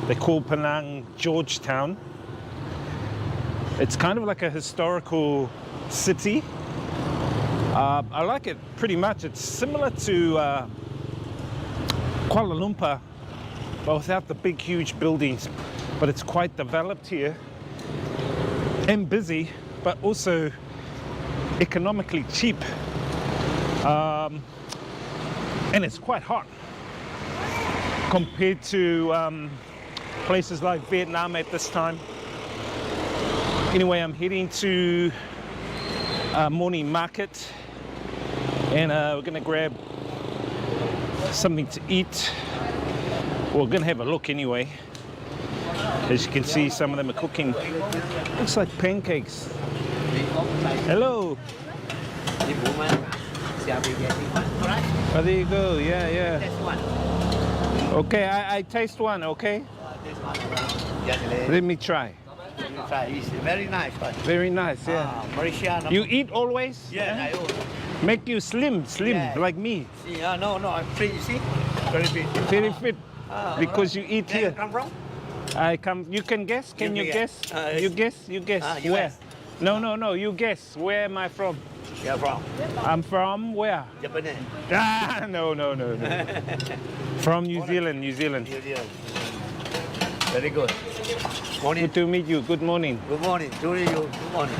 They call Penang Georgetown. It's kind of like a historical city. I like it pretty much. It's similar to Kuala Lumpur, but without the big, huge buildings. But it's quite developed here and busy, but also economically cheap. And it's quite hot compared to places like Vietnam at this time. Anyway, I'm heading to morning market, and we're gonna grab something to eat. Well, we're gonna have a look anyway. As you can see, some of them are cooking. Looks like pancakes. Hello. Oh, there you go. Yeah. Okay, I taste one. Okay. Let me try. It's very nice. Very nice. Yeah. Malaysia. You eat always? Yeah, I do. Make you slim, Yeah. like me. See, no, I'm fit. You see, very fit. Very fit. Because you eat Where here. you come from? I come. You can guess. Can you guess? You guess. Where? US. No. You guess. Where am I from? You're from I'm from where? Japan. Ah, no. From New Zealand. New Zealand. Very good. Morning. Good to meet you. Good morning. Good morning. To you. Good morning.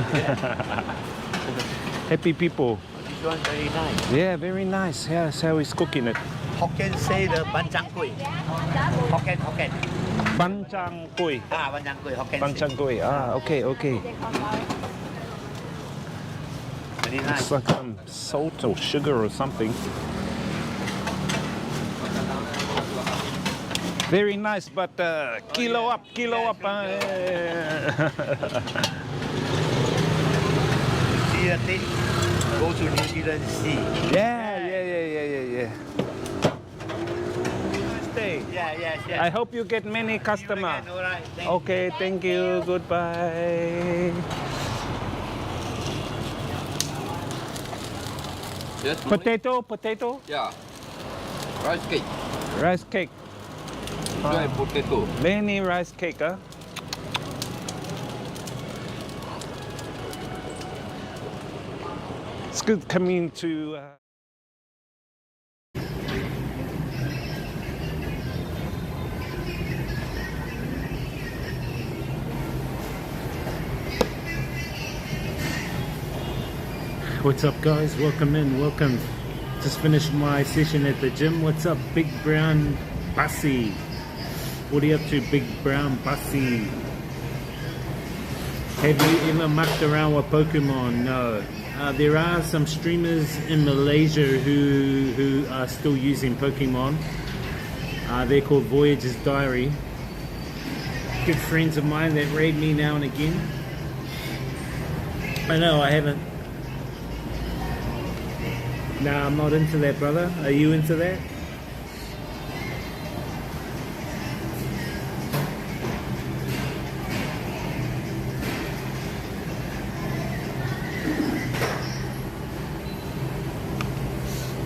Happy people. This one very nice. Yeah, very nice. Yeah, that's how he's cooking it. Hokkien say the ban chang kui. Hokkien. Ban chang kui. Ban chang kui. Hokkien. Ban chang kui. Okay. Very It's nice. like some salt or sugar or something. Very nice, but kilo up. See the thing. Go to New Zealand see. Yeah. Stay. Yeah. I hope you get many customers. All right. Okay, thank you. Goodbye. Yes, morning. Potato. Yeah. Rice cake. Rice cake. Dry potato. Many rice cake, huh? It's good coming to. What's up, guys? Welcome in. Welcome. Just finished my session at the gym. What's up, Big Brown Bussy? What are you up to, Big Brown Bussy? Have you ever mucked around with Pokemon? No. There are some streamers in Malaysia who are still using Pokemon. They're called Voyager's Diary. Good friends of mine that raid me now and again. I know, I haven't. Nah, I'm not into that, brother. Are you into that?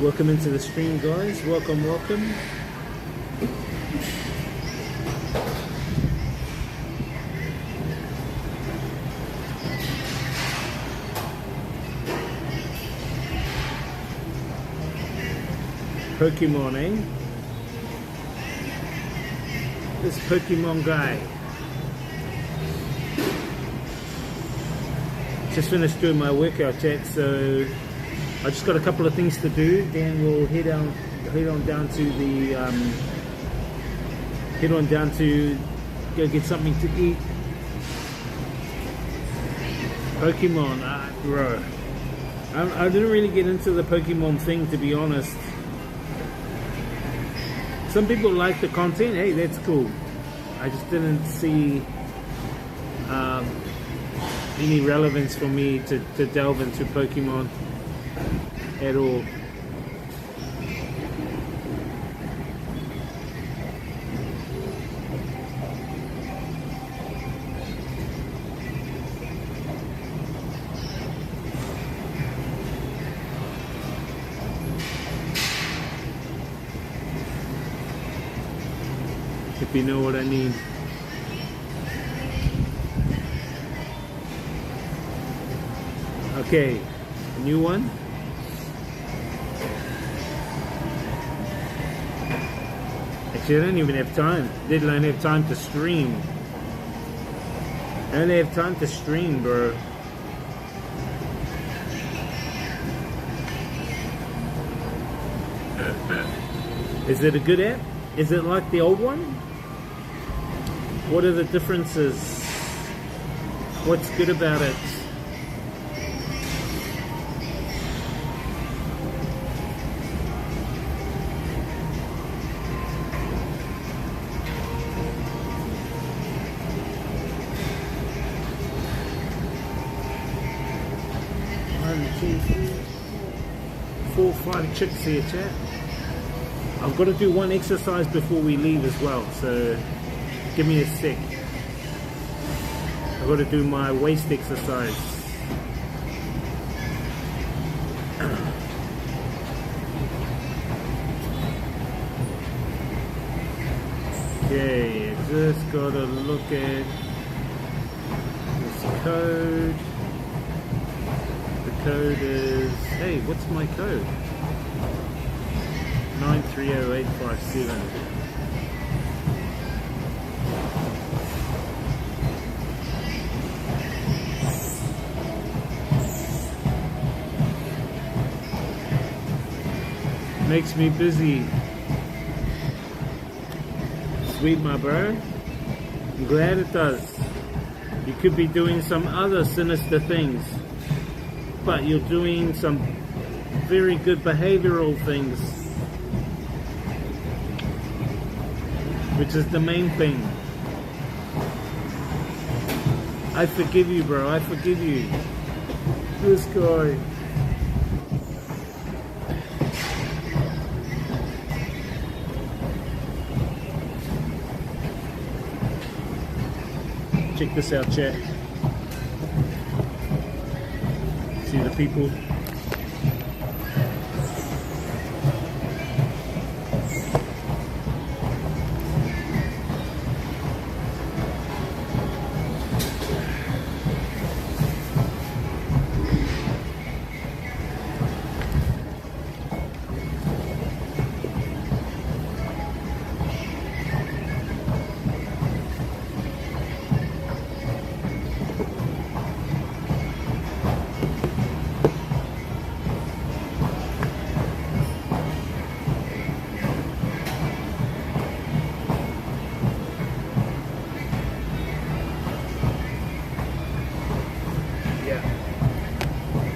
Welcome into the stream, guys. Welcome. Pokemon, eh? This Pokemon guy. Just finished doing my workout, chat, so I just got a couple of things to do. Then we'll head on down to go get something to eat. Pokemon, bro. I didn't really get into the Pokemon thing, to be honest. Some people like the content. Hey, that's cool. I just didn't see any relevance for me to delve into Pokemon at all. If you know what I mean. Okay, new one. Actually, I don't even have time. Let alone have time to stream. I only have time to stream, bro. Is it a good app? Is it like the old one? What are the differences? What's good about it? One, two, three, 4, 5 chicks here, chat. I've got to do one exercise before we leave as well, so give me a sec. I've got to do my waist exercise. Okay, just got to look at this code. The code is, hey, what's my code? 9300857. Makes me busy. Sweet, my bro. I'm glad it does. You could be doing some other sinister things, but you're doing some very good behavioral things, which is the main thing. I forgive you, bro. I forgive you. This guy. Check this out, chat. See the people.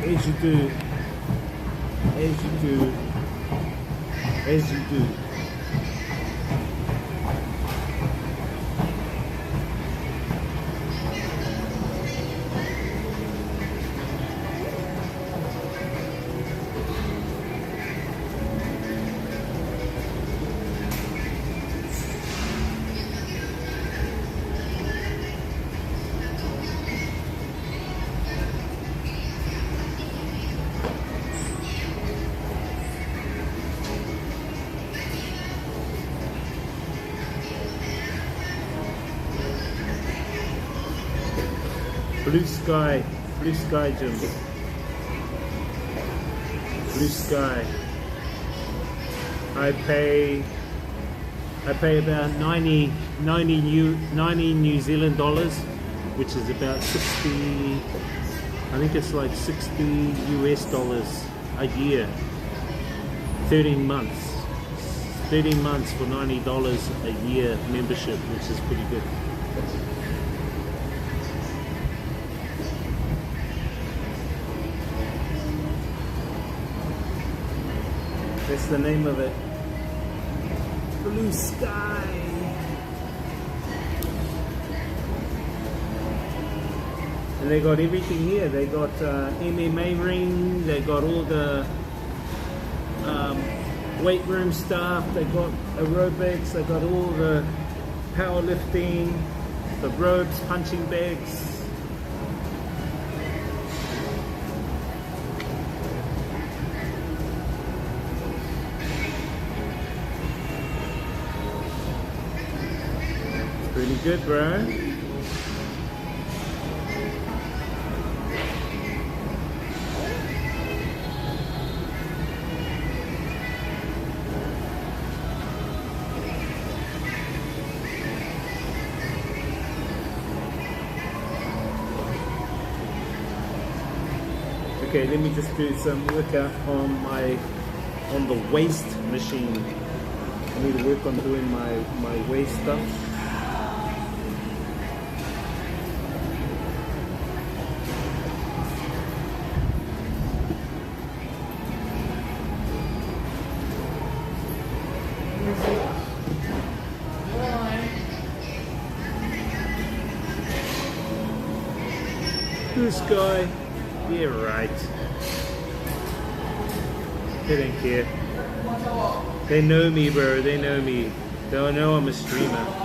As you do, as you do, as you do. Blue sky, Jim. Blue sky. I pay about 90 New Zealand dollars, which is about 60. I think it's like 60 US dollars a year. 13 months. 13 months for $90 a year membership, which is pretty good. That's the name of it. Blue sky. And they got everything here. They got MMA ring. They got all the weight room stuff. They got aerobics. They got all the powerlifting, the ropes, punching bags. Pretty good, bro. Okay, let me just do some workout on the waist machine. I need to work on doing my waist stuff. This guy, yeah, right. They don't care. They know me, bro. They know me. They know I'm a streamer.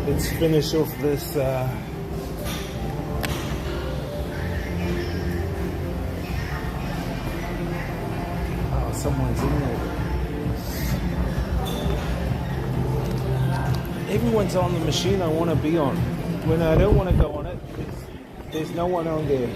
Let's finish off this oh, someone's in there. Everyone's on the machine I want to be on. When I don't want to go on it, there's no one on there.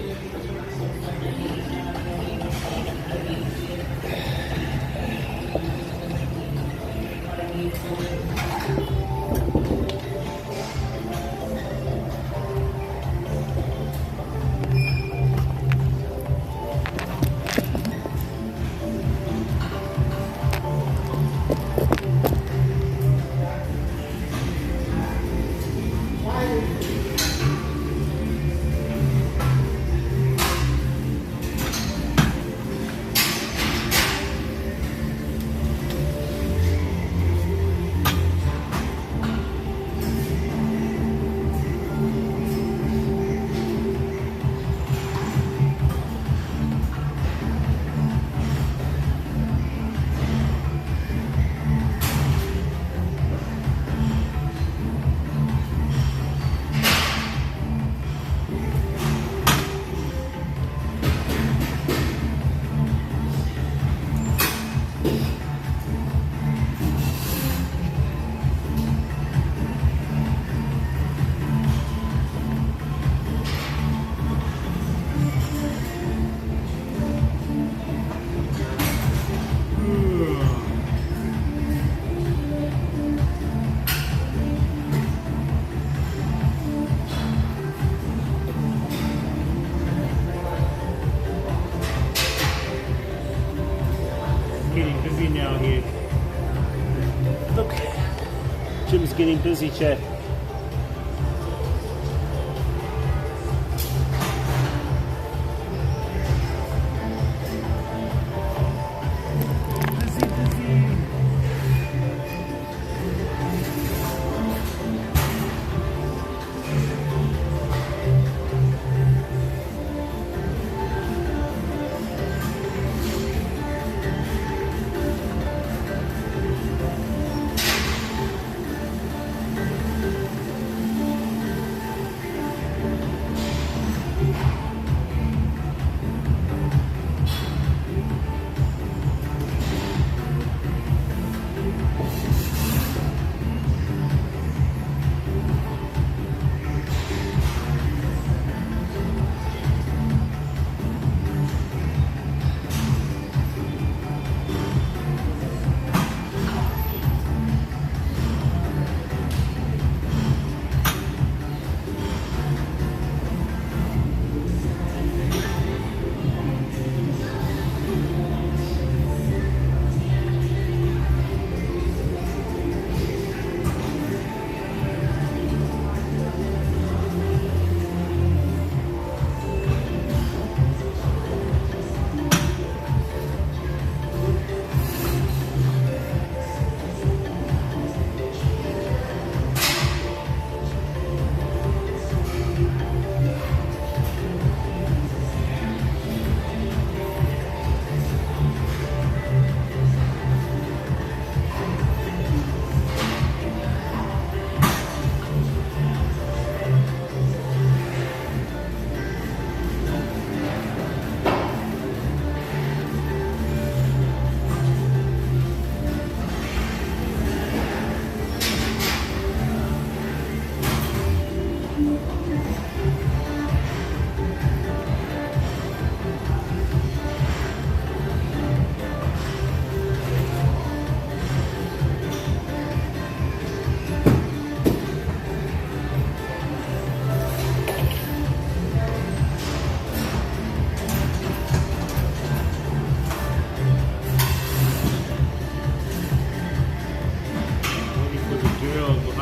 Getting busy now here. Look, Jim's getting busy, chat.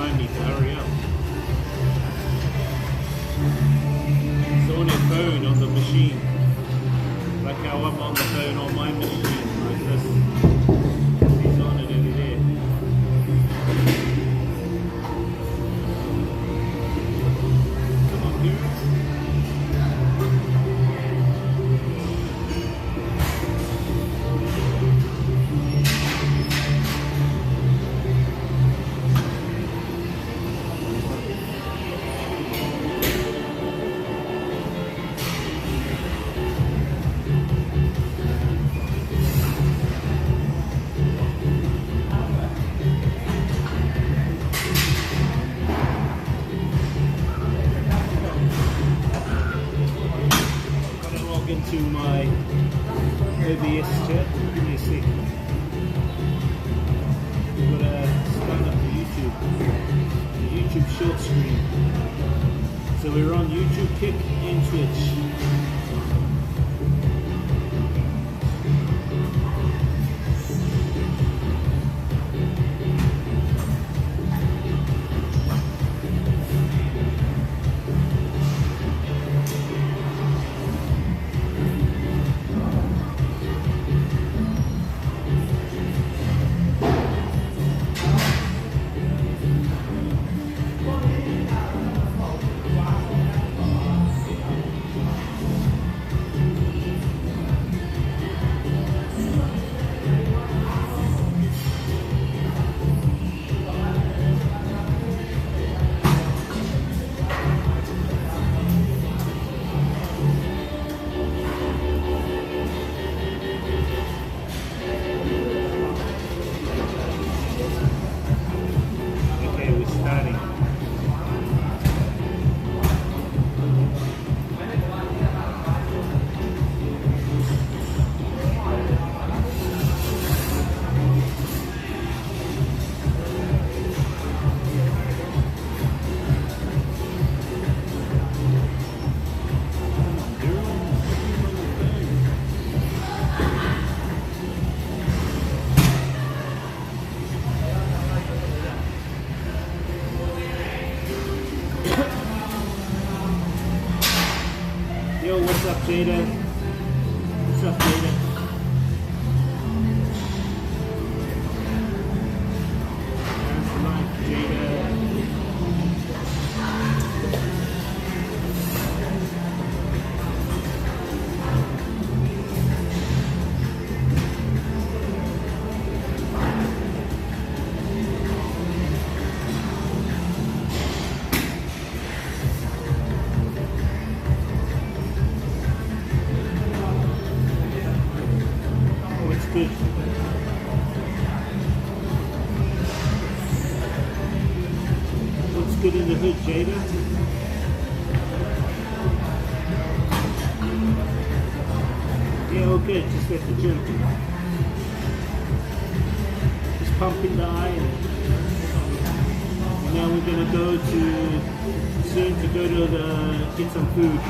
remind me to hurry up. It's on your phone on the machine. Like how I'm on the phone on my machine. Like this. He's on it over there. Come on, dude. Into my OBS chat. Give me a sec. We've got to start up the YouTube short screen. So we're on YouTube, Kick, and Twitch. Yo, what's up, Jada? What's up, Jada? How's life, Jada? Good. What's good in the hood, Jada? Yeah, all good. Just at the gym. Just pumping the iron. And now we're gonna go to get some food.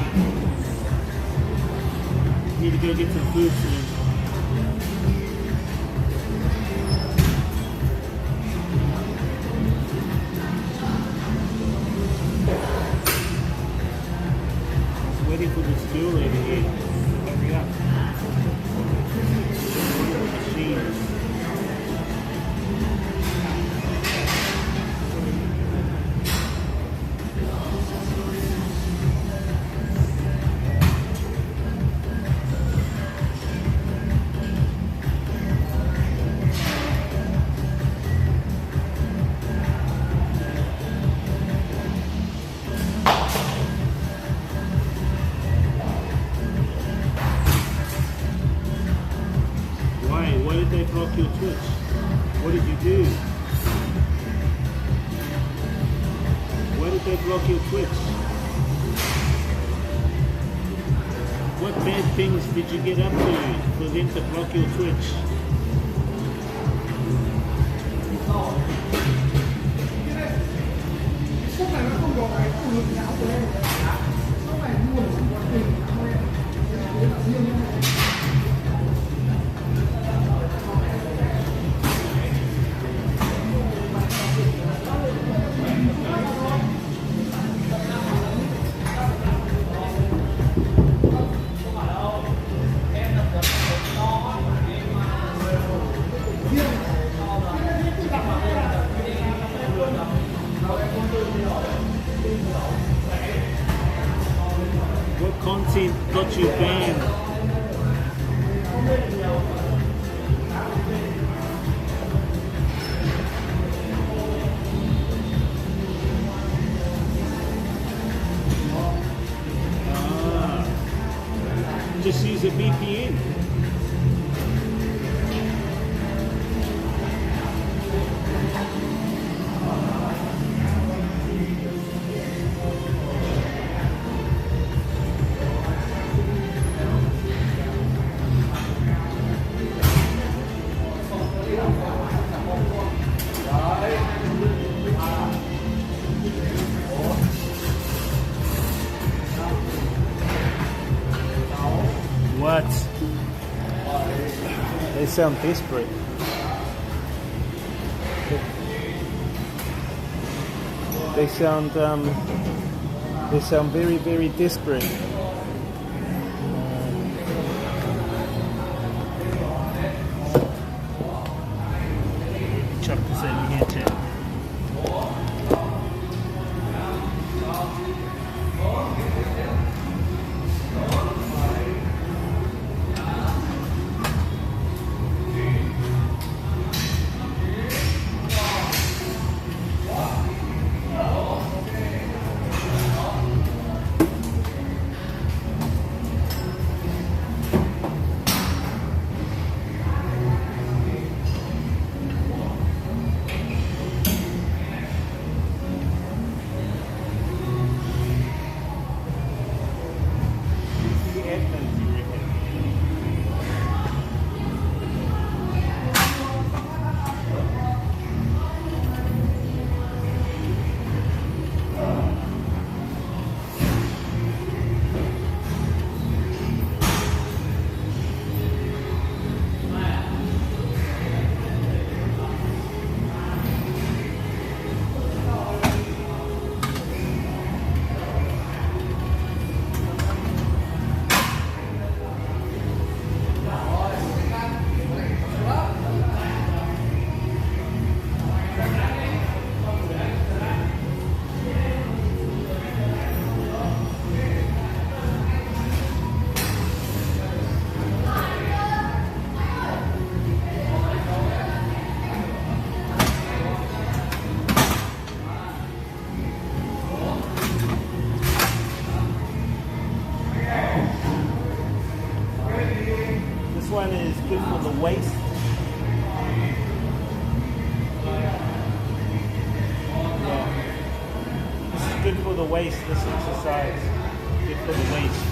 Need to go get some food soon. Waiting for this girl over here. Hurry up. Machines. Why did they block your Twitch? What did you do? Why did they block your Twitch? What bad things did you get up to for them to block your Twitch? What content got you banned? Just use a VPN. What? They sound desperate. They sound very, very desperate. Chuck this over here too. This one is good for the waist. Yeah. This is good for the waist, this exercise. Good for the waist.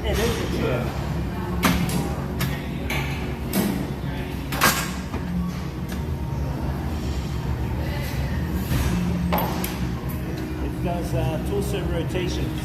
It is a chair. It does torso rotations.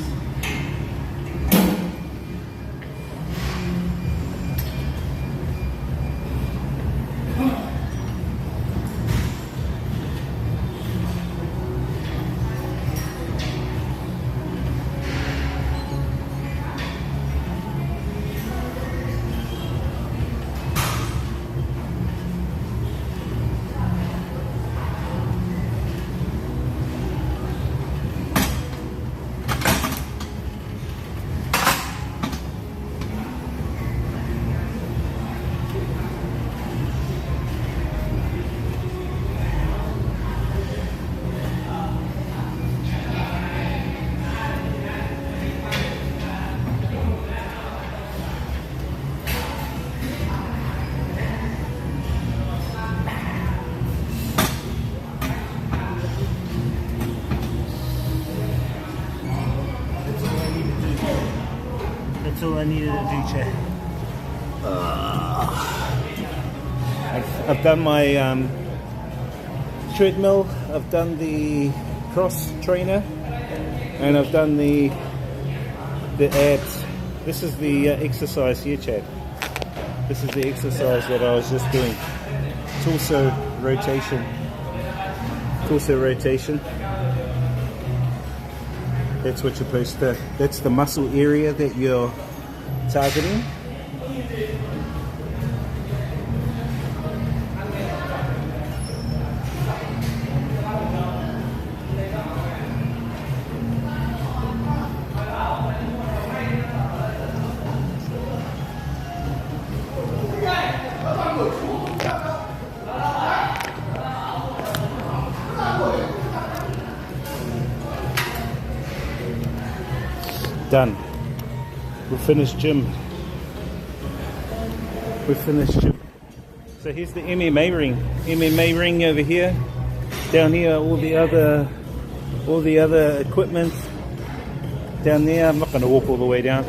all I needed to do, chat. I've done my treadmill, I've done the cross trainer, and I've done the abs. This is the exercise here, Chad. This is the exercise that I was just doing. Torso rotation. Torso rotation. That's what you're supposed to, that's the muscle area that you're targeting. Done. We've finished gym. We've finished gym. So here's the MMA ring. MMA ring over here. Down here, all the other equipment. Down there, I'm not going to walk all the way down.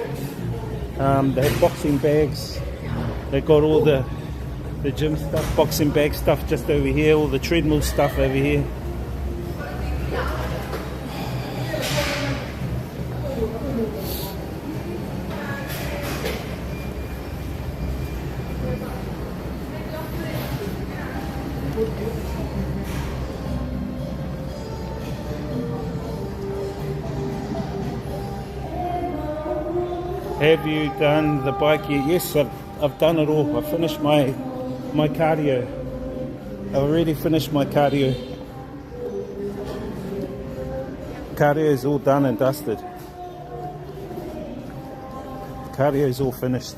They have boxing bags. They've got all the gym stuff, boxing bag stuff just over here. All the treadmill stuff over here. Have you done the bike yet? Yes, I've done it all. I've finished my cardio. I've already finished my cardio. Cardio is all done and dusted. Cardio is all finished.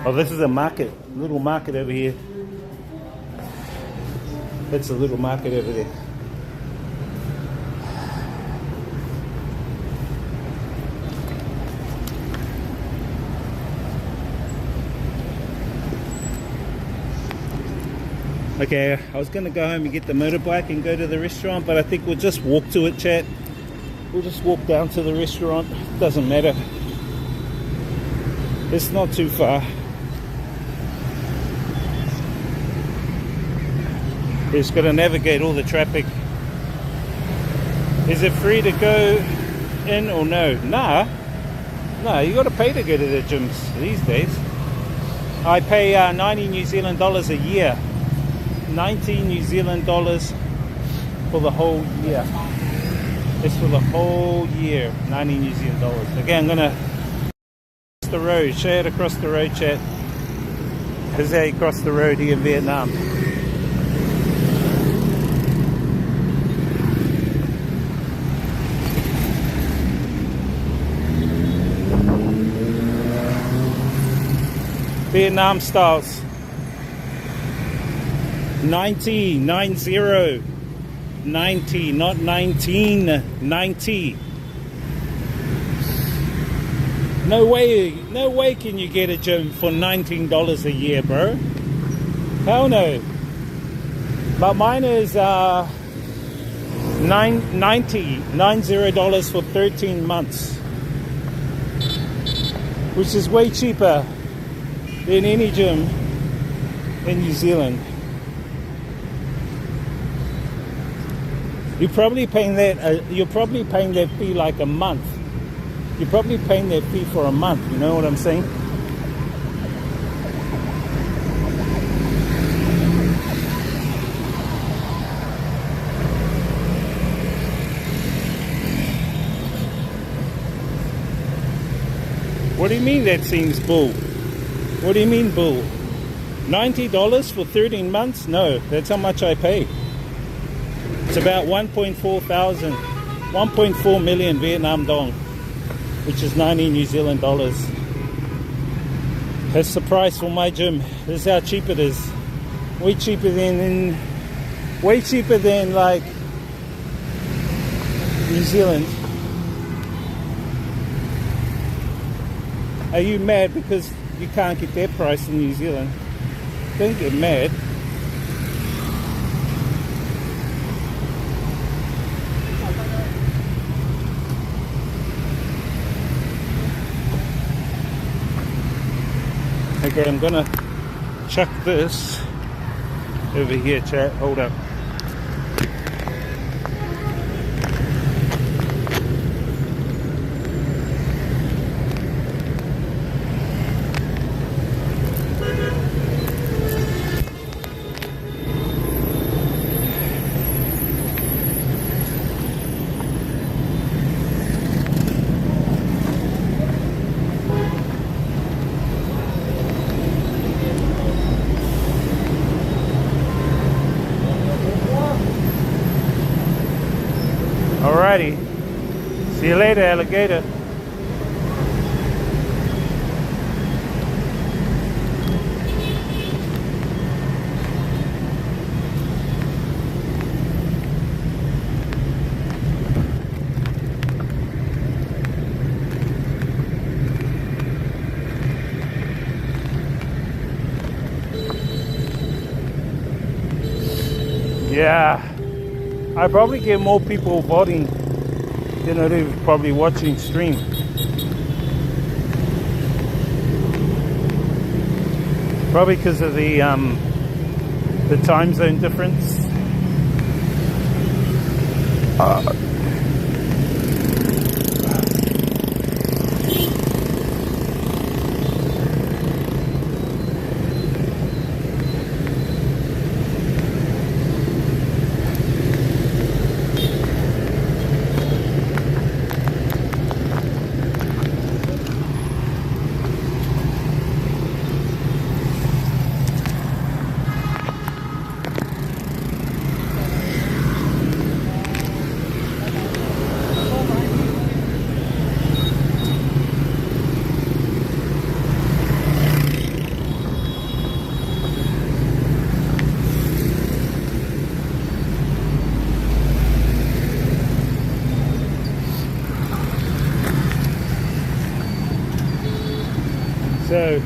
Oh, this is a market, little market over here. That's a little market over there. Okay, I was going to go home and get the motorbike and go to the restaurant, but I think we'll just walk to it, chat. We'll just walk down to the restaurant. Doesn't matter. It's not too far. Just got to navigate all the traffic. Is it free to go in or no? Nah, you got to pay to go to the gyms these days. I pay 90 New Zealand dollars a year. 19 New Zealand dollars for the whole year. It's for the whole year, 90 New Zealand dollars. Okay, I'm gonna cross the road, show you how to cross the road, chat. This is how you cross the road here in Vietnam. Vietnam styles. 90, not 19, 90. No way can you get a gym for $19 a year, bro. Hell no. But mine is $90 for 13 months, which is way cheaper than any gym in New Zealand. You're probably paying that. You're probably paying that fee like a month. You're probably paying that fee for a month. You know what I'm saying? What do you mean that seems bull? What do you mean bull? $90 for 13 months? No, that's how much I pay. It's about 1.4 million Vietnam dong, which is 90 New Zealand dollars. That's the price for my gym. This is how cheap it is. Way cheaper than like New Zealand. Are you mad because you can't get that price in New Zealand? Don't get mad. Okay, I'm gonna chuck this over here, chat. Hold up. Alrighty. See you later, alligator. Yeah, I probably get more people voting than I do probably watching stream. Probably because of the time zone difference. So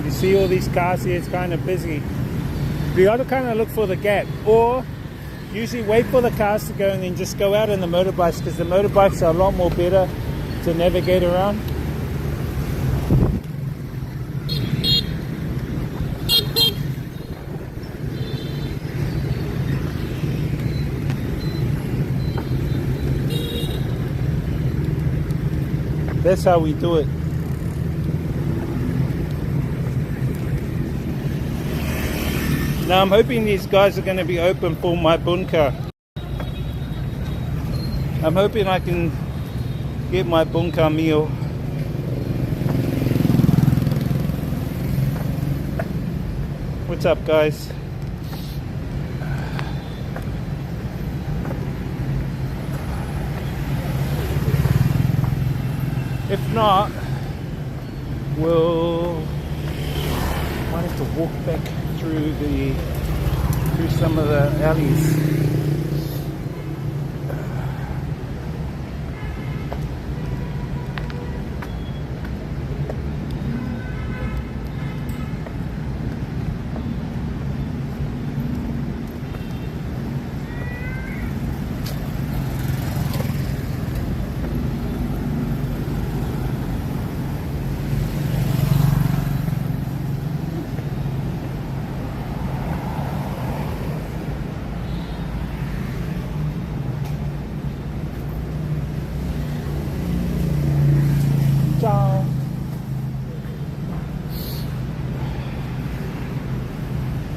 you see all these cars here, it's kind of busy. You got to kind of look for the gap, or usually wait for the cars to go and then just go out on the motorbikes, because the motorbikes are a lot more better to navigate around. That's how we do it. Now I'm hoping these guys are going to be open for my bunker. I'm hoping I can get my bunker meal. What's up, guys? If not, we'll might have to walk back through some of the alleys.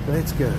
Let's go.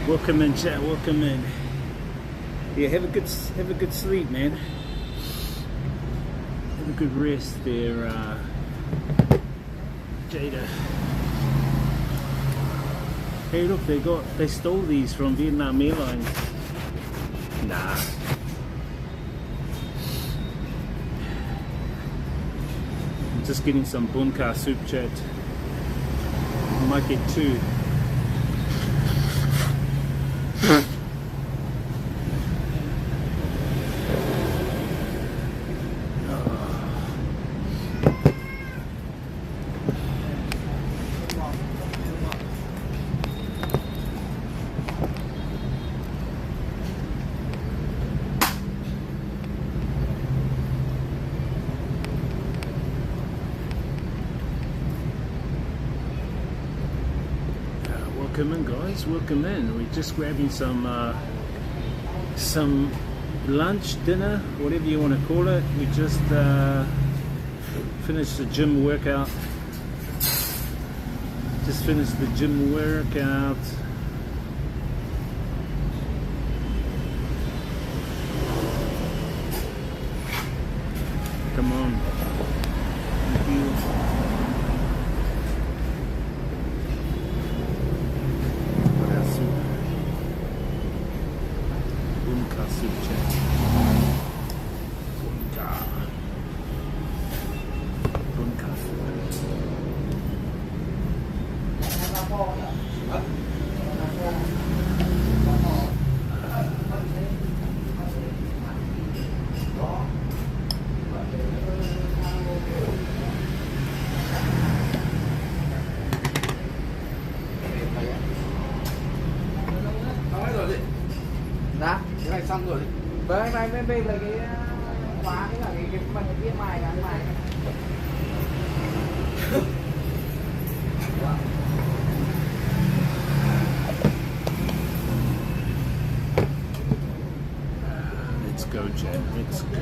Welcome in, chat. Welcome in. Yeah, have a good sleep, man. Have a good rest there, Jada. Hey, look, they stole these from Vietnam Airlines. Nah. I'm just getting some bunka soup chat. I might get 2. Welcome in, guys. Welcome in. We're just grabbing some lunch, dinner, whatever you want to call it. We just finished the gym workout. Just finished the gym workout. Come on. Thank you. Dạ, cái này xong rồi. Bên này bên là cái khóa, cái là cái phần viết bài gắn bài. Let's go, Jen. Let's go.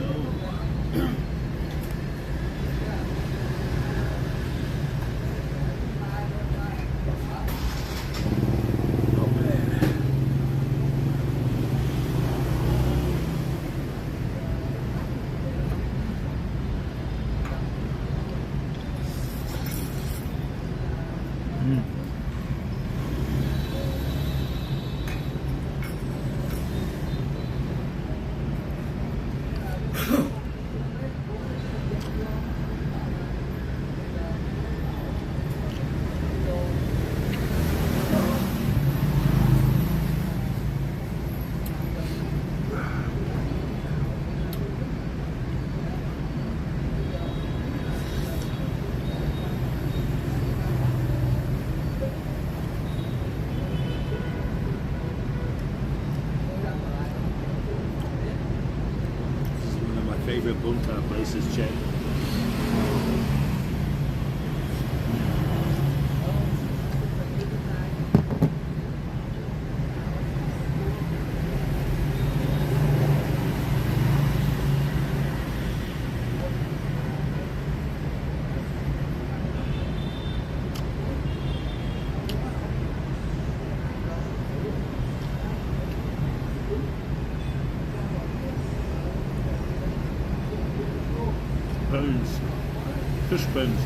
Favorite bunta places, Chad. Bones, fish bones.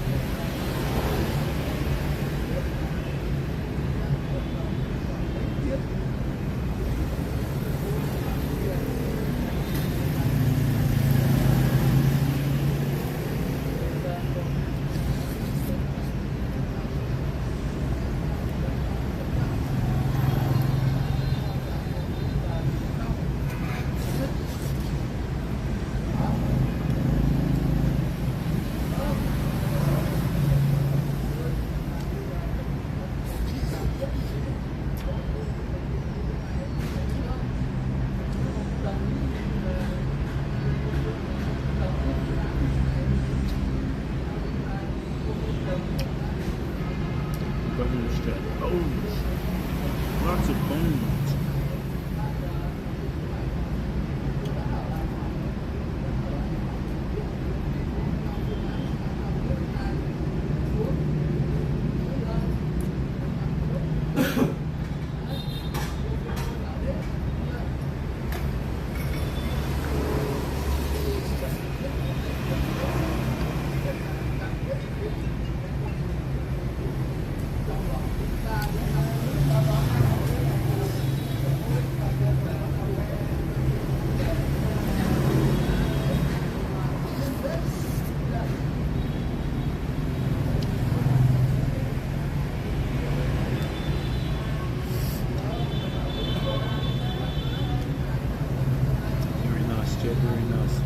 Yeah, very nice.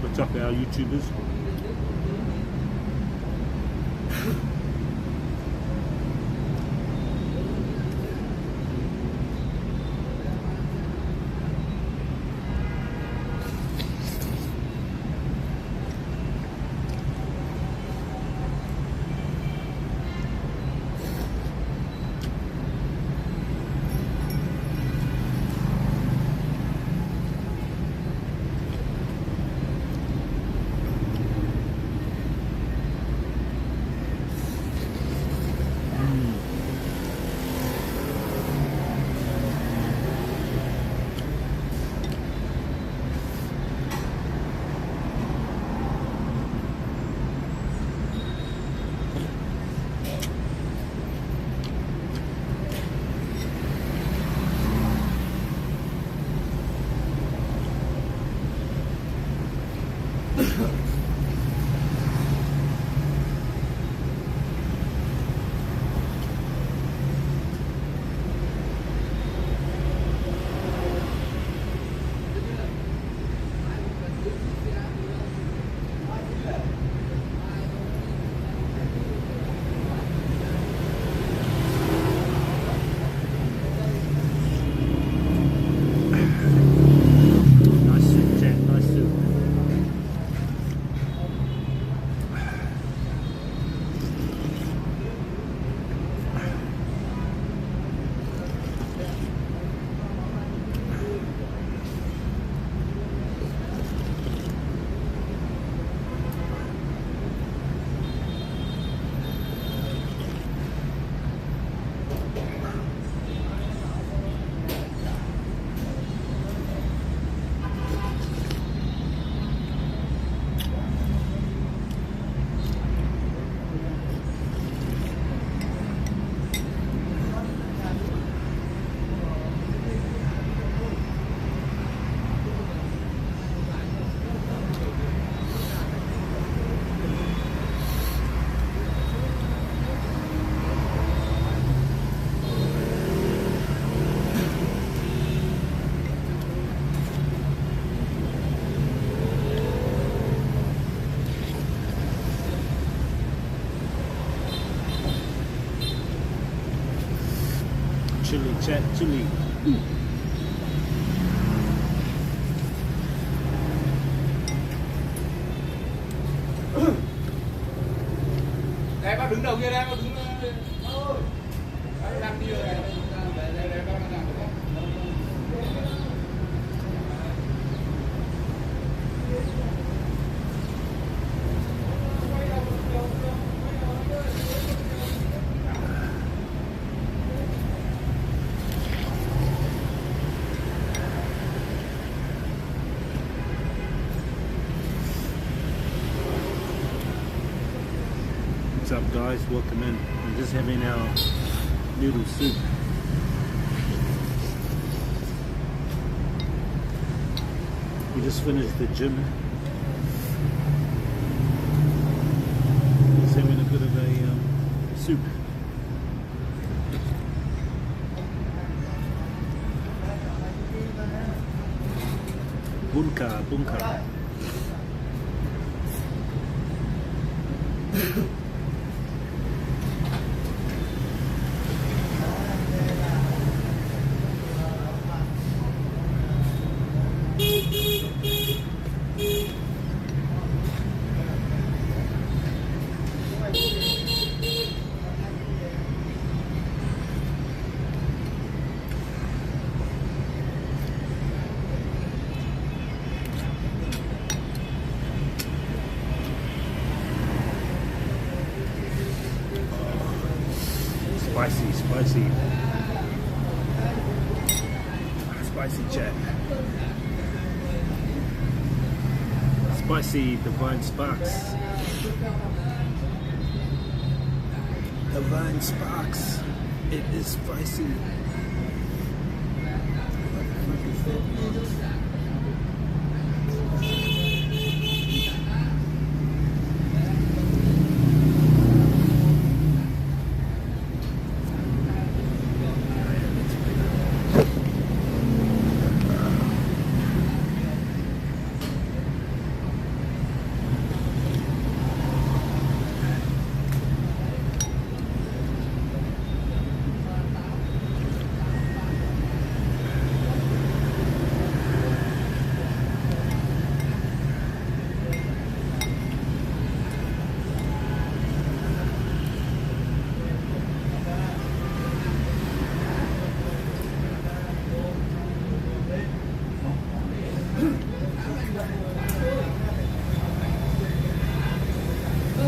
What's up, our YouTubers? Chili, chat, chili. Đây bác đứng đầu kia đây, bác đứng ơi. Bác đang đi rồi này. Đây bác đang làm rồi. What's up, guys? Welcome in. We're just having our noodle soup. We just finished the gym. Just having a bit of a soup. Bunka, bunka. Spicy, spicy. Spicy chat. Spicy divine sparks. Divine sparks. It is spicy.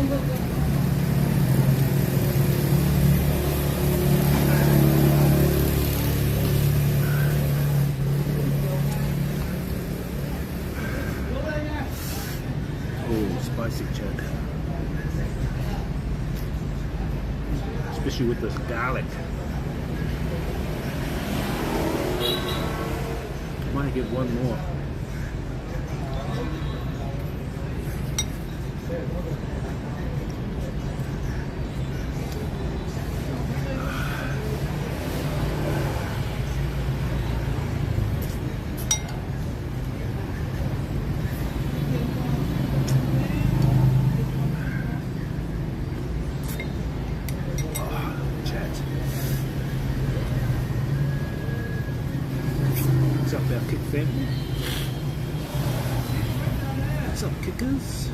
Oh, spicy chug. Especially with this garlic. Might get one more. What's up, our kick family? What's up, kickers?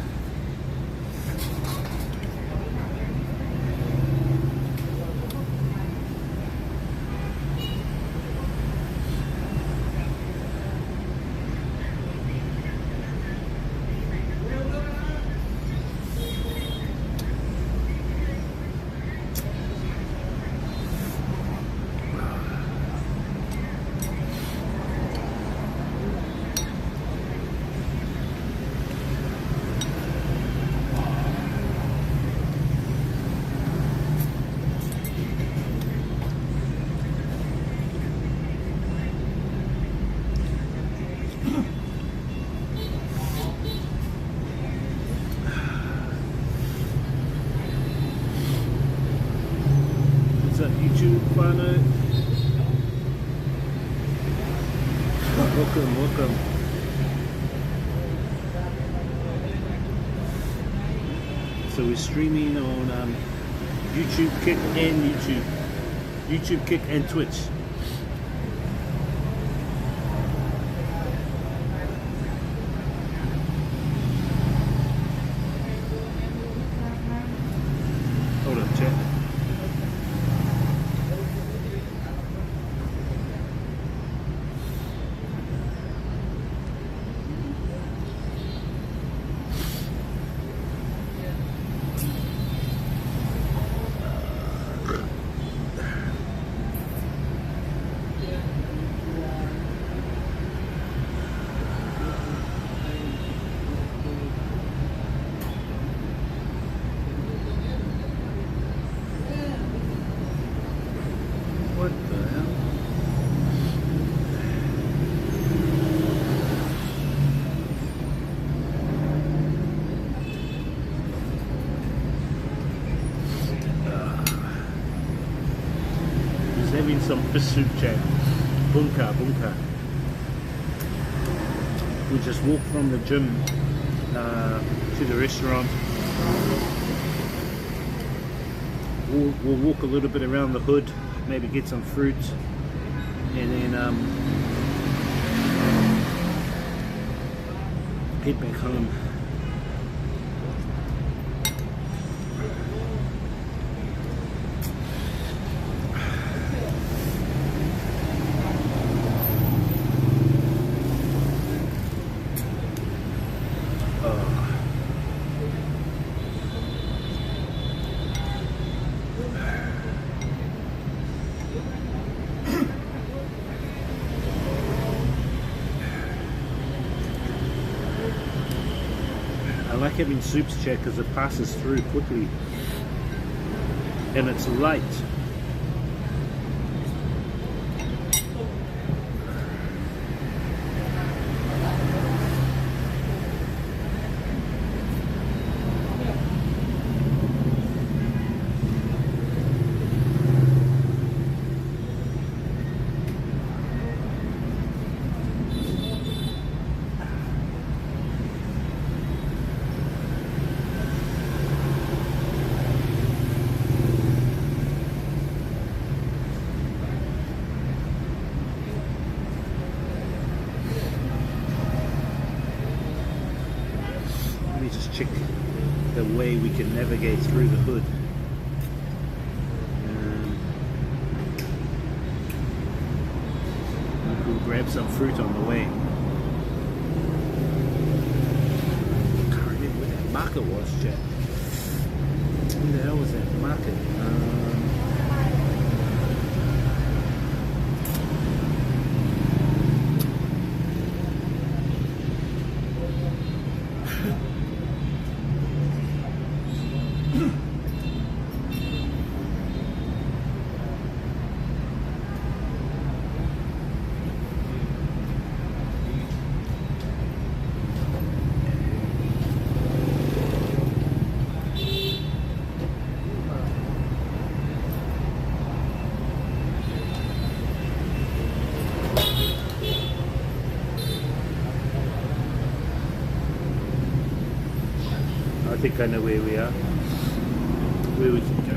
What's up, YouTube, whānau? Welcome, welcome. So we're streaming on YouTube, Kick, and YouTube, Kick, and Twitch. Hold up, chat. What the hell? Just having some fish soup, chat. Bunka, bunka. We just walked from the gym to the restaurant. We'll walk a little bit around the hood, maybe get some fruit, and then head back home. I like having soups, chat, because it passes through quickly and it's light. Let me just check the way we can navigate through the hood. We'll grab some fruit on the way. Can't remember where that market was, chat. the hell was that market? I think I know where we are. Where we should go.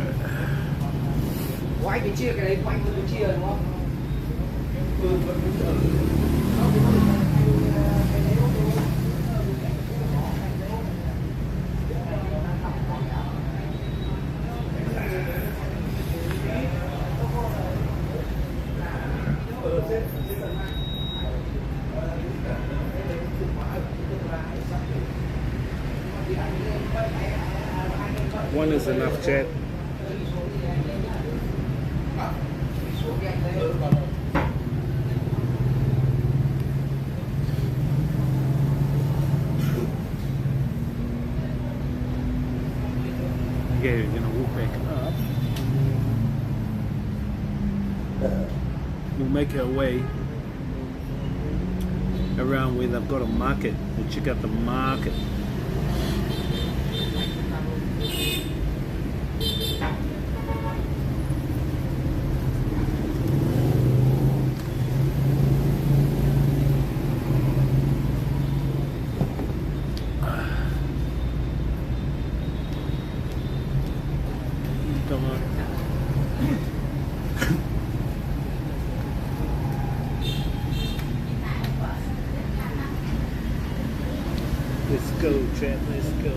Quay cái chia cái đấy, quay cái chia đúng không? One is enough, chat. Okay, we're gonna walk back up. We'll make our way around where they've got a market. We'll check out the market. Come on. Let's go, chat, let's go.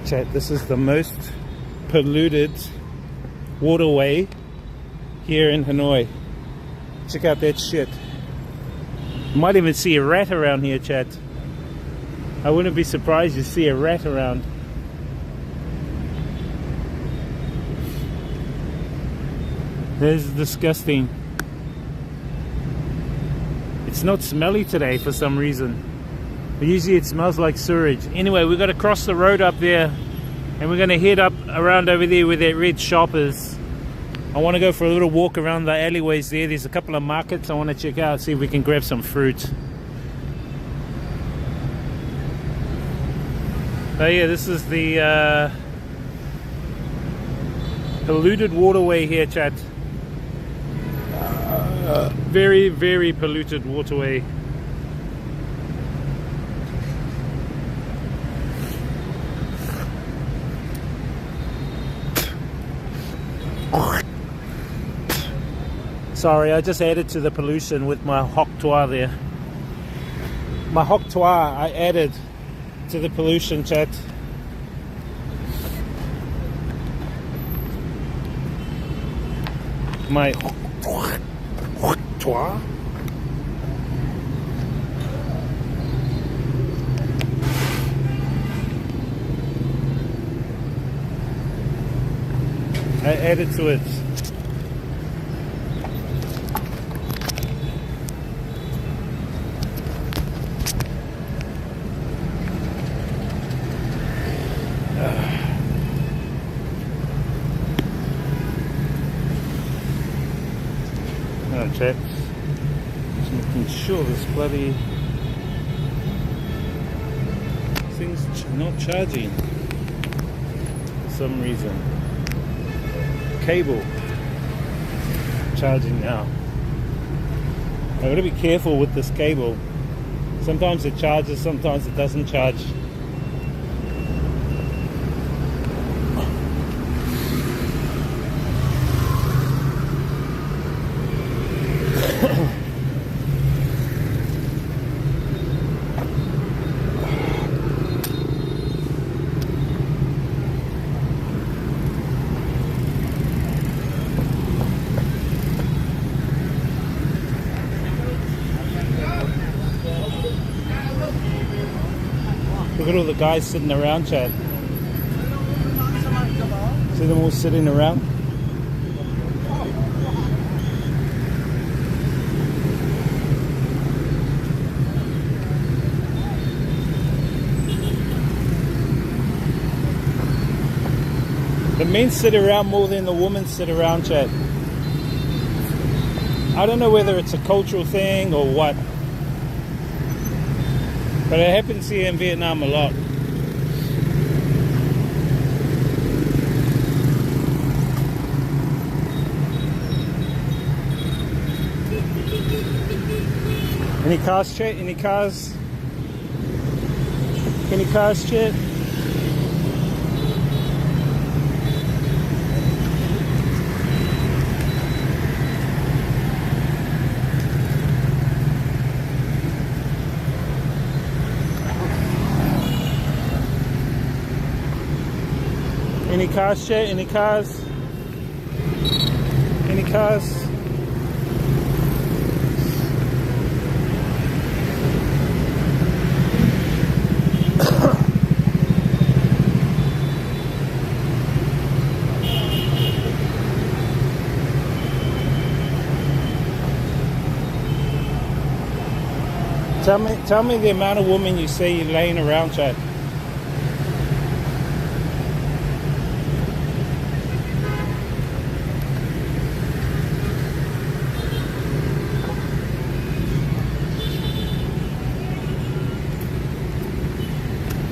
Chat, this is the most polluted waterway here in Hanoi. Check out that shit. You might even see a rat around here, chat. I wouldn't be surprised to see a rat around. This is disgusting. It's not smelly today for some reason. Usually it smells like sewage. Anyway, we've got to cross the road up there and we're going to head up around over there where that red shop is. I want to go for a little walk around the alleyways there. There's a couple of markets I want to check out, see if we can grab some fruit. So yeah, this is the polluted waterway here, chat. Very, very polluted waterway. Sorry, I just added to the pollution with my hoc toi there. My hoc toi I added to the pollution, chat. My hoc toi. added to it. No, chaps. Just making sure this bloody thing's not charging for some reason. Cable charging now. I've got to be careful with this cable. Sometimes it charges, sometimes it doesn't charge. Look at all the guys sitting around, Chad. See them all sitting around? The men sit around more than the women sit around, Chad. I don't know whether it's a cultural thing or what. But it happens here in Vietnam a lot. Any cars, Chet? Any cars? Any cars, Chet? Any cars, Chet? Any cars? Any cars? Tell me the amount of women you see laying around, Chad.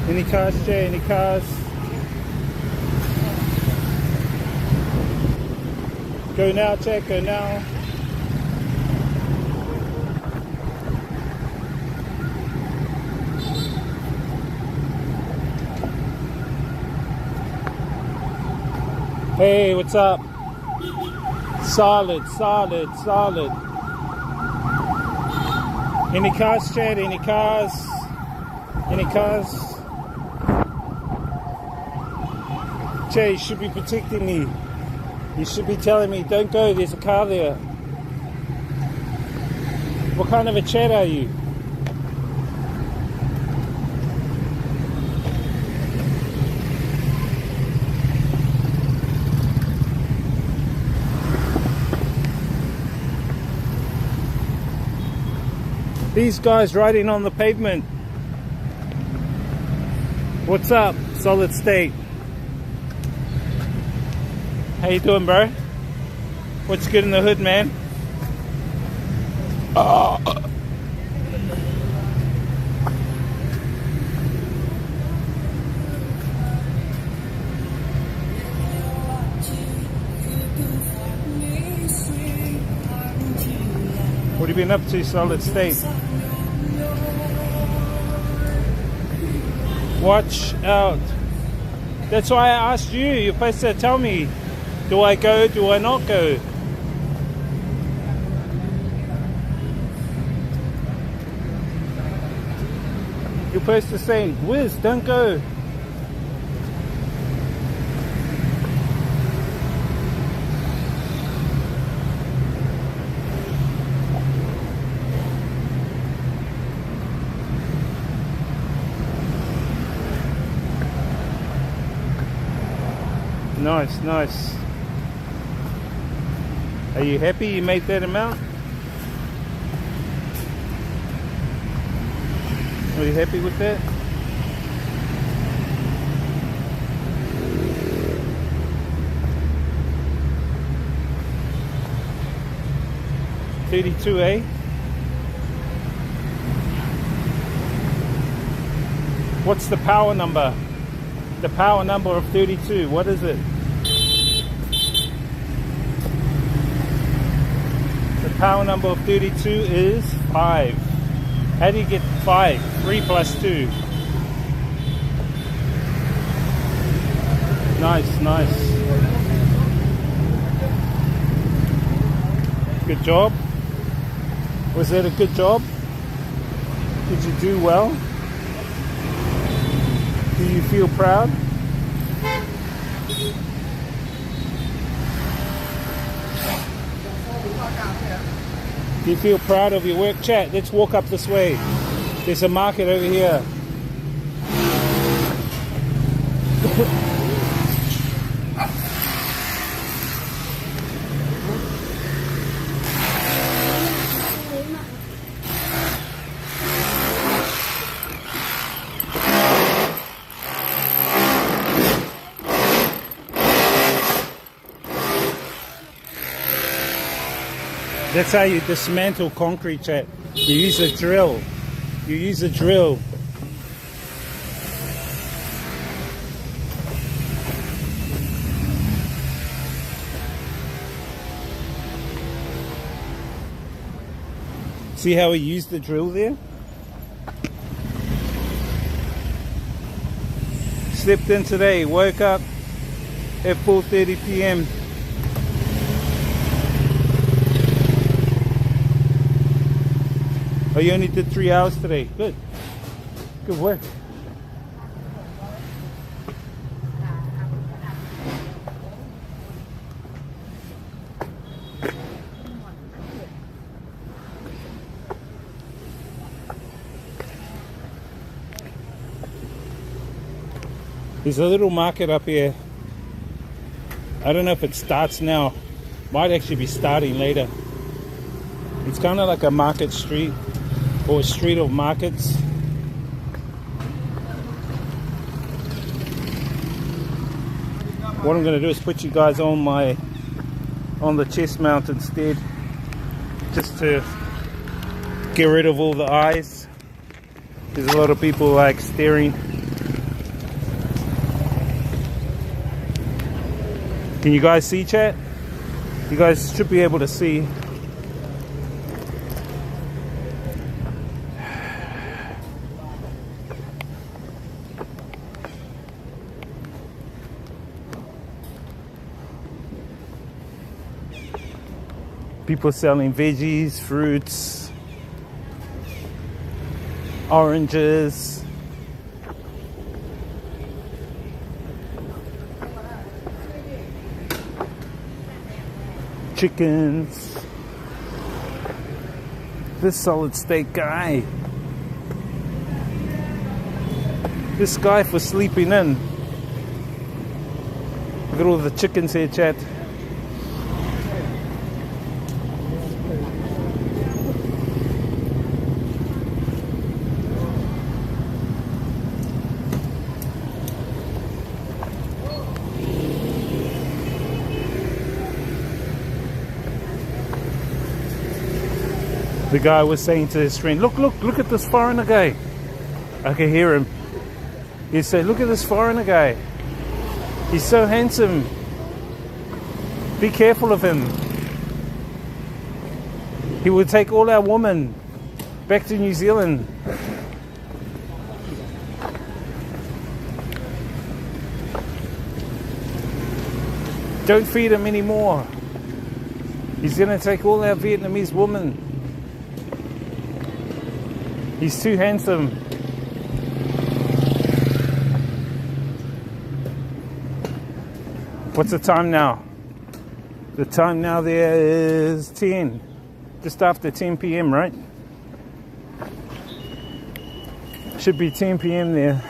Any cars, Jay? Any cars? Go now, Chad, go now. Hey, what's up? Solid, solid, solid. Any cars, Chad? Any cars? Any cars? Jay, you should be protecting me. You should be telling me, don't go, there's a car there. What kind of a Chad are you? These guys riding on the pavement. What's up, Solid State? How you doing, bro? What's good in the hood, man? Oh. What have you been up to, Solid State? Watch out. That's why I asked you. You're supposed to tell me. Do I go? Do I not go? You're supposed to say, Wiz, don't go. Nice, nice. Are you happy you made that amount? Are you happy with that? $32, eh? What's the power number? The power number of 32, what is it? The power number of 32 is 5. How do you get 5? 3 plus 2. Nice, nice. Good job. Was that a good job? Did you do well? Do you feel proud? Do you feel proud of your work? Chat, let's walk up this way. There's a market over here. That's how you dismantle concrete, chat. You use a drill. You use a drill. See how we used the drill there? Slept in today, woke up at 4:30 p.m. Oh, you only did 3 hours today. Good. Good work. There's a little market up here. I don't know if it starts now. Might actually be starting later. It's kind of like a market street. Or a street of markets. What I'm going to do is put you guys on the chest mount instead, just to get rid of all the eyes. There's a lot of people like staring. Can you guys see, chat? You guys should be able to see. People selling veggies, fruits, oranges. Chickens. This solid steak guy. This guy for sleeping in. Look at all the chickens here, chat. The guy was saying to his friend, look at this foreigner guy. I can hear him. He said, look at this foreigner guy. He's so handsome. Be careful of him. He will take all our women back to New Zealand. Don't feed him anymore. He's going to take all our Vietnamese women. He's too handsome. What's the time now? The time now there is 10. Just after 10 p.m., right? Should be 10 p.m. there.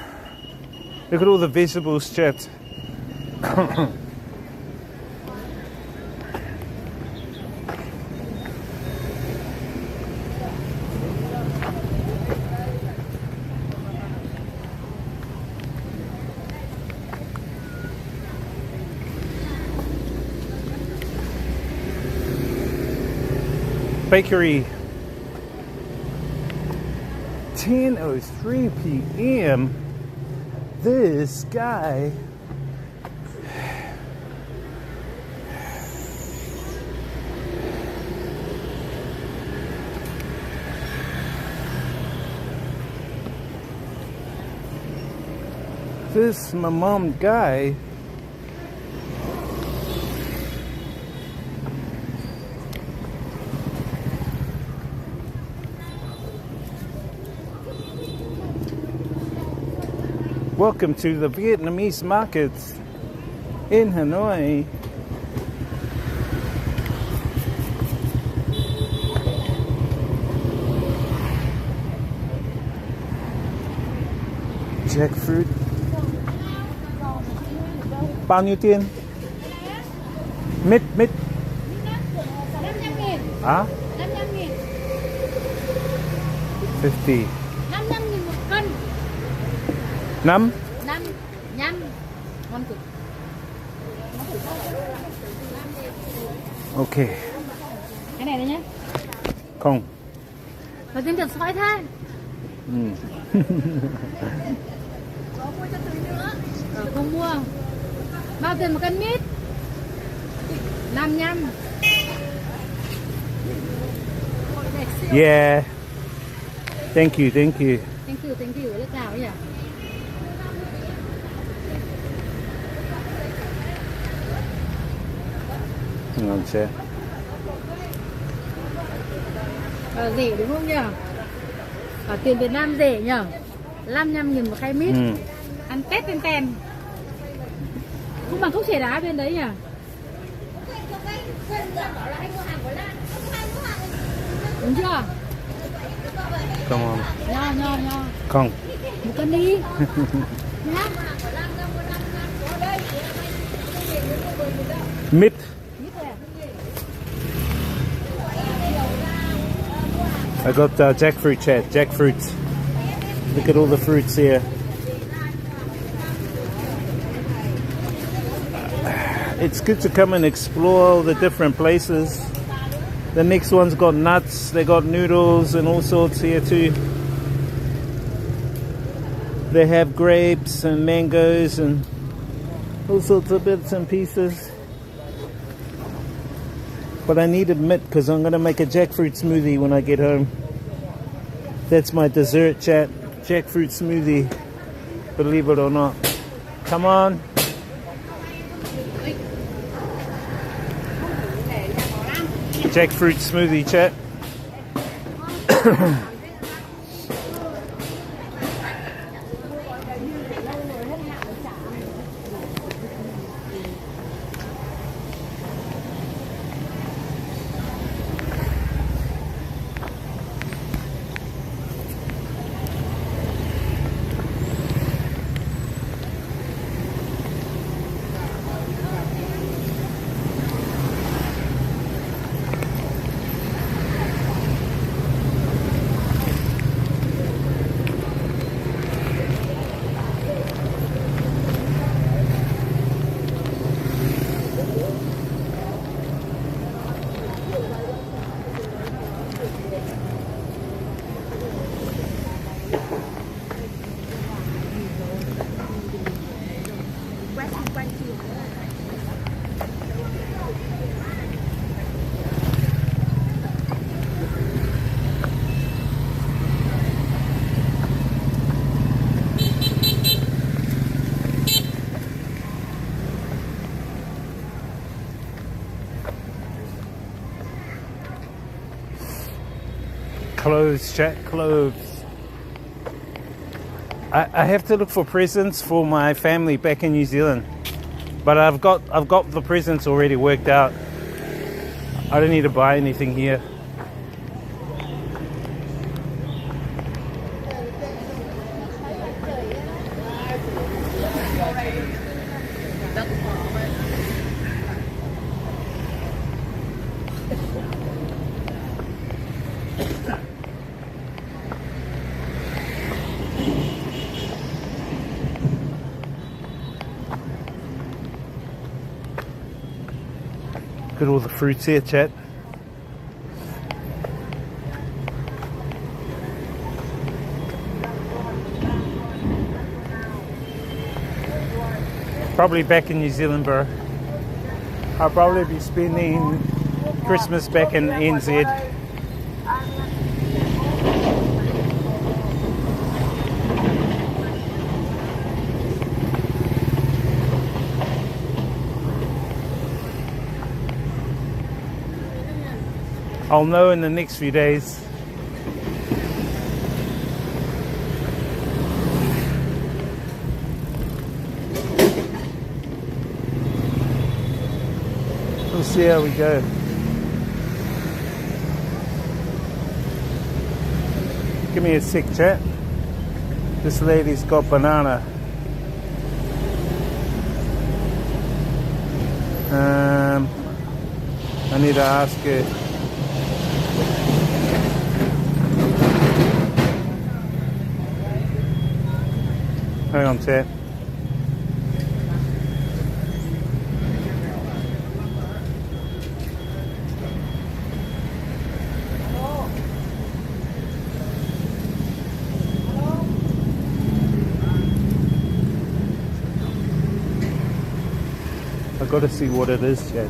Look at all the vegetables, chat. bakery. 10:03 p.m. This guy. This my mom guy. Welcome to the Vietnamese markets in Hanoi. Jackfruit. Bao nhiêu tiền? Mít. 500.000. Hả? 500.000. 50. 500.000 một cân. 5. 5 nhăm. Ngon cực. Ok. Cái này đây nhé. Không. Có tiền được sỏi thế. Không mua. Bao tiền một cân mít? 55. Yeah. Thank you. Thank you. Lớp nào ấy nhỉ? Hang on, sir. Rẻ đúng không nhỉ? Ở tiền Việt Nam rẻ nhỉ? 55.000 một khay mít. Ăn tét ten. Không bằng thuốc chè đá bên đấy nhỉ? Đúng chưa? Come on. Nho. Không. Một cân đi. Nhá. Mít. I got jackfruit, chat. Jackfruit. Look at all the fruits here. It's good to come and explore all the different places. The next one's got nuts, they got noodles and all sorts here too. They have grapes and mangoes and all sorts of bits and pieces. But I need a mitt because I'm going to make a jackfruit smoothie when I get home. That's my dessert, chat. Jackfruit smoothie. Believe it or not. Come on. Jackfruit smoothie, chat. Clothes, chat, clothes. I have to look for presents for my family back in New Zealand, but I've got the presents already worked out. I don't need to buy anything here. Look at all the fruits here, chat. Probably back in New Zealand, bro. I'll probably be spending Christmas back in NZ. I'll know in the next few days. We'll see how we go. Give me a sec, chat. This lady's got banana. I need to ask her. Hang on, chat. I've got to see what it is, chat.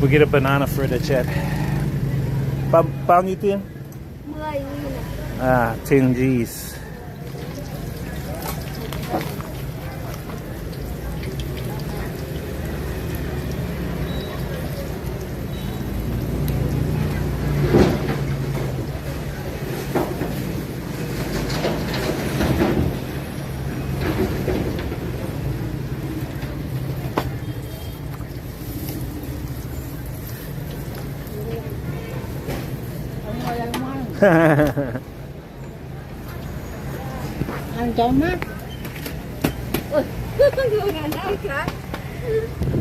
We get a banana fritter, chat. Bao nhiêu tiền? 10 10 G's. Ăn cho mát.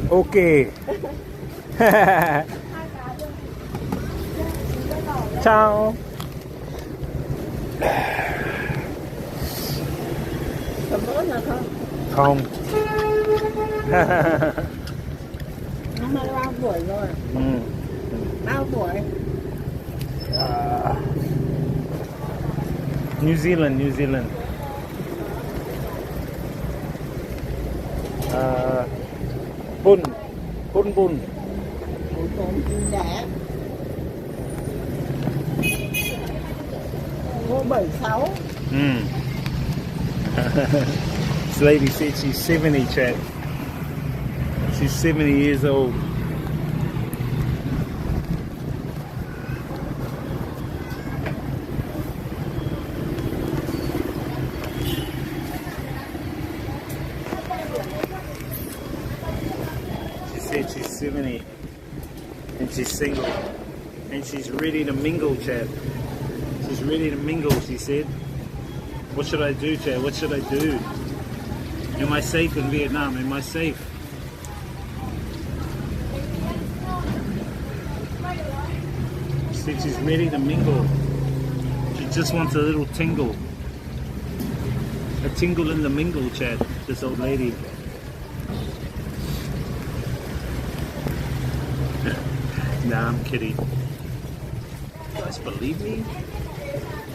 Ok. Ciao. Còn bữa nào không? Không. Hôm nay bao buổi rồi. Bao buổi. New Zealand, New Zealand. Bun. Bún chim đẻ. Cô 76. This lady said she's 70, chat. She's 70 years old. She's 70 and she's single and she's ready to mingle, chat. She's ready to mingle, she said. What should I do, chat? What should I do? Am I safe in Vietnam? Am I safe? She said she's ready to mingle. She just wants a little tingle. A tingle in the mingle, chat. This old lady. Nah, I'm kidding. You guys believe me?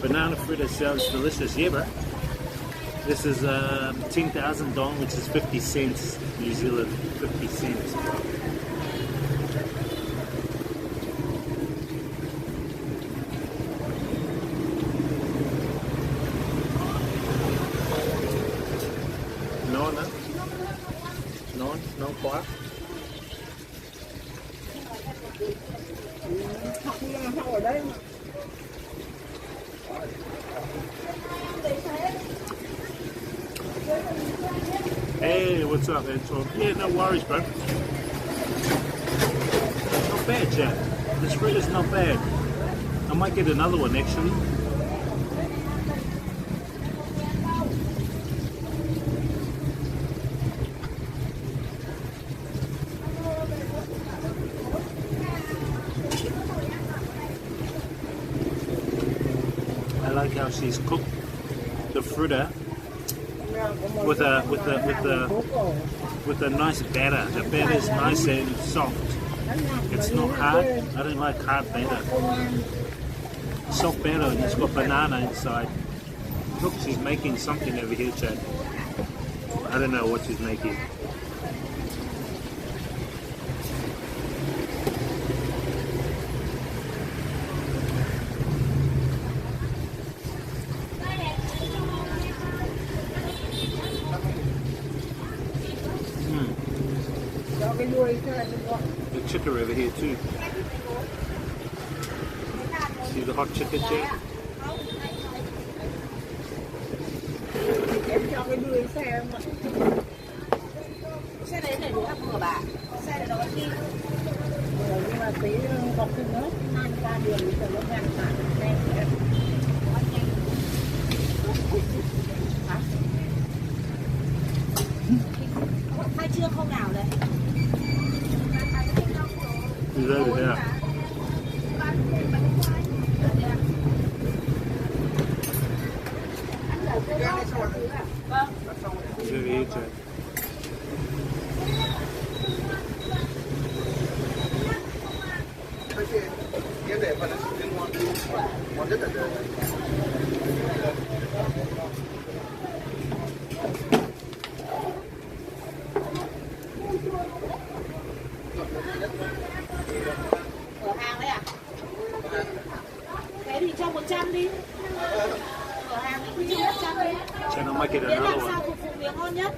Banana fritter sounds delicious, yeah, bro. This is 10,000 dong, which is 50 cents New Zealand. 50 cents, bro. No quá. Hey, what's up, Anton? Yeah, no worries, bro. Not bad, chat. This fritter's not bad. I might get another one, actually. I like how she's cooked the fritter with a nice batter. The batter is nice and soft. It's not hard. I don't like hard batter. Soft batter and it's got banana inside. Look, she's making something over here, Chad. I don't know what she's making. The chicken over here too. See the hot chicken there? Em cho cái đuôi xe em ạ. Xe đấy để đủ ăn của bà. Xe này nó đi. Nhưng mà tí cònขึ้นnữa. 2-3 đường thì nó ngăn cản xe. Khai trương không nào đấy? Đi ra rồi nè. Đi về chứ. Cửa hàng đấy à? Thế thì cho 100 đi. Cửa hàng thì cứ cho 100 đi. Cho nó make it Miễn làm another sao one. phục vụ miếng ngon nhất.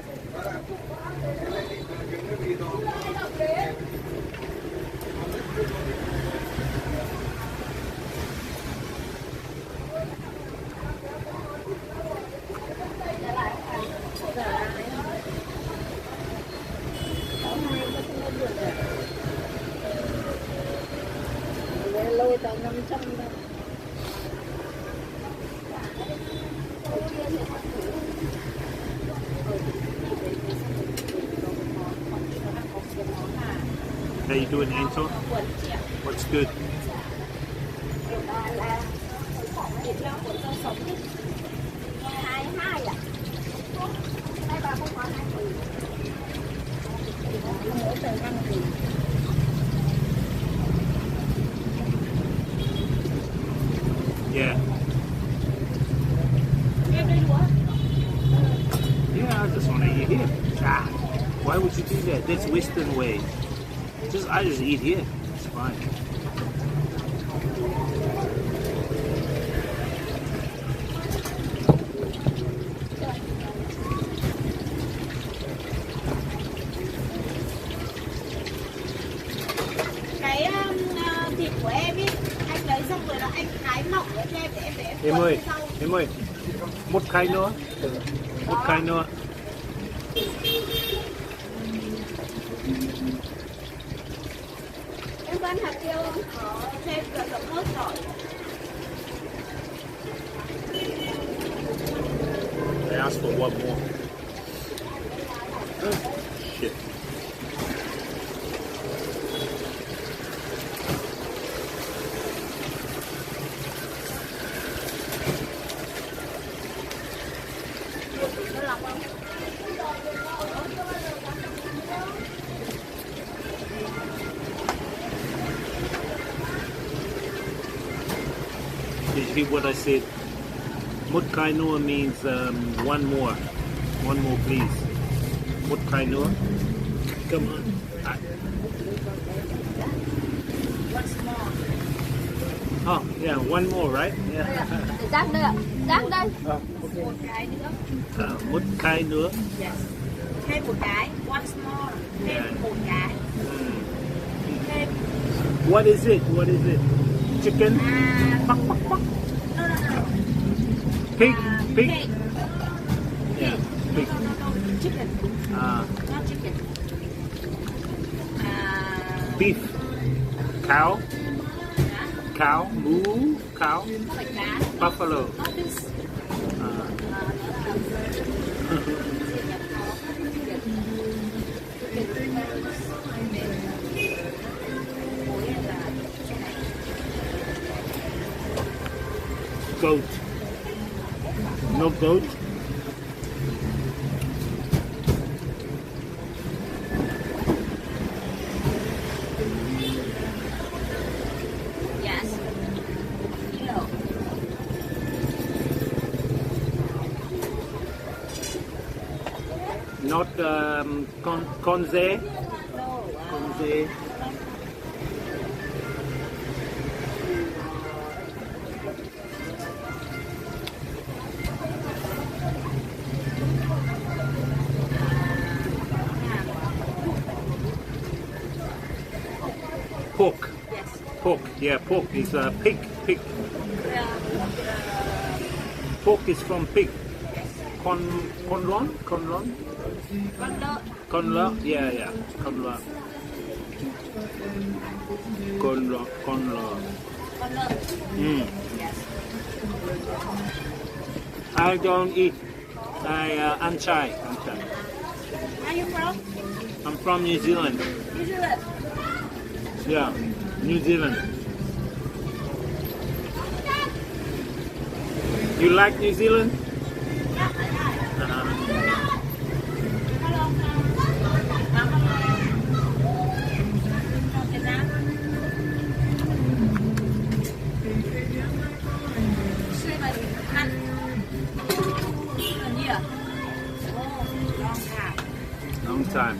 Lôi tầm 500 đâu. How you doing, Anton? What's good? Yeah. Yeah, I just want to eat here. Ah, why would you do that? That's Western way. I just eat here. It's fine. Cái thịt của em ý, anh lấy xong rồi là anh thái mỏng cho em để em Em ơi, một cái nữa. Một cái nữa. em có ăn hạt tiêu không? Cho em cỡ rộng mốt rồi. I asked for one more. Oh, shit. Did you hear what I said? Một cái nữa means one more. One more, please. Một cái nữa. Come on. Oh, yeah, one more, right? Yeah. Rang đây ạ, rang đây. Okay. Một cái nữa. Một cái nữa. Yes. Thêm một cái, one small. Thêm một cái. Thêm. What is it? What is it? Chicken? No. Pig? Pig? Pig. Yeah, pig. No. Chicken. Not chicken. Beef? Cow? Cow? Moo? Cow? Không phải cá. Buffalo? Not this. Goat? No goat? Not conze. Conze. Pork. Yes. Pork. Yeah, pork is pig. Pig. Pork is from pig. Conlon? Conlon? Conla? Yeah, yeah. Conla. Conla. Conla. Mm. Yes. I don't eat. I unchai. Where are you from? I'm from New Zealand. New Zealand. Yeah, New Zealand. You like New Zealand? Yeah, I like. Uh-huh. Hello. From Vietnam. Same as Anh. A year. Oh, long time. Long time.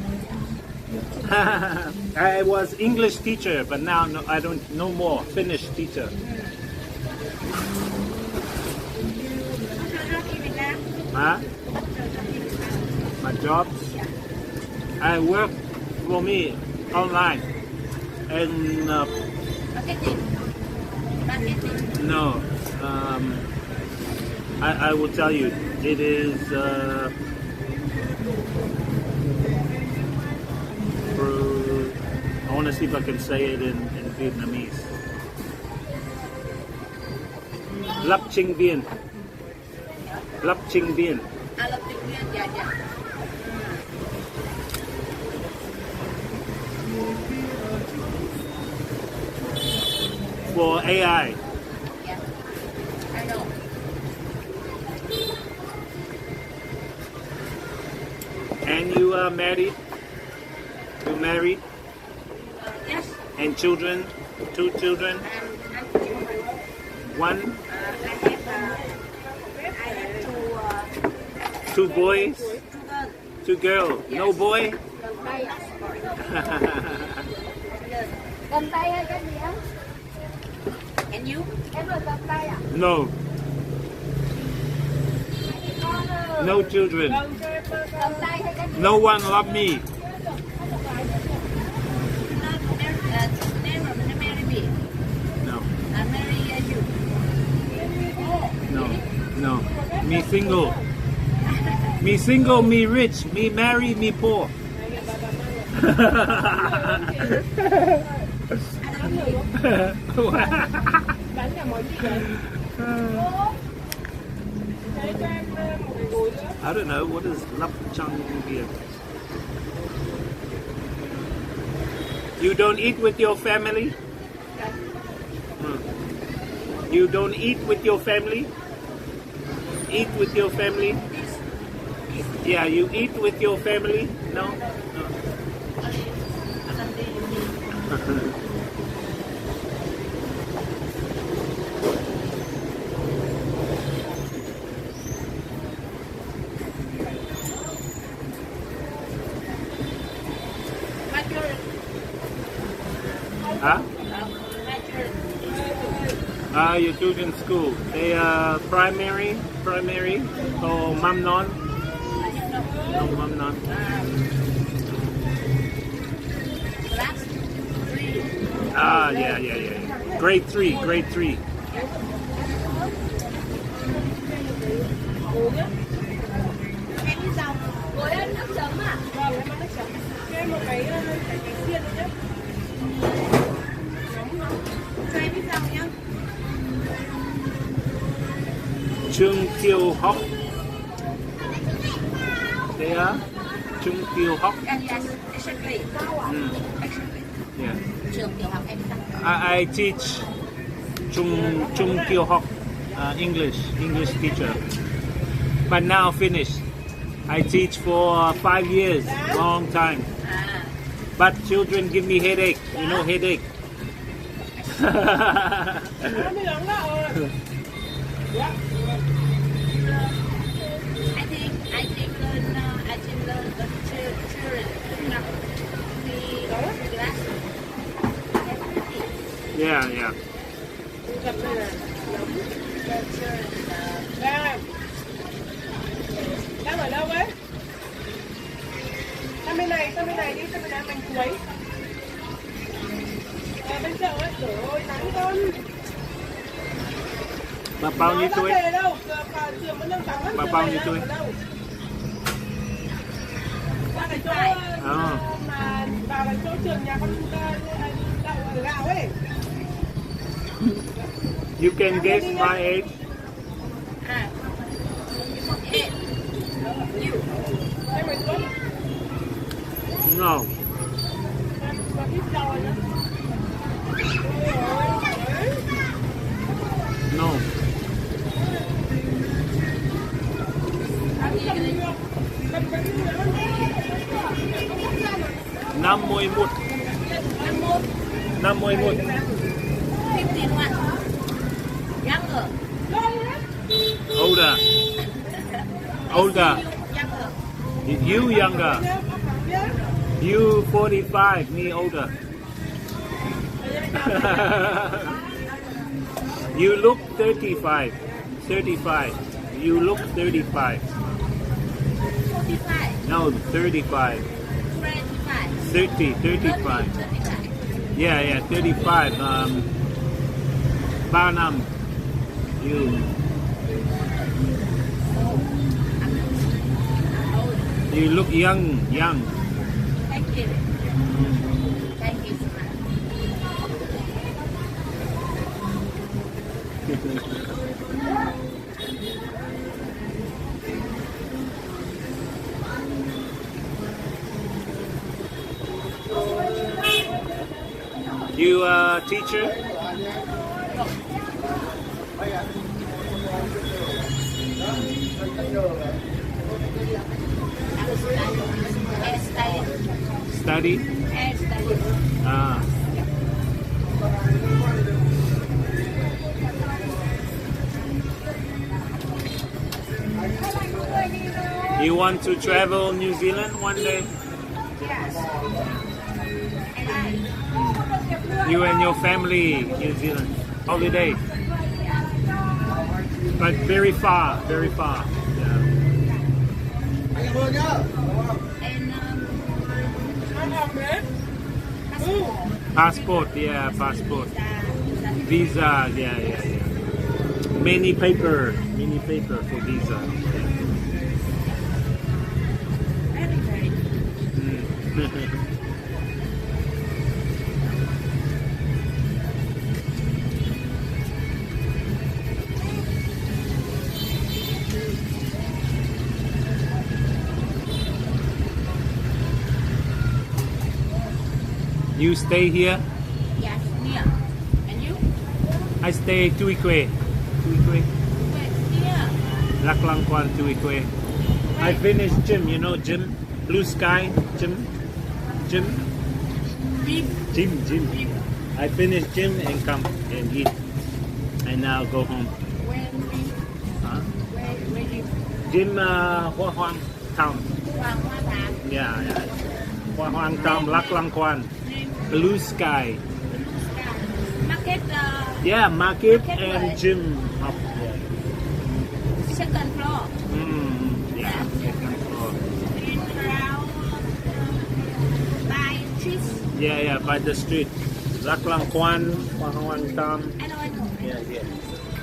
I was English teacher, but now no, I don't. No more Finnish teacher. Huh? My jobs? I work for me online. And Marketing. no, I will tell you. It is I want to see if I can say it in Vietnamese. Lắp trình viên. Lắp trình viên. Lập trình viên, dạ dạ. For AI. Yeah. I know. And you are married? You married? Yes. And children? 2 children? And children. One? I have 2 boys? two girls. 2 girls? Yes. No boy? Cầm tay ạ. Cầm tay hay cái gì á? And you? Em là cầm tay ạ. No. No children. Cầm tay hay cái gì? No one love me. Never marry me. No. I marry you. No. No. Me single. Me single, me rich. Me married, me poor. I don't know, what is lap chung beer? You don't eat with your family? You don't eat with your family? Eat with your family? Yeah, you eat with your family? No? No. Huh? Your children's school. They are primary or mum non? No, mum non. Class 3. Yeah. Grade 3. Em đi dòng. Ngồi ăn nước chấm à? Vâng, em ăn nước chấm. Cho em một cái xiên nữa nhé. Cho em đi dòng nhá. Trung Tiêu Học. They are Trung Tiêu Học. Yes, exactly. Exactly. Yeah. Trường tiểu học em đi dòng. I teach Trung Tiêu Học English teacher. But now finished. I teach for 5 years, long time. À. But children give me headache. You know headache. Nó đi lắm đó. Yeah. I think I can learn the children. The glass. Yeah, yeah. Gặp đây này. The children. Đang ở đâu ấy? Sang bên này đi, sang bên này mình chuối. Bên chợ ấy, trời ơi, nắng con. Mà bao nhiêu tuổi? Đâu? Trường vẫn đang vắng lắm. Mà bao nhiêu tuổi? Qua cái chỗ mà vào cái chỗ trường nhà con đậu gạo ấy. You can guess my age. Em mới tuấn. No. Và ít rồi nữa. No. Năm mươi một. 51. 51. Younger. Older. Older. Younger. You younger. You 45, me older. You look 35. 35. You look 35. 45. No, 35. 35. 30, 35. 35. Yeah, yeah, 35. 3 năm. You look young. Thank you. Thank you so much. You a teacher? Study? Ah. You want to travel New Zealand one day? You and your family, New Zealand, holiday. But very far, very far. Yeah. Passport, yeah, passport. Visa, yeah. Many paper for visa. Mm. You stay here? Yes, here. And you? I stay Tuikwe. Wait, here. Laklangkwan Tuikwe. I finished gym, you know gym? Blue Sky gym? Beef. Gym. I finished gym and come and eat. And now go home. Where beef? Huh? Where you? Gym Hoa Hoang Town. Hoa Thám. Yeah. Hoa Hoang Town, Laklangkwan. Blue Sky. Market. Yeah, market Market and where? gym up Second floor. yeah, second floor. In around by trees. Yeah, by the street. Laklangkwan, Hoa Hoang Town. I know. Yeah.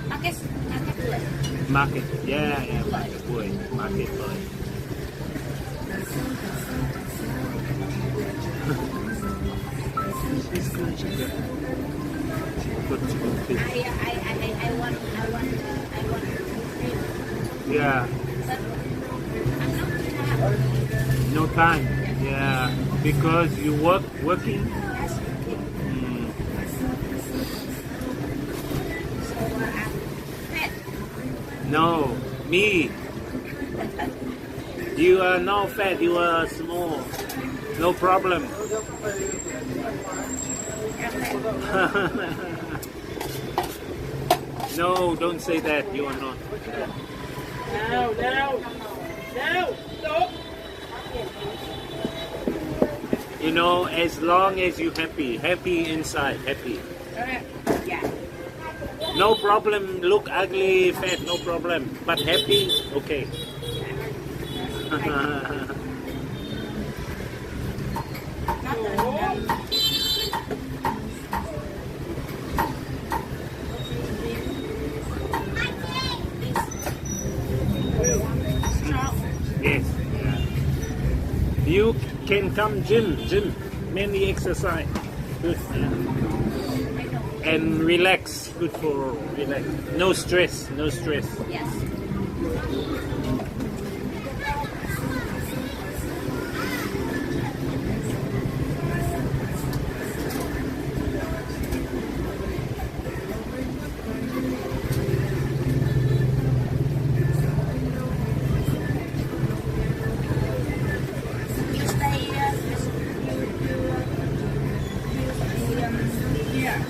Market where? Market. Yeah, market boy. Market boy. I want. Yeah, But I'm not tired. no time. Yeah, because you working. Yes. Mm. So I'm fat. No, me. You are not fat. You are small. No problem. No, don't say that. You are not. Nào, stop. You know, as long as you happy inside, happy. Yeah. No problem, look ugly, fat, no problem. But happy, okay. Yes. Yeah. You can come gym, mainly exercise. Good. Yeah. And relax, good for relax. No stress. Yes. You stay Yeah.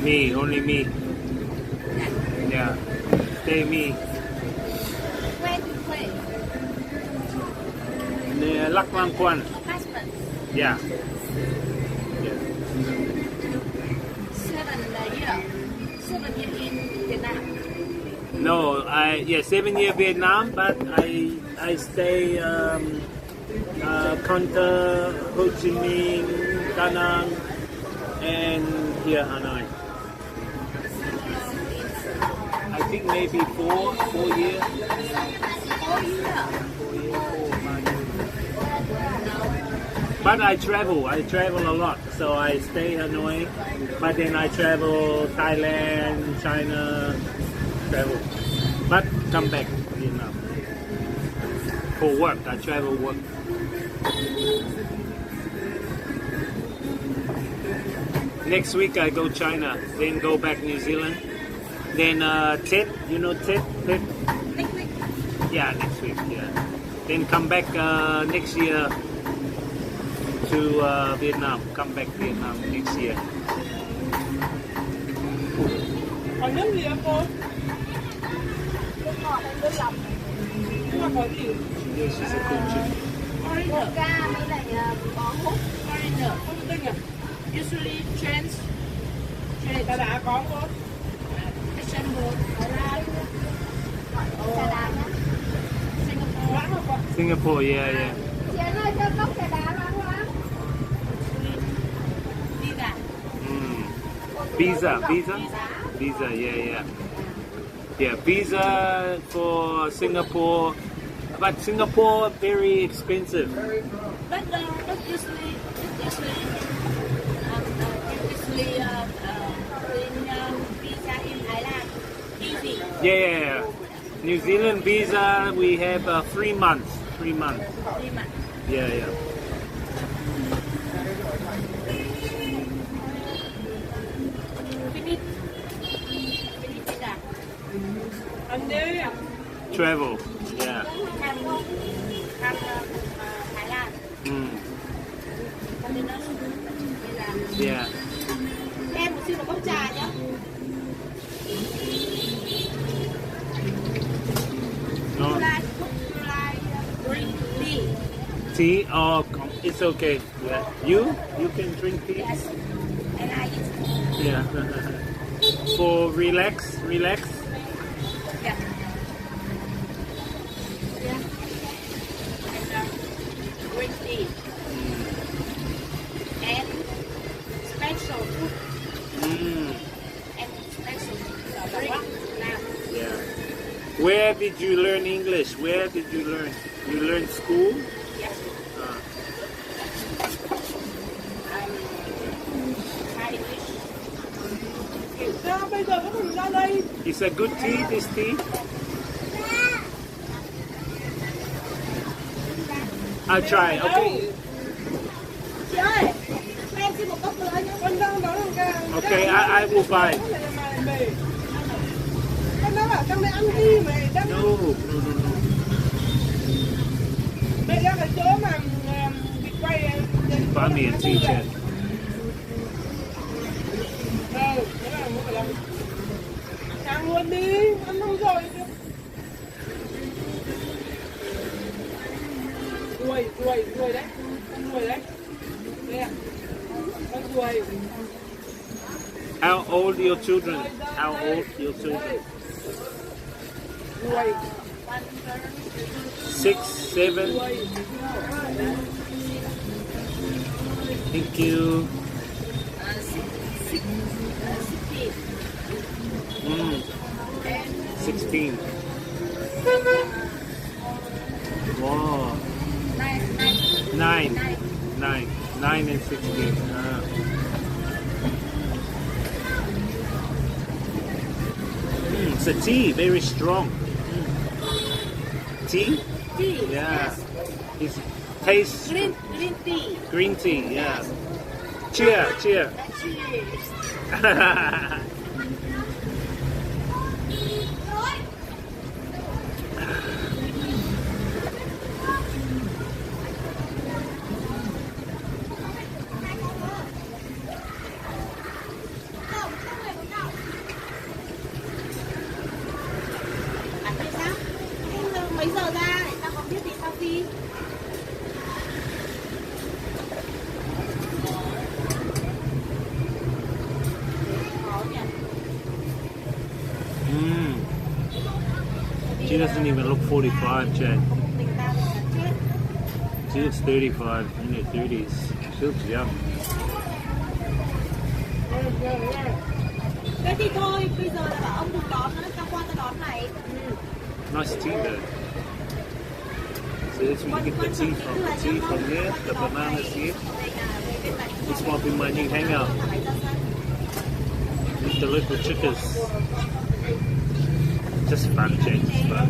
Me, only me. Yeah. Stay me. When you play, Near Lak Lam Kwan. husband, Yeah. 7 years in Vietnam. No, 7 year Vietnam, but I stay Con Tum, Ho Chi Minh, Da Nang, and here Hanoi. I think maybe 4 years. 4 years. But I travel a lot. So I stay Hanoi, but then I travel Thailand, China, travel. But come back Vietnam. For work, I travel work. Next week I go China, then go back New Zealand. Then Tet, you know Tet? Next week. Yeah, next week, yeah. Then come back next year to Vietnam. Come back Vietnam next year. Còn nước gì không cô? Nước ngọt hay nước lọc? Nhưng mà có gì? This is a good trip. Vodka với lại bó hút. Foreigner. Không biết nhỉ? Usually trends. Đã có cô? Istanbul, Thái Lan, trà đá nhá. Singapore. Quán không cô? Singapore, yeah. Chị ơi cho cốc trà đá bán quá. Visa. Visa, yeah. Yeah, visa for Singapore, but Singapore very expensive. But usually visa in Thailand easy. Yeah. New Zealand visa we have 3 months. 3 months. 3 months. Yeah. Finish visa. Anh đi. Travel, yeah. Thăm Thái Lan. Yeah. Em một xin một cốc trà nhé. No. Like green tea. Tea? Oh, it's okay. Yeah. You can drink tea? Yes. And I eat. Yeah. For relax. Yeah. And green tea. And special food. And special drink now. Yeah. Where did you learn English? Where did you learn? You learned school? Yes. Thai English. Sao bây giờ có mình ra đây? It's a good tea, this tea? I'll try, okay? Chị ơi, cho em xin một cốc nữa nhé. Con đang nói rằng cái... Okay, I will buy. Con đang bảo trong đây ăn đi mày đang... No. Mẹ ra cái chỗ mà vịt quay... Buy me a tea, Chad. Thế là mua cái làm. Sang luôn đi, ăn không rồi. ruồi đấy. Con ruồi đấy. Đây à. Con ruồi. How old your children? How old your children? Ruồi. 6, 7. Thank you. 16. Wow. 9 and 16. It's a tea, very strong. Tea? Tea. Yeah. It tastes Green tea. green tea, yeah. Cheer, cheer. Mấy giờ ra để tao có biết thì tao đi. She doesn't even look 45, Chad. She looks 35, in her 30s. She looks young. Thế thì thôi, bây giờ là bảo ông đừng đón nữa, tao qua tao đón này. Nice tea though. So that's where you get the tea from. The tea from there, the bananas here. This might be my new hangout. With the local chickers. Just fun, Chad, just fun.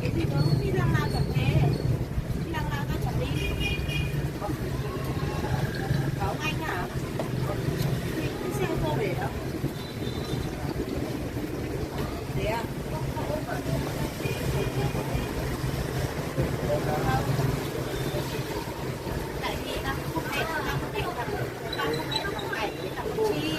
Thế thì thôi, đi làm nào chẳng thế. Đi làm nào tao chẳng đi. Bảo ông anh hả? Cái xe ô tô để đó. Thế à? Tại vì tao không thấy tao không thấy thằng cảnh với thằng Chi.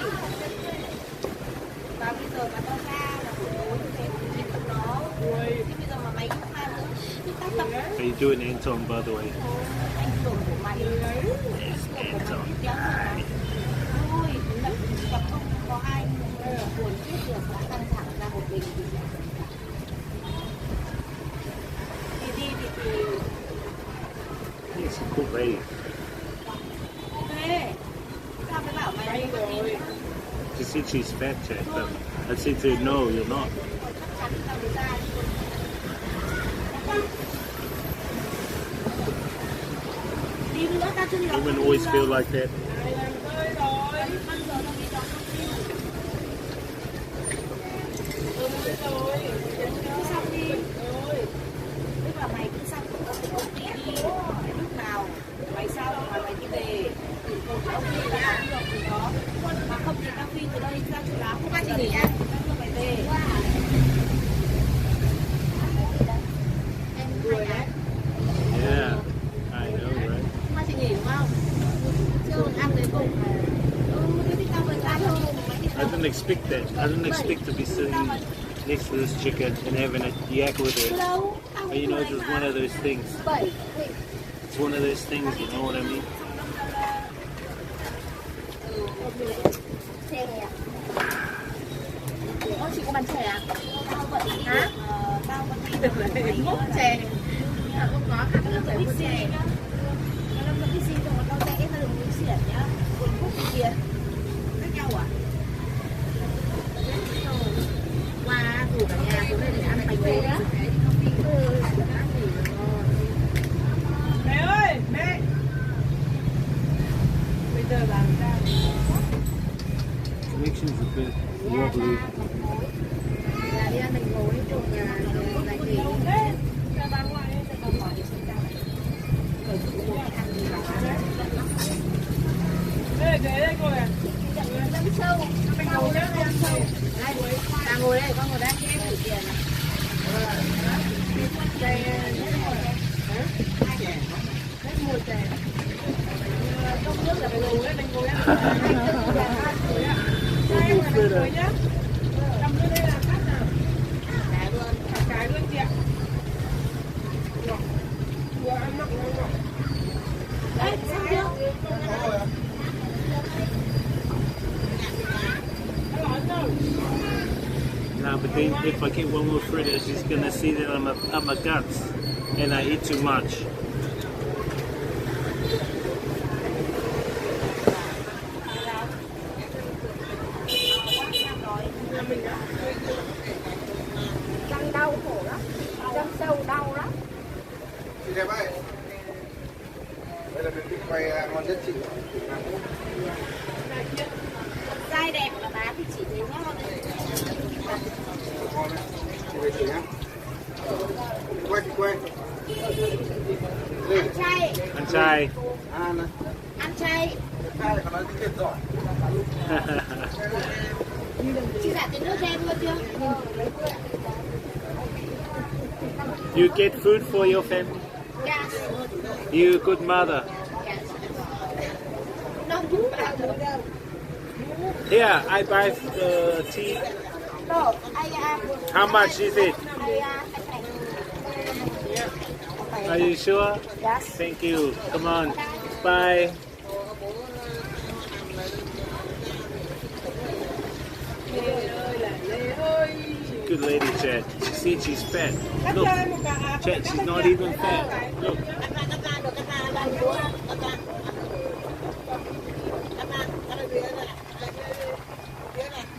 Và bây giờ mà tao ra là buổi tối như thế thì nhìn tụi nó. Thì bây giờ mà mày cũng ra nữa thì tao tập. How you doing, Anton, by the way? Anh tưởng của mày Yes, Anton. thôi, tập không có ai buồn chết được đã căng thẳng ra một mình thì It's a cool lady. thế sao mới bảo mày đi rồi She said she's fat, Chad, but I said to her, no, you're not. chắc chắn tao mới ra đi nữa tao chưa đi đọc Women always feel like that. xong đi tức là mày cứ xong công ty đi lúc nào mày sao mà mày đi về thì ông đi là được thì đó mà không thì tao phi từ đây ra chỗ lắm không ai chỉ nghỉ nha tao đưa mày về em vui đấy Yeah, I know, right? không ai chỉ nghỉ đúng không chưa ăn đến cùng thế thì tao về ra thôi I didn't expect that. I didn't expect to be sitting next to this chicken and having a yak with her. But you know, it's just one of those things. It's one of those things, you know what I mean? Ơ, chị có bán chè à? Hả? Tao có đi được lấy mốc chè. Không có, khác nó phải mua chè. Nó lâm cái gì rồi mà tao rẽ ra đường Nguyễn Xiển nhá. Quỳnh Phúc kia. Khác nhau à? Qua rủ cả nhà xuống đây để ăn bánh bế đó. Mẹ ơi, mẹ. Bây giờ làm sao? Connections a bit wobbly. Là đi ăn bánh gối cùng bánh bế. Ra bán ngoài ấy, sẽ còn hỏi để xem sao. Đây, đây ngồi à? Đâm sâu. Bánh ngồi nhá, đâm sâu. Đây, ta ngồi đây, con ngồi đây, em thử tiền này. Đây, rất mùi chè. Trong nước là phải ngồi đấy, bánh ngồi đấy. Đây là bánh ngồi nhá. Cầm lên đây là cắt nào. Cái luôn. Cái luôn chị ạ. but then if I get one more fritter, she's gonna see that I'm a guts and I eat too much. Răng đau khổ lắm, răng sâu đau lắm. Chị đẹp ơi, đây là mình quay ngon nhất chị. Dai đẹp là bán thì chỉ thấy ngon. Ngon đấy, chị về thử nhá. Chị quay. Ăn chay. Anh trai. Ăn chay. Hai là nói tiếng Việt giỏi. Chị dạ tiền nước cho em luôn chưa? You get food for your family? Yes. You a good mother? Yes. No, you are. Yeah, I buy the tea. No, I How much is it? Are you sure? Yes. Thank you. Come on. Bye. Good lady, Chad. She said she's fat. Look, Chad, she's not even fat. Look.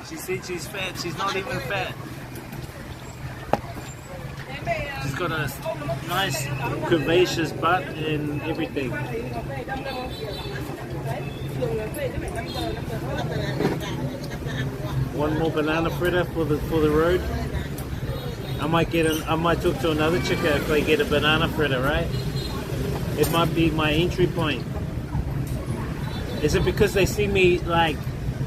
She said she's fat. She's not even fat. She's got a nice curvaceous butt and everything. One more banana fritter for the road. I might talk to another chicker if they get a banana fritter, right? It might be my entry point. Is it because they see me like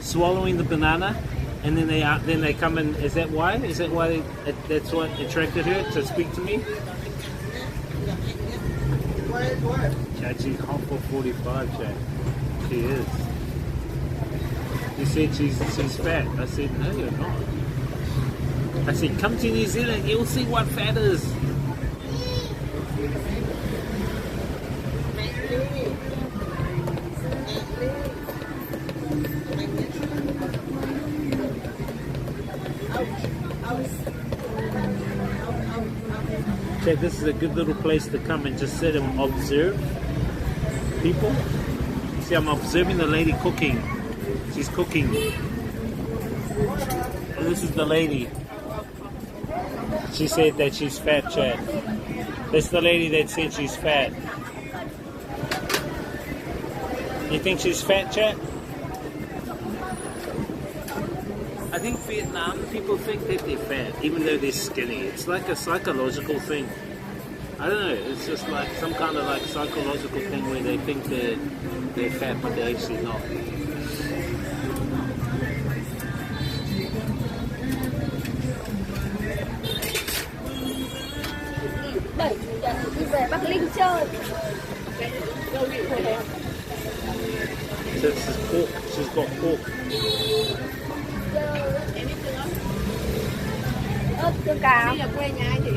swallowing the banana, and then they come in? Is that why? Is that why that's what attracted her to speak to me? Chad, she's hot for 45, Chad. She is. You said she's fat. I said, no, you're not. I said, come to New Zealand, you'll see what fat is. Chad, this is a good little place to come and just sit and observe people. See, I'm observing the lady cooking. She's cooking. And this is the lady. She said that she's fat, Chad. That's the lady that said she's fat. You think she's fat, Chad? I think Vietnam people think that they're fat, even though they're skinny. It's like a psychological thing. I don't know, it's just like some kind of like psychological thing where they think they're fat, but they're actually not. Đi về Bắc Linh chơi. This is pork. She's got pork. Ớt tương cà. Đi ở quê nhà ai chị?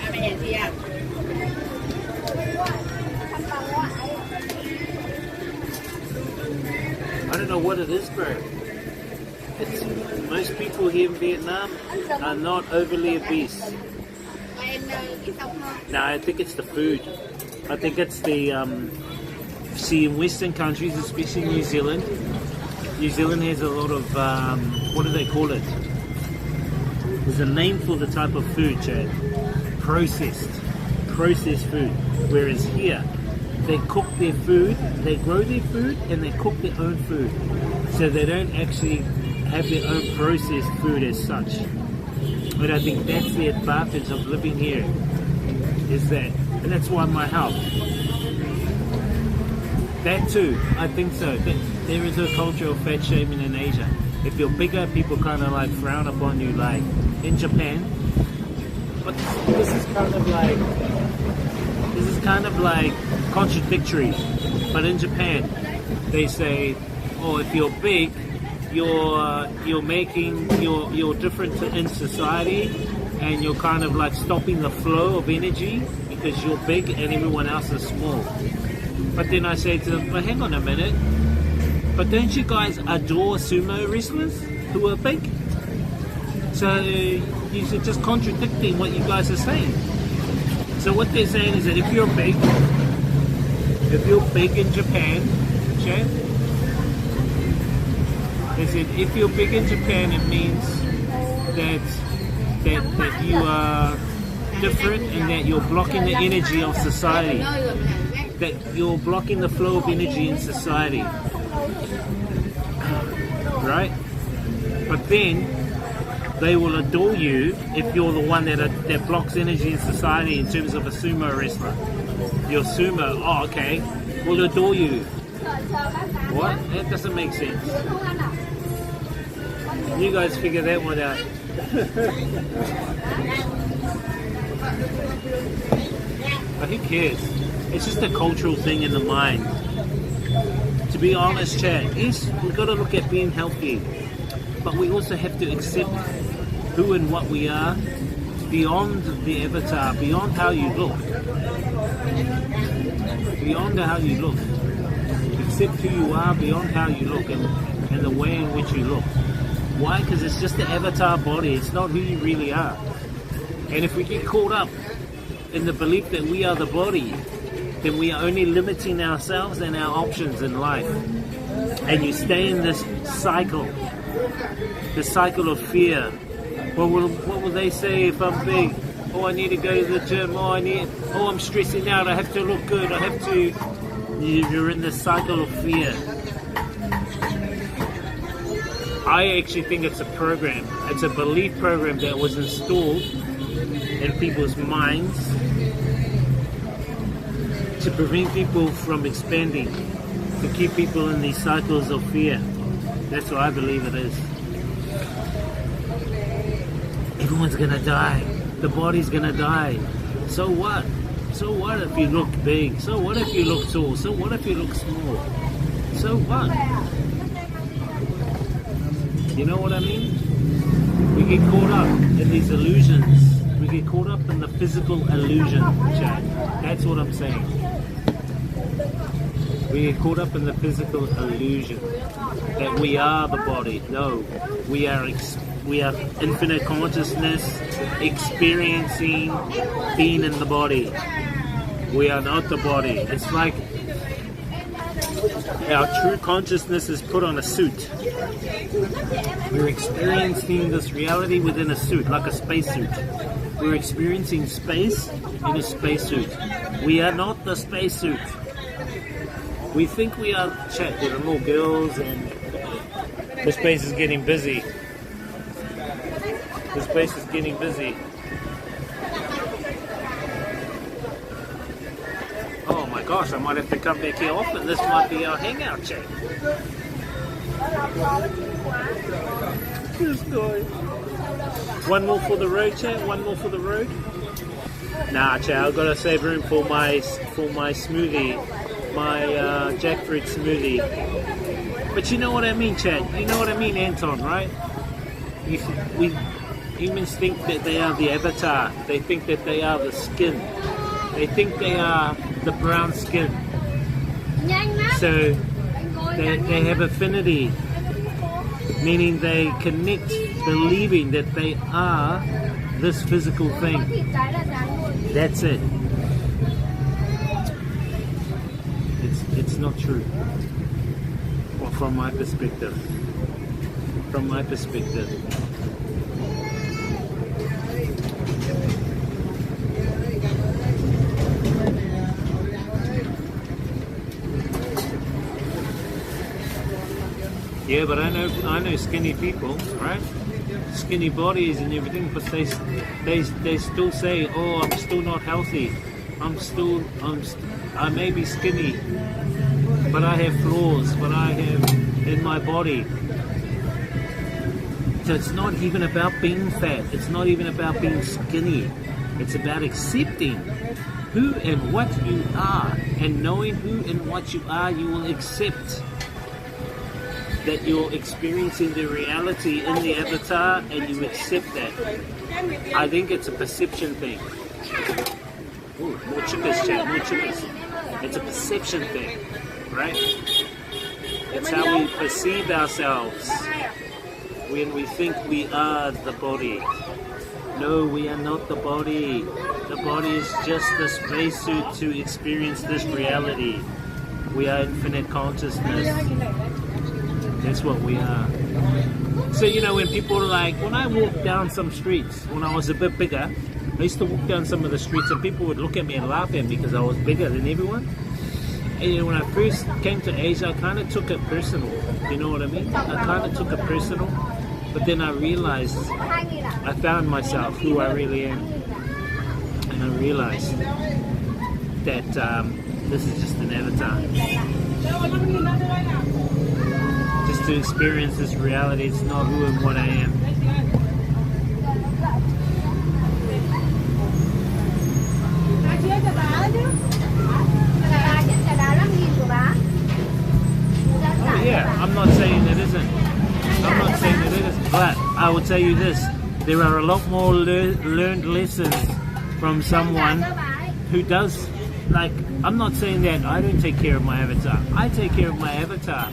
À, mẹ nhà chị à? I don't know what it is, bro. Most people here in Vietnam are not overly obese. No, I think it's the food. I think it's the see, in Western countries, especially New Zealand has a lot of what do they call it? There's a name for the type of food, Chad. Processed food. Whereas here, they cook their food, they grow their food, and they cook their own food. So they don't actually have their own processed food as such. But I think that's the advantage of living here, is that, and that's why my health. That too, I think so. There is a culture of fat shaming in Asia. If you're bigger, people kind of like frown upon you, like in Japan. But this is kind of like contradictory. But in Japan, they say, oh, if you're big, you're different in society, and you're kind of like stopping the flow of energy because you're big and everyone else is small. But then I say to them, but hang on a minute, but don't you guys adore sumo wrestlers? who are big. So you're just contradicting what you guys are saying. So what they're saying is that if you're big in Japan, okay? They said if you're big in Japan, it means that you are different and that you're blocking the energy of society. That you're blocking the flow of energy in society. Right? But then they will adore you if you're the one that blocks energy in society in terms of a sumo wrestler. You're sumo, oh okay, we'll adore you. What? That doesn't make sense. You guys figure that one out. But who cares? It's just a cultural thing in the mind. To be honest, Chad, yes, we've got to look at being healthy, but we also have to accept who and what we are beyond the avatar, beyond how you look. Beyond how you look. Accept who you are beyond how you look and the way in which you look. Why? Because it's just the avatar body, it's not who you really are. And if we get caught up in the belief that we are the body, then we are only limiting ourselves and our options in life. And you stay in this cycle of fear. What will they say if I'm big? Oh, I need to go to the gym. Oh, I'm stressing out. I have to look good. I have to. You're in this cycle of fear. I actually think it's a program. It's a belief program that was installed in people's minds to prevent people from expanding, to keep people in these cycles of fear. That's what I believe it is. Everyone's gonna die. The body's gonna die. So what? So what if you look big? So what if you look tall? So what if you look small? So what? You know what I mean? We get caught up in these illusions. We get caught up in the physical illusion, Chad. That's what I'm saying. We get caught up in the physical illusion that we are the body. No, we are infinite consciousness experiencing being in the body. We are not the body. It's like our true consciousness is put on a suit. We're experiencing this reality within a suit, like a spacesuit. We're experiencing space in a spacesuit. We are not the spacesuit. We think we are. Chat, there are more girls and this place is getting busy. This place is getting busy. Oh my gosh, I might have to come back here often. This might be our hangout, chat. This guy. One more for the road, chat. One more for the road. Nah, chat. I've got to save room for my smoothie, my jackfruit smoothie. But you know what I mean, chat. You know what I mean, Anton, right? Humans think that they are the avatar. They think that they are the skin. They think they are the brown skin. So they have affinity, meaning they connect believing that they are this physical thing. That's it. It's not true. Well, from my perspective. From my perspective. Yeah, but I know skinny people, right? Skinny bodies and everything, but they still say, oh, I'm still not healthy. I may be skinny, but I have flaws, but I have in my body. So it's not even about being fat. It's not even about being skinny. It's about accepting who and what you are, and knowing who and what you are, you will accept that you're experiencing the reality in the avatar, and you accept that. I think it's a perception thing. Ooh, more chickers, chat, more chickers. It's a perception thing, right? It's how we perceive ourselves. when we think we are the body. No, we are not the body. The body is just a spacesuit to experience this reality. We are infinite consciousness. That's what we are. So, you know, when people are like, when I walk down some streets, when I was a bit bigger, I used to walk down some of the streets and people would look at me and laugh at me because I was bigger than everyone. And you know, when I first came to Asia, I kind of took it personal. You know what I mean? I kind of took it personal. But then I realized, I found myself, who I really am. And I realized that this is just an avatar. Just to experience this reality, it's not who and what I am. Oh yeah, I'm not saying it isn't. I'm not saying it isn't. But I will tell you this, there are a lot more learned lessons from someone who does, like, I'm not saying that I don't take care of my avatar. I take care of my avatar.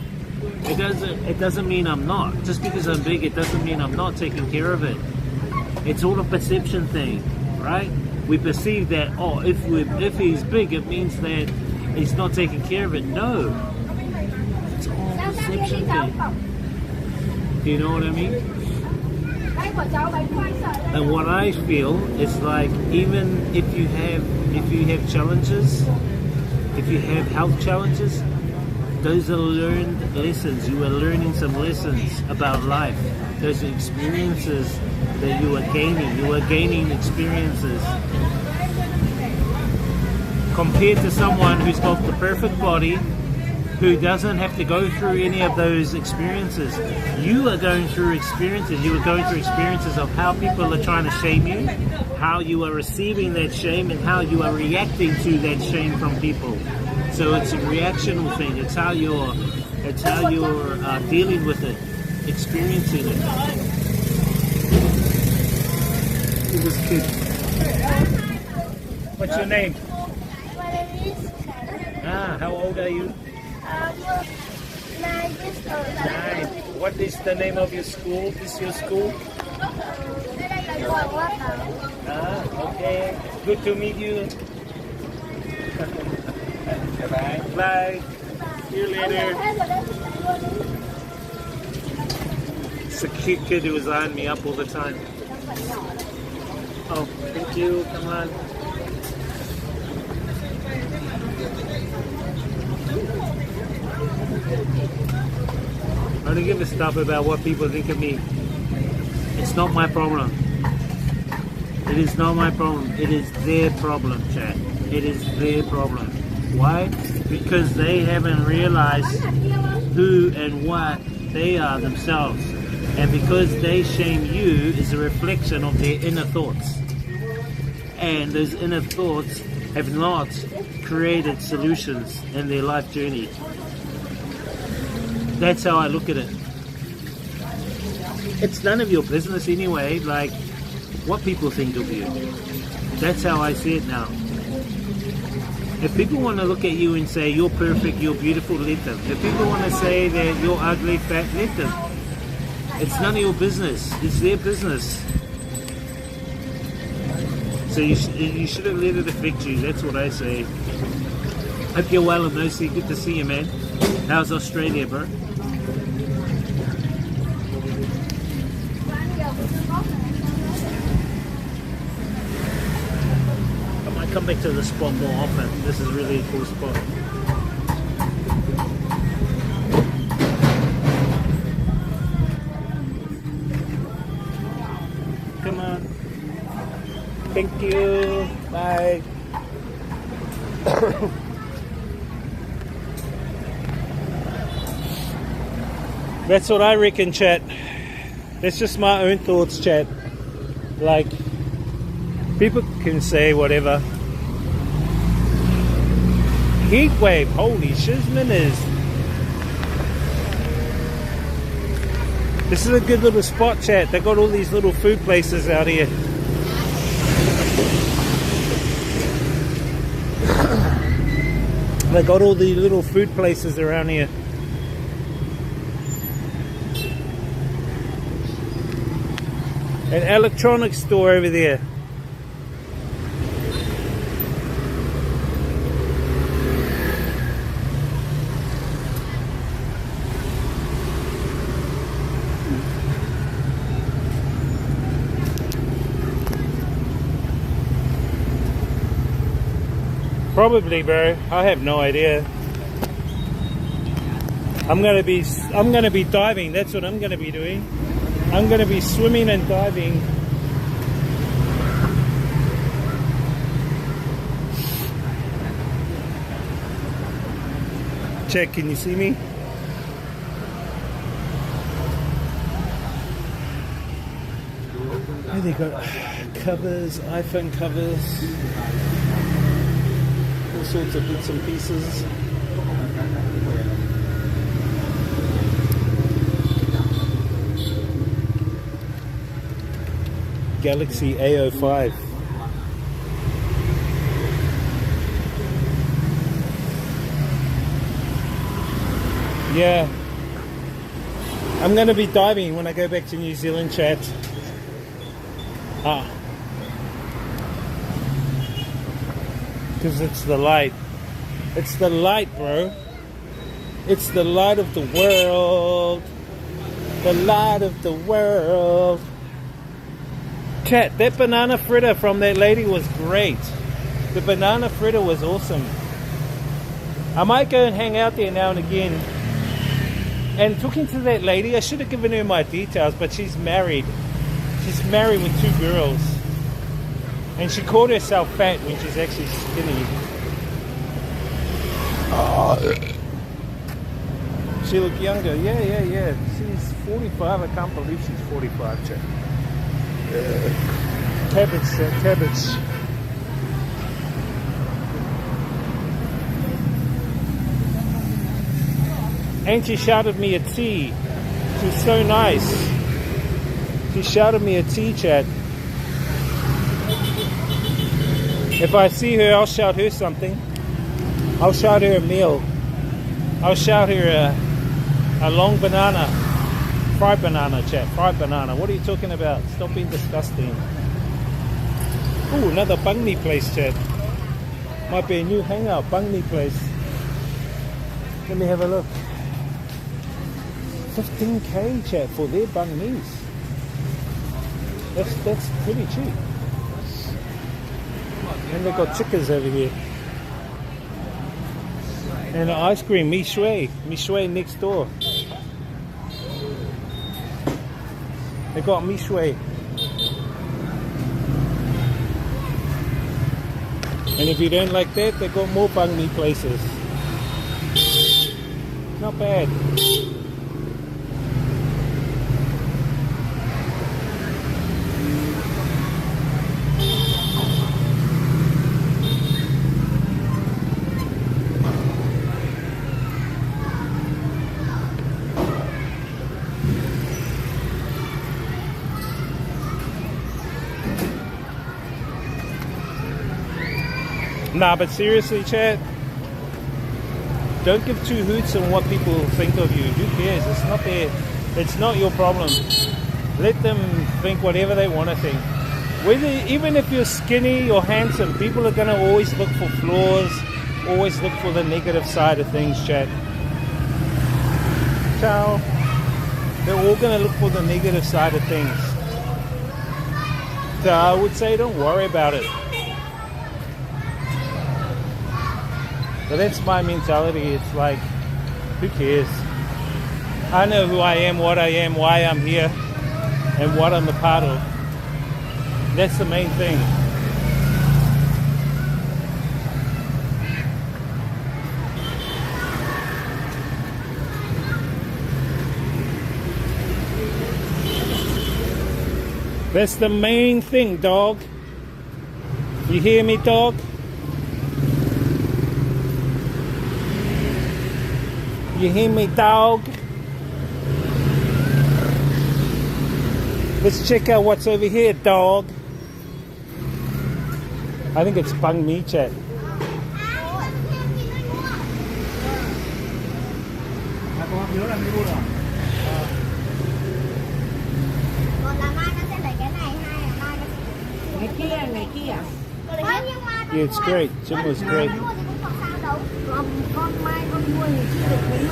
It doesn't mean I'm not. Just because I'm big, it doesn't mean I'm not taking care of it. It's all a perception thing, right? We perceive that, oh, if he's big, it means that he's not taking care of it. No. It's all a perception thing. Do you know what I mean? And what I feel is like, even if you have challenges, if you have health challenges, those are learned lessons. You are learning some lessons about life. Those are experiences that you are gaining. You are gaining experiences. Compared to someone who's got the perfect body, who doesn't have to go through any of those experiences. You are going through experiences. You are going through experiences of how people are trying to shame you, how you are receiving that shame, and how you are reacting to that shame from people. So it's a reactional thing. It's how you're dealing with it, experiencing it. Look at this kid. What's your name? How old are you? 9 years old. 9. What is the name of your school? Is your school? Okay. Good to meet you. Bye. Bye. See you later. It's a cute kid who was eyeing me up all the time. Oh, thank you. Come on. I don't give a stuff about what people think of me. It's not my problem. It is not my problem. It is their problem, chat. It is their problem. Why? Because they haven't realized who and what they are themselves. And because they shame you is a reflection of their inner thoughts. And those inner thoughts have not created solutions in their life journey. That's how I look at it. It's none of your business anyway, like what people think of you. That's how I see it now. If people want to look at you and say you're perfect, you're beautiful, let them. If people want to say that you're ugly, fat, let them. It's none of your business. It's their business. So you shouldn't let it affect you. That's what I say. Hope you're well and mostly good to see you, man. How's Australia, bro? I might come back to this spot more often. This is really a cool spot. Come on. Thank you. Bye. That's what I reckon, chat. That's just my own thoughts, chat. Like, people can say whatever. Heat wave, holy shizminers. This is a good little spot, chat. They got all these little food places out here. They got all these little food places around here. An electronics store over there. Probably, bro. I have no idea. I'm gonna be diving. That's what I'm gonna be doing. I'm gonna be swimming and diving. Check, can you see me? Oh, they got covers, iPhone covers, all sorts of bits and pieces. Galaxy A05. Yeah. I'm going to be diving when I go back to New Zealand, chat. Because it's the light. It's the light, bro. It's the light of the world. The light of the world. Chat, that banana fritter from that lady was great. The banana fritter was awesome. I might go and hang out there now and again. And talking to that lady, I should have given her my details, but she's married. She's married with 2 girls. And she called herself fat when she's actually skinny. She looked younger. Yeah. She's 45. I can't believe she's 45, chat. Cabbage. And she shouted me a tea. She's so nice. She shouted me a tea, chat. If I see her, I'll shout her something. I'll shout her a meal. I'll shout her a long banana. Fried banana, chat. Fried banana. What are you talking about? Stop being disgusting. Oh, another banh mi place, chat. Might be a new hangout. Banh mi place. Let me have a look. 15k, chat, for their banh mis. That's pretty cheap. And they've got chickens over here. And ice cream, mi shui next door. They got mi shui. And if you don't like that, they got more banh mi places. Not bad. Nah, but seriously, chat, don't give 2 hoots on what people think of you. Who cares? It's not your problem. Let them think whatever they want to think. Even if you're skinny or handsome, people are going to always look for flaws, always look for the negative side of things, chat. Ciao. They're all going to look for the negative side of things. So I would say don't worry about it. But that's my mentality. It's like, who cares? I know who I am, what I am, why I'm here, and what I'm a part of. That's the main thing. That's the main thing, dog. You hear me, dog? You hear me, dog? Let's check out what's over here, dog. I think it's banh mi, chat. Còn làm ăn nó sẽ lấy cái này. kia à? Yeah, it's great. Jim was great. Con mai con mua thì chưa được đúng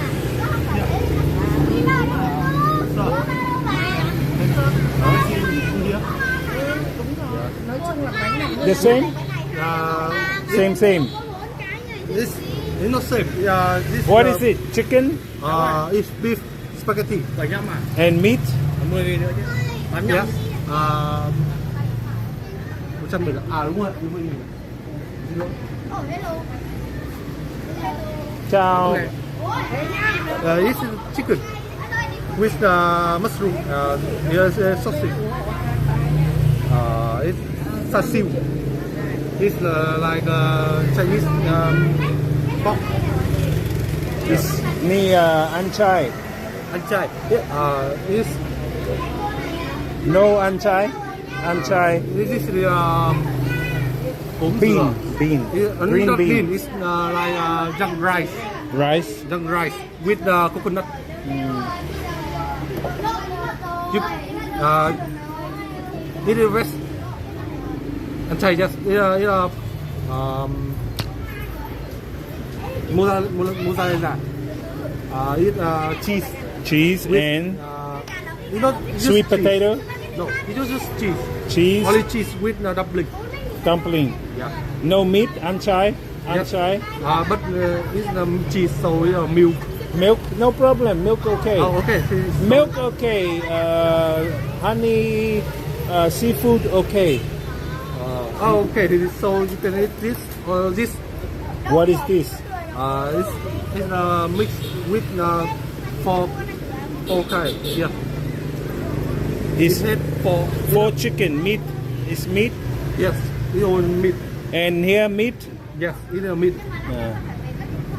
nói chung là bánh này The same? Same. This is not safe. This What is it? Chicken It's beef spaghetti. and meat? 10.000 nữa chứ. 85. Yes. 110 à đúng rồi, 10.000. Ciao. This is chicken with mushroom. Here's sausage. It's sasiu. It's like Chinese pork. It's me ăn chay. Anh trai. It's No ăn chay. Ăn chay. this is the Bean. Green not bean. It's like young rice. Rice. Young rice with coconut. You it is rest. Anh trai just mozzarella. It's cheese. Cheese With, and you not just sweet cheese. potato. No, it's just cheese. Cheese. Only cheese with dumpling. Dumpling. Yeah. No meat. Ăn chay. Ăn Yes. chay. But it's cheese, so milk. Milk. No problem. Milk okay. Oh, okay. Milk okay. Honey. Seafood okay. Okay. So you can eat this or this. What is this? It's mixed with four kind. Yeah. This It's for for chicken meat. Is meat yes. It's all meat. and here meat. Yes, it's a meat.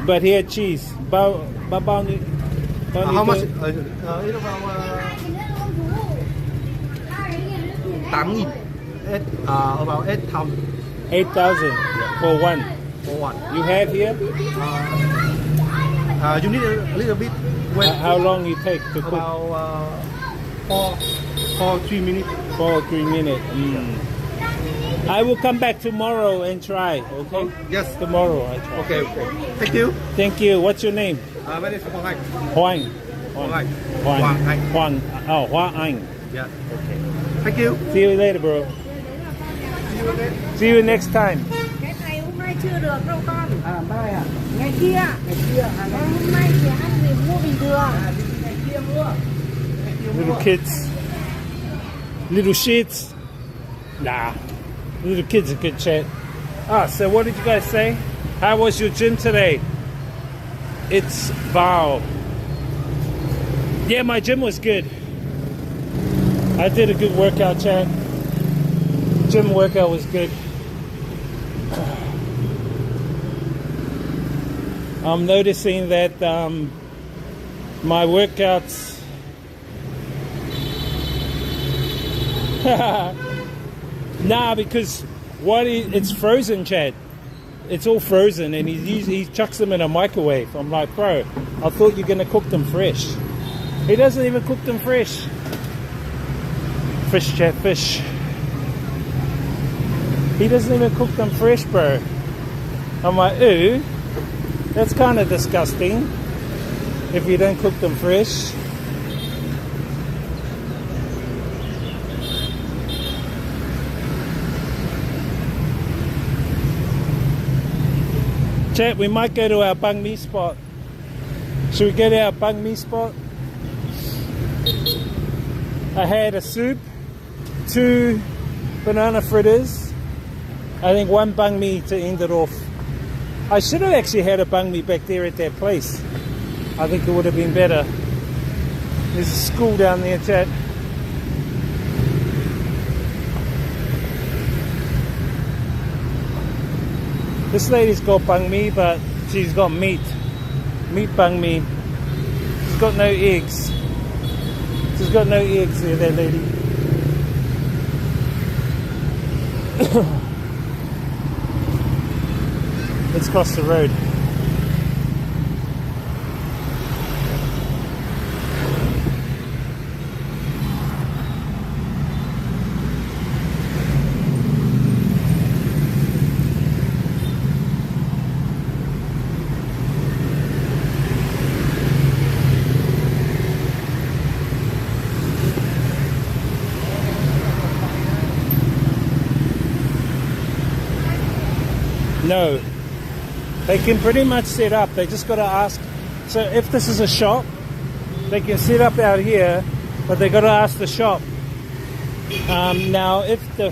But here cheese. Bao ni. How much? It's about 8.000. About 8,000 8,000 for one. for one. You have here? You need a little bit. Wait. How long you take to cook? About 3 minutes. 4 or 3 minutes. I will come back tomorrow and try. Okay. Yes. Tomorrow I try. Okay. Thank you. Thank you. What's your name? My name is Hoàng Anh. Huang. Hoàng Anh. Huang. Hoàng Anh. Huang. Oh, Huang Anh. Yeah. Okay. Thank you. See you later, bro. See you next time. cái này hôm nay chưa được đâu con. Mai à? Ngày kia. Hôm nay thì ăn thì mua bình thường. Ngày kia mua. Little kids. Little shits. Nah. Little kids are good chat. So what did you guys say? How was your gym today? It's wow. Yeah, my gym was good. I did a good workout, chat. Gym workout was good. I'm noticing that my workouts nah, because it's frozen, Chad. It's all frozen, and he chucks them in a microwave. I'm like, bro, I thought you're gonna cook them fresh. He doesn't even cook them fresh. Fish, Chad, fish. He doesn't even cook them fresh, bro. I'm like, ooh, that's kind of disgusting if you don't cook them fresh. Chat, we might go to our banh mi spot. Should we go to our banh mi spot? I had a soup, 2 banana fritters, I think 1 banh mi to end it off. I should have actually had a banh mi back there at that place. I think it would have been better. There's a school down there, chat. This lady's got banh mi, but she's got meat. Meat banh mi. She's got no eggs. She's got no eggs there, that lady. Let's cross the road. No. They can pretty much set up. They just got to ask. So if this is a shop, they can set up out here, but they got to ask the shop. Now, if the...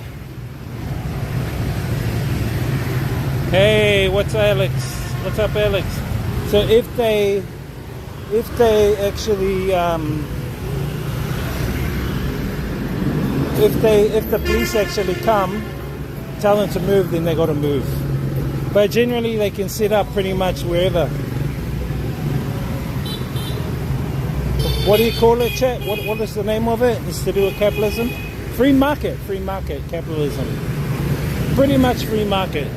Hey, what's Alex? What's up, Alex? So if they actually, if the police actually come, tell them to move, then they got to move. But generally, they can set up pretty much wherever. What do you call it, chat? What is the name of it? It's to do with capitalism. Free market, capitalism. Pretty much free market.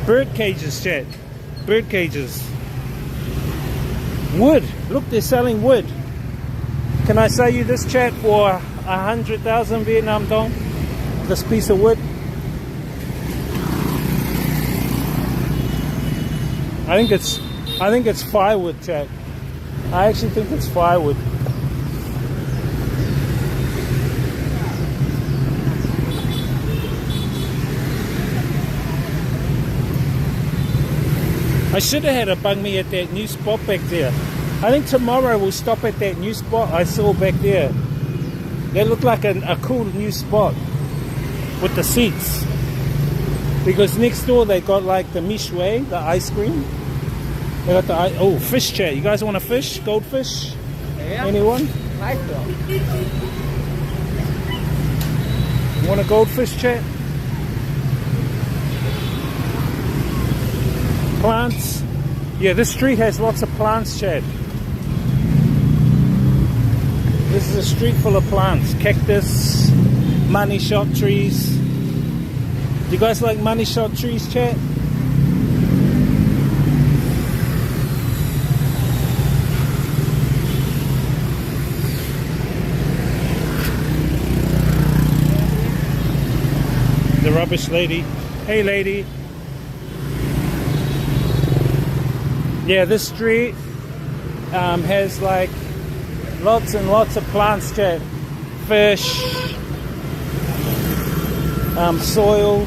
Bird cages, chat. Bird cages. Wood. Look, they're selling wood. Can I sell you this, chat, for 100,000 Vietnam dong? This piece of wood. I think it's firewood, chat. I actually think it's firewood. I should have had a bung me at that new spot back there. I think tomorrow we'll stop at that new spot I saw back there. They look like a cool new spot with the seats. Because next door they got like the Mishway, the ice cream. They got the fish, chat. You guys want a fish? Goldfish? Yeah. Anyone? You want a goldfish, chat? Plants. Yeah, this street has lots of plants, Chad. This is a street full of plants. Cactus, money shot trees. Do you guys like money shot trees, Chad? The rubbish lady. Hey, lady. Yeah, this street has like lots and lots of plants, chat. Fish, soil. So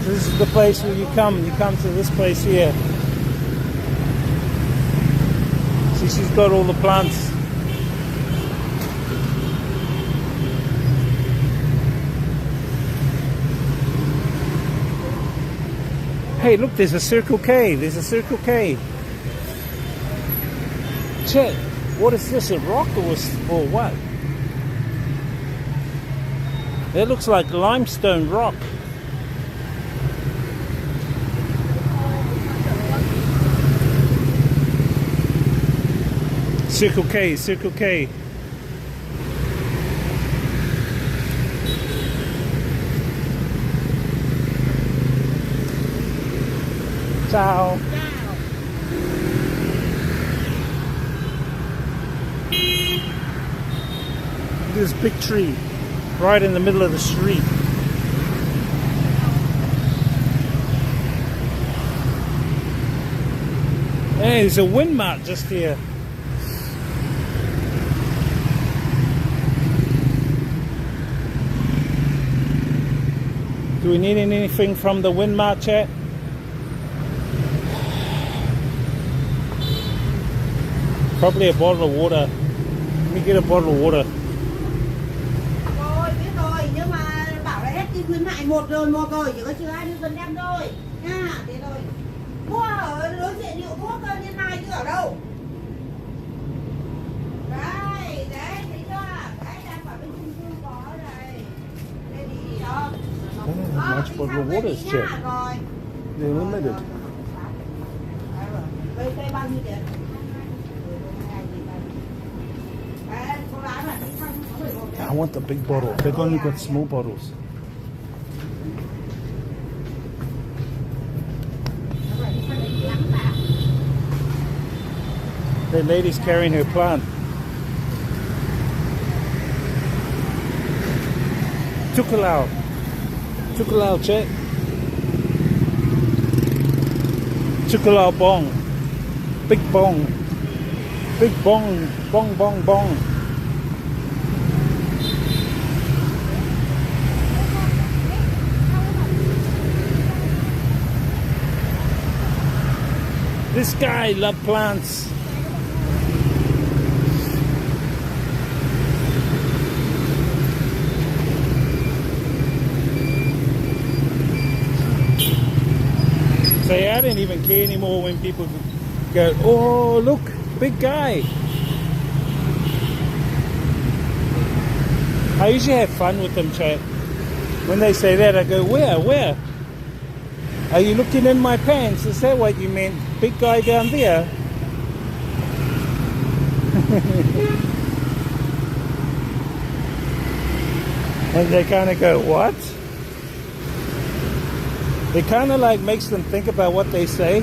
this is the place where you come to this place here. See, she's got all the plants. Hey, look, there's a Circle K. There's a Circle K. Chat, what is this, a rock or what? That looks like limestone rock. Circle K, Circle K. Ciao. This big tree right in the middle of the street. Hey, there's a Winmart just here. Do we need anything from the Winmart, chat? Probably a bottle of water. Let me get a bottle of water. Rồi, biết rồi, nhưng mà bảo là hết tin khuyến mại một rồi, chỉ có trừ 20% thôi. Nha, thế rồi. Mua ở đối diện hiệu thuốc cơ nhân mai chứ ở đâu. Đây, đấy, thấy chưa? Đấy, đang bảo bên Trung Cư có đây. Đây đi đó. How much bottle of water is cheap? They're limited. Đây bao nhiêu tiền? I want the big bottle. They've only got small bottles. The lady's carrying her plant. Tukulao. Tukulao, check. Tukulao bong. Big bong. Big bong. Bong, bong, bong. This guy loves plants. So yeah, I don't even care anymore when people go, oh look, big guy. I usually have fun with them, chat. When they say that, I go, where? Are you looking in my pants? Is that what you meant? Big guy down there? And they kind of go, what? It kind of like makes them think about what they say.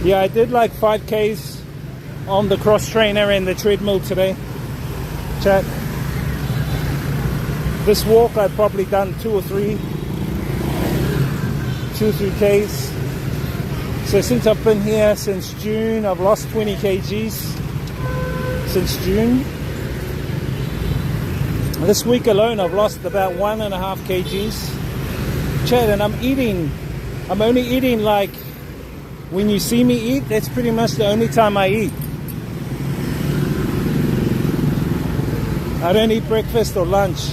Yeah, I did like 5Ks on the cross trainer and the treadmill today. Chat. This walk I've probably done 2 or 3 Ks. So since I've been here since June, I've lost 20 kgs since June. This week alone I've lost about 1.5 kgs. Chat, and I'm only eating like, when you see me eat, that's pretty much the only time I eat. I don't eat breakfast or lunch.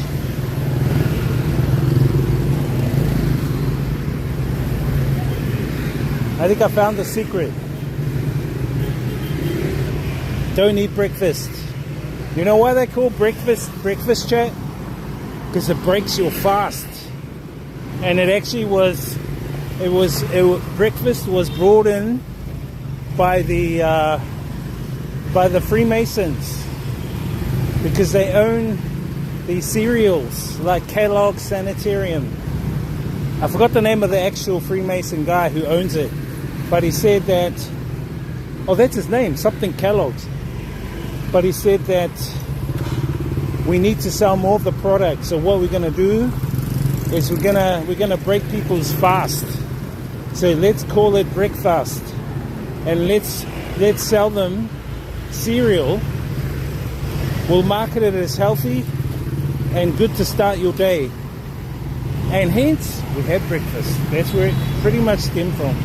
I think I found the secret. Don't eat breakfast. You know why they call breakfast chat? Because it breaks your fast. And it actually was, breakfast was brought in by the Freemasons, because they own these cereals like Kellogg's Sanitarium. I forgot the name of the actual Freemason guy who owns it, but he said that, oh, that's his name, something Kellogg's. But he said that we need to sell more of the product. So what we're going to do is we're gonna break people's fast. So let's call it breakfast, and let's sell them cereal. We'll market it as healthy and good to start your day. And hence, we have breakfast. That's where it pretty much stemmed from.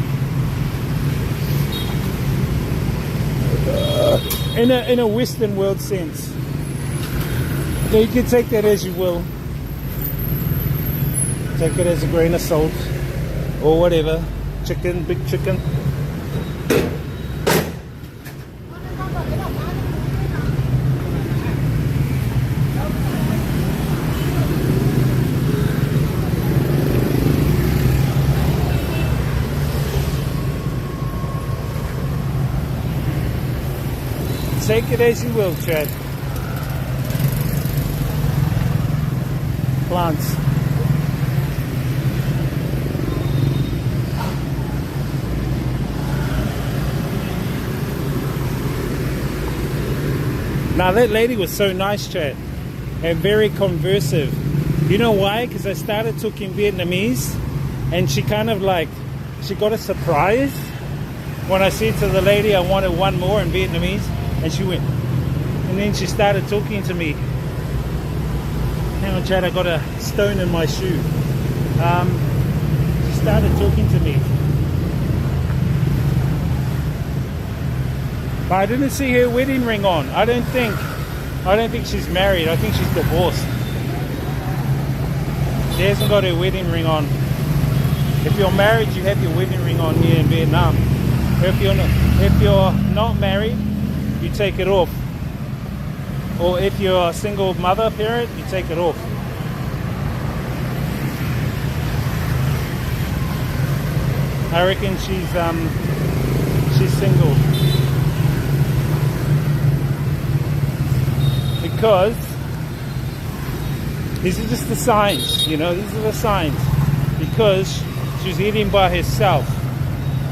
In a Western world sense. So you can take that as you will. Take it as a grain of salt or whatever. Chicken, big chicken. Take it as you will, Chad. Plants. Now that lady was so nice, Chad, and very conversive. You know why? Because I started talking Vietnamese, and she kind of like, she got a surprise when I said to the lady I wanted one more in Vietnamese, and she went, and then she started talking to me. Hang on, Chad, I got a stone in my shoe. She started talking to me. But I didn't see her wedding ring on. I don't think she's married. I think she's divorced. She hasn't got her wedding ring on. If you're married, you have your wedding ring on here in Vietnam. If you're not married, you take it off. Or if you're a single mother parent, you take it off. I reckon she's single. Because these are just the signs, you know, these are the signs. Because she's eating by herself.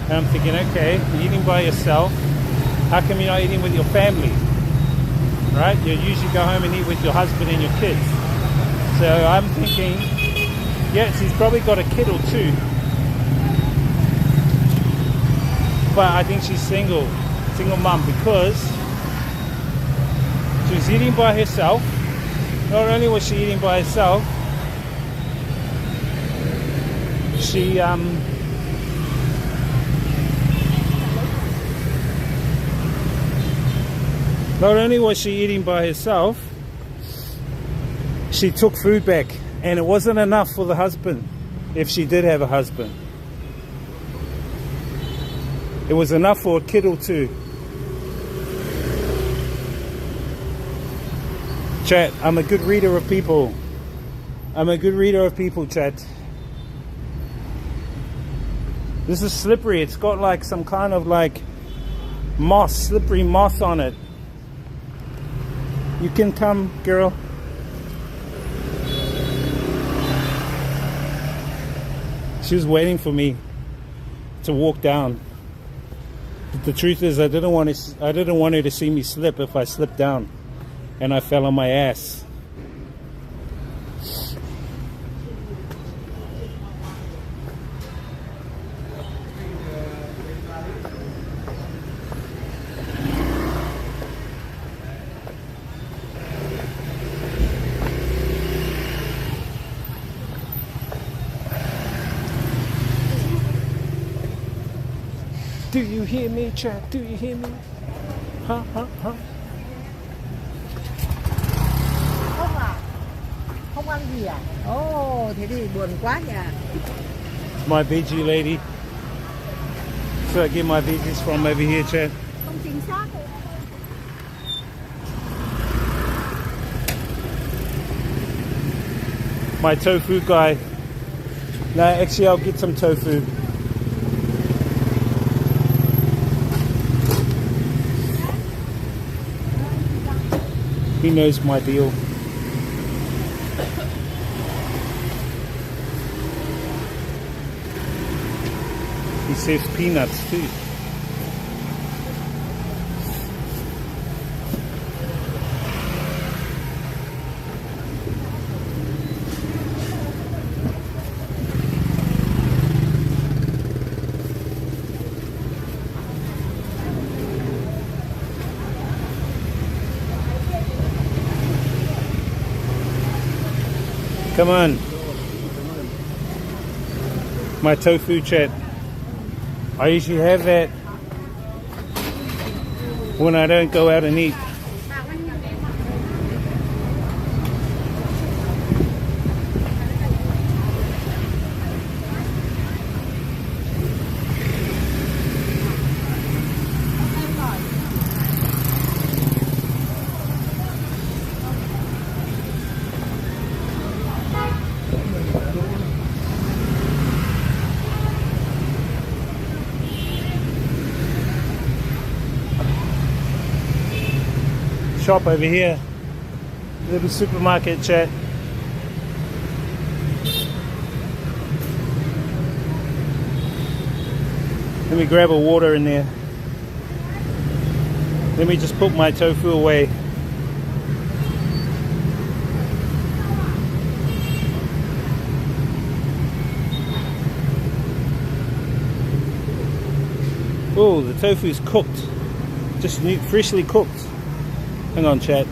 And I'm thinking, okay, you're eating by yourself. How come you're not eating with your family? Right? You usually go home and eat with your husband and your kids. So I'm thinking, yes, she's probably got a kid or two. But I think she's single mum, because she was eating by herself. Not only was she eating by herself, she not only was she eating by herself, she took food back, and it wasn't enough for the husband, if she did have a husband. It was enough for a kid or two. Chat, I'm a good reader of people. I'm a good reader of people, chat. This is slippery. It's got like some kind of like moss, slippery moss on it. You can come, girl. She was waiting for me to walk down. But the truth is, I didn't want her to see me slip if I slipped down and I fell on my ass. Do you hear me, chat? Do you hear me? Huh? Không à? Không ăn gì à? Ồ, thế thì buồn quá nhỉ. My veggie lady. So I get my veggies from over here, chat. Không chính xác. My tofu guy. No, actually I'll get some tofu. He knows my deal. He saves peanuts too. Come on. My tofu, chat. I usually have that when I don't go out and eat. Shop over here, little supermarket, chat. Let me grab a water in there. Let me just put my tofu away. Oh, the tofu is cooked, just freshly cooked. Hang on, chat.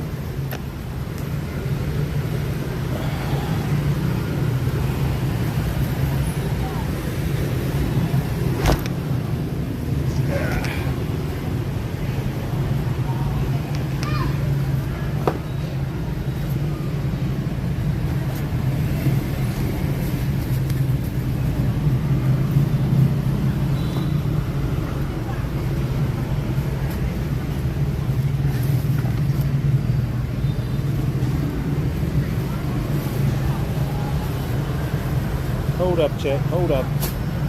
Hold up, chat. Hold up.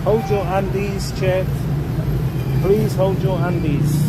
Hold your undies, chat. Please hold your undies.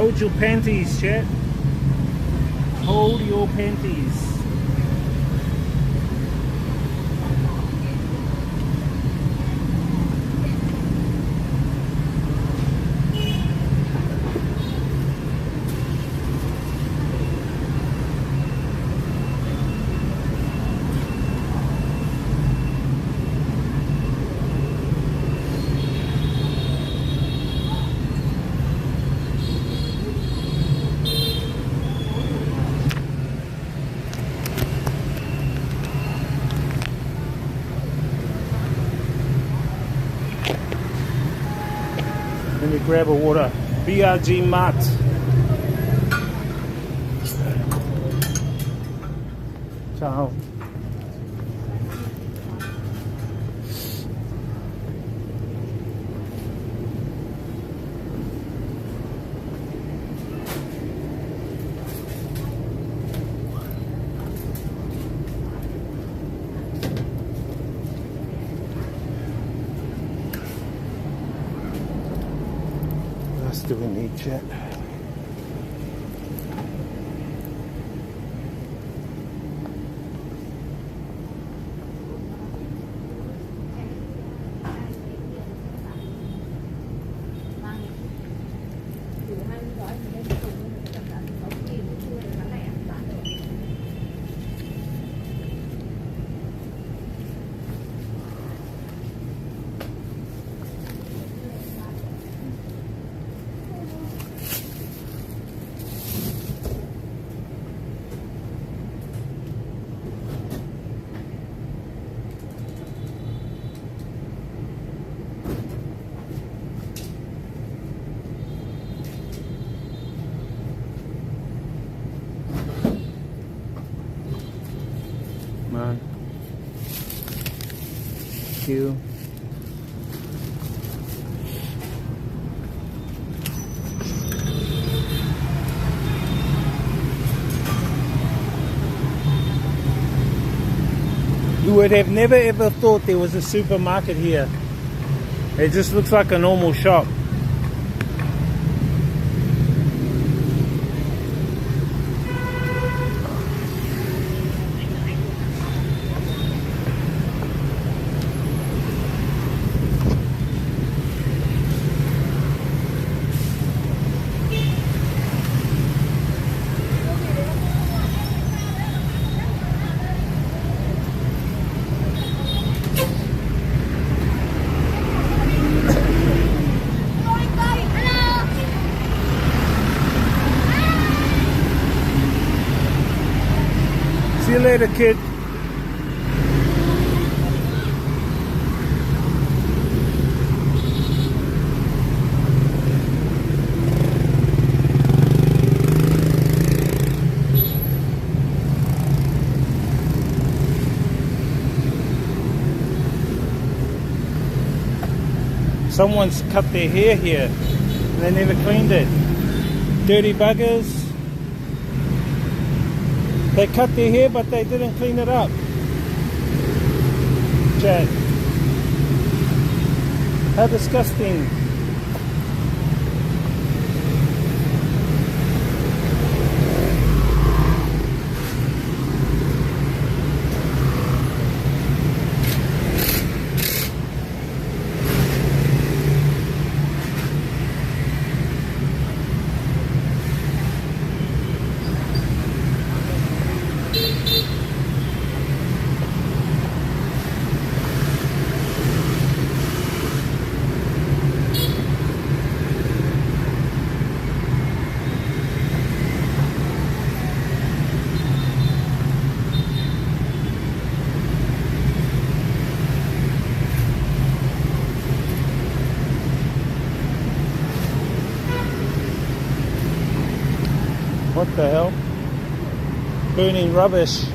Hold your panties, chat. Hold your panties. Let me grab a water. BRG Mart. Ciao. What else do we need, chat? Man. You. You would have never ever thought there was a supermarket here. It just looks like a normal shop. See you later, kid. Someone's cut their hair here and they never cleaned it. Dirty buggers. They cut their hair, but they didn't clean it up. Chad. How disgusting. What the hell? Burning rubbish.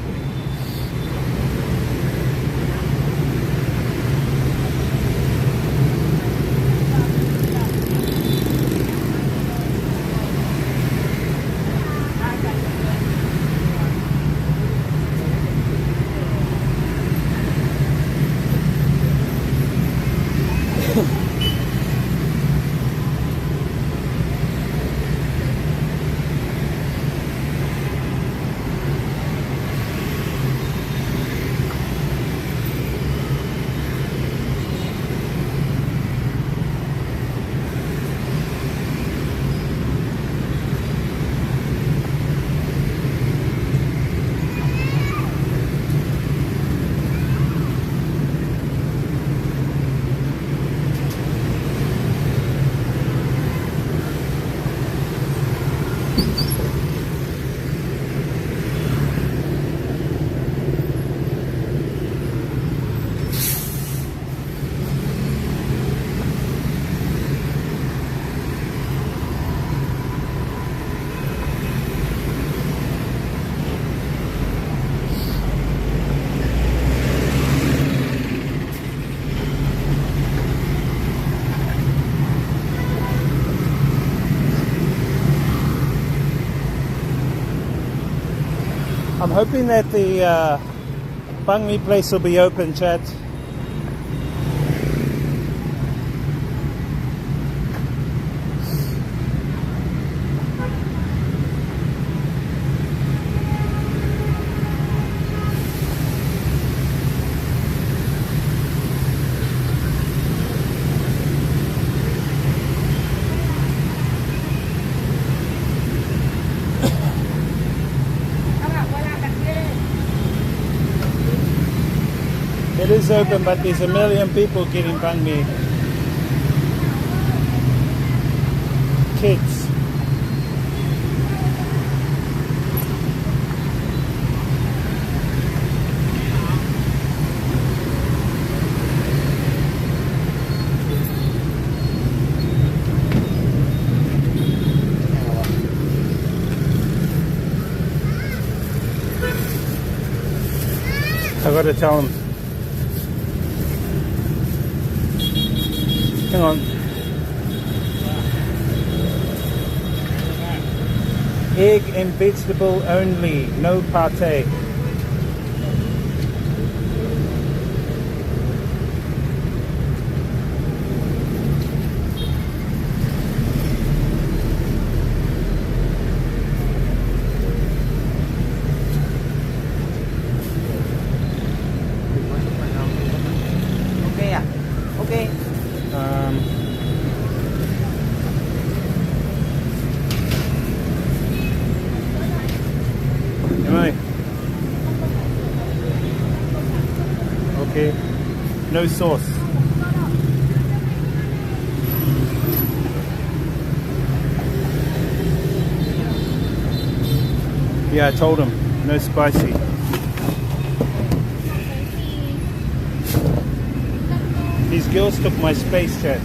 hoping that the banh mi place will be open, chat. It is open, but there's a million people getting banh mi. Kids. I've got to tell them. Hang on. Egg and vegetable only, no pate. Okay à? Okay. Anyway. Okay. No sauce. Yeah, I told him no spicy. These girls took my space, chat.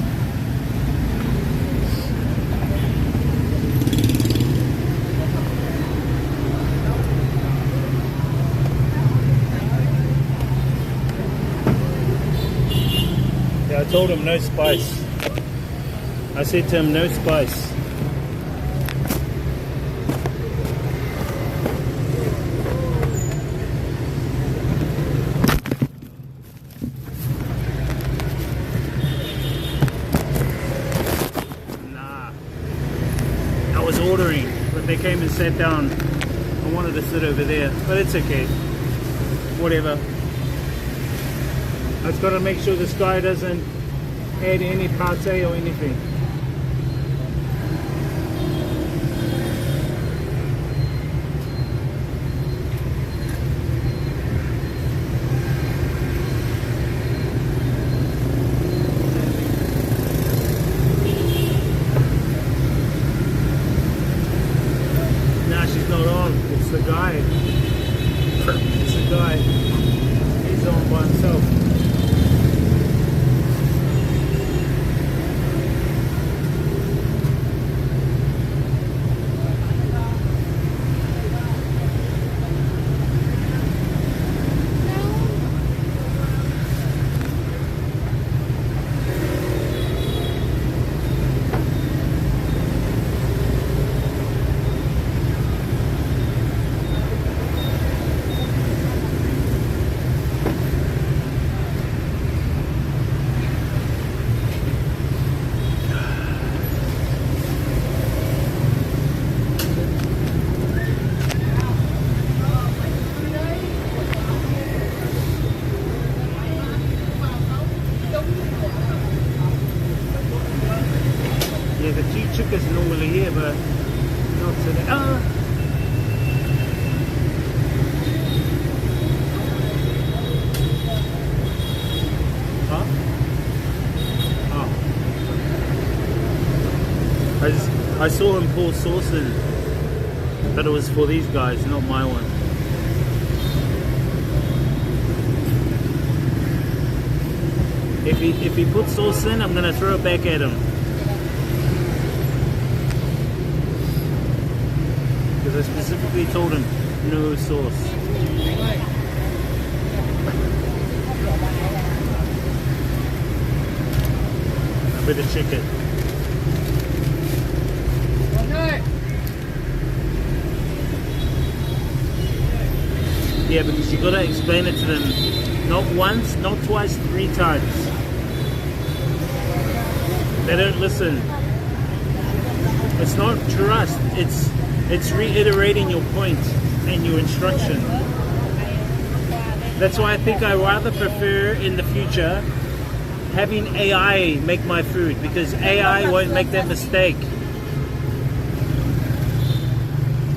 Yeah, I told him no spice. I said to him no spice. Ordering, but they came and sat down. I wanted to sit over there, but it's okay. Whatever. I just got to make sure this guy doesn't add any pate or anything. It's the guy. It's the guy. He's on by himself. Yeah, the tea chicka's normally here, but not today. Huh? Oh. I saw him pour sauce in, but it was for these guys, not my one. If he puts sauce in, I'm gonna throw it back at him. Because I specifically told him no sauce. I better check it. Yeah, because you got to explain it to them, not once, not twice, 3 times. They don't listen. It's not trust. It's reiterating your point and your instruction. That's why I think I rather prefer in the future having AI make my food, because AI won't make that mistake.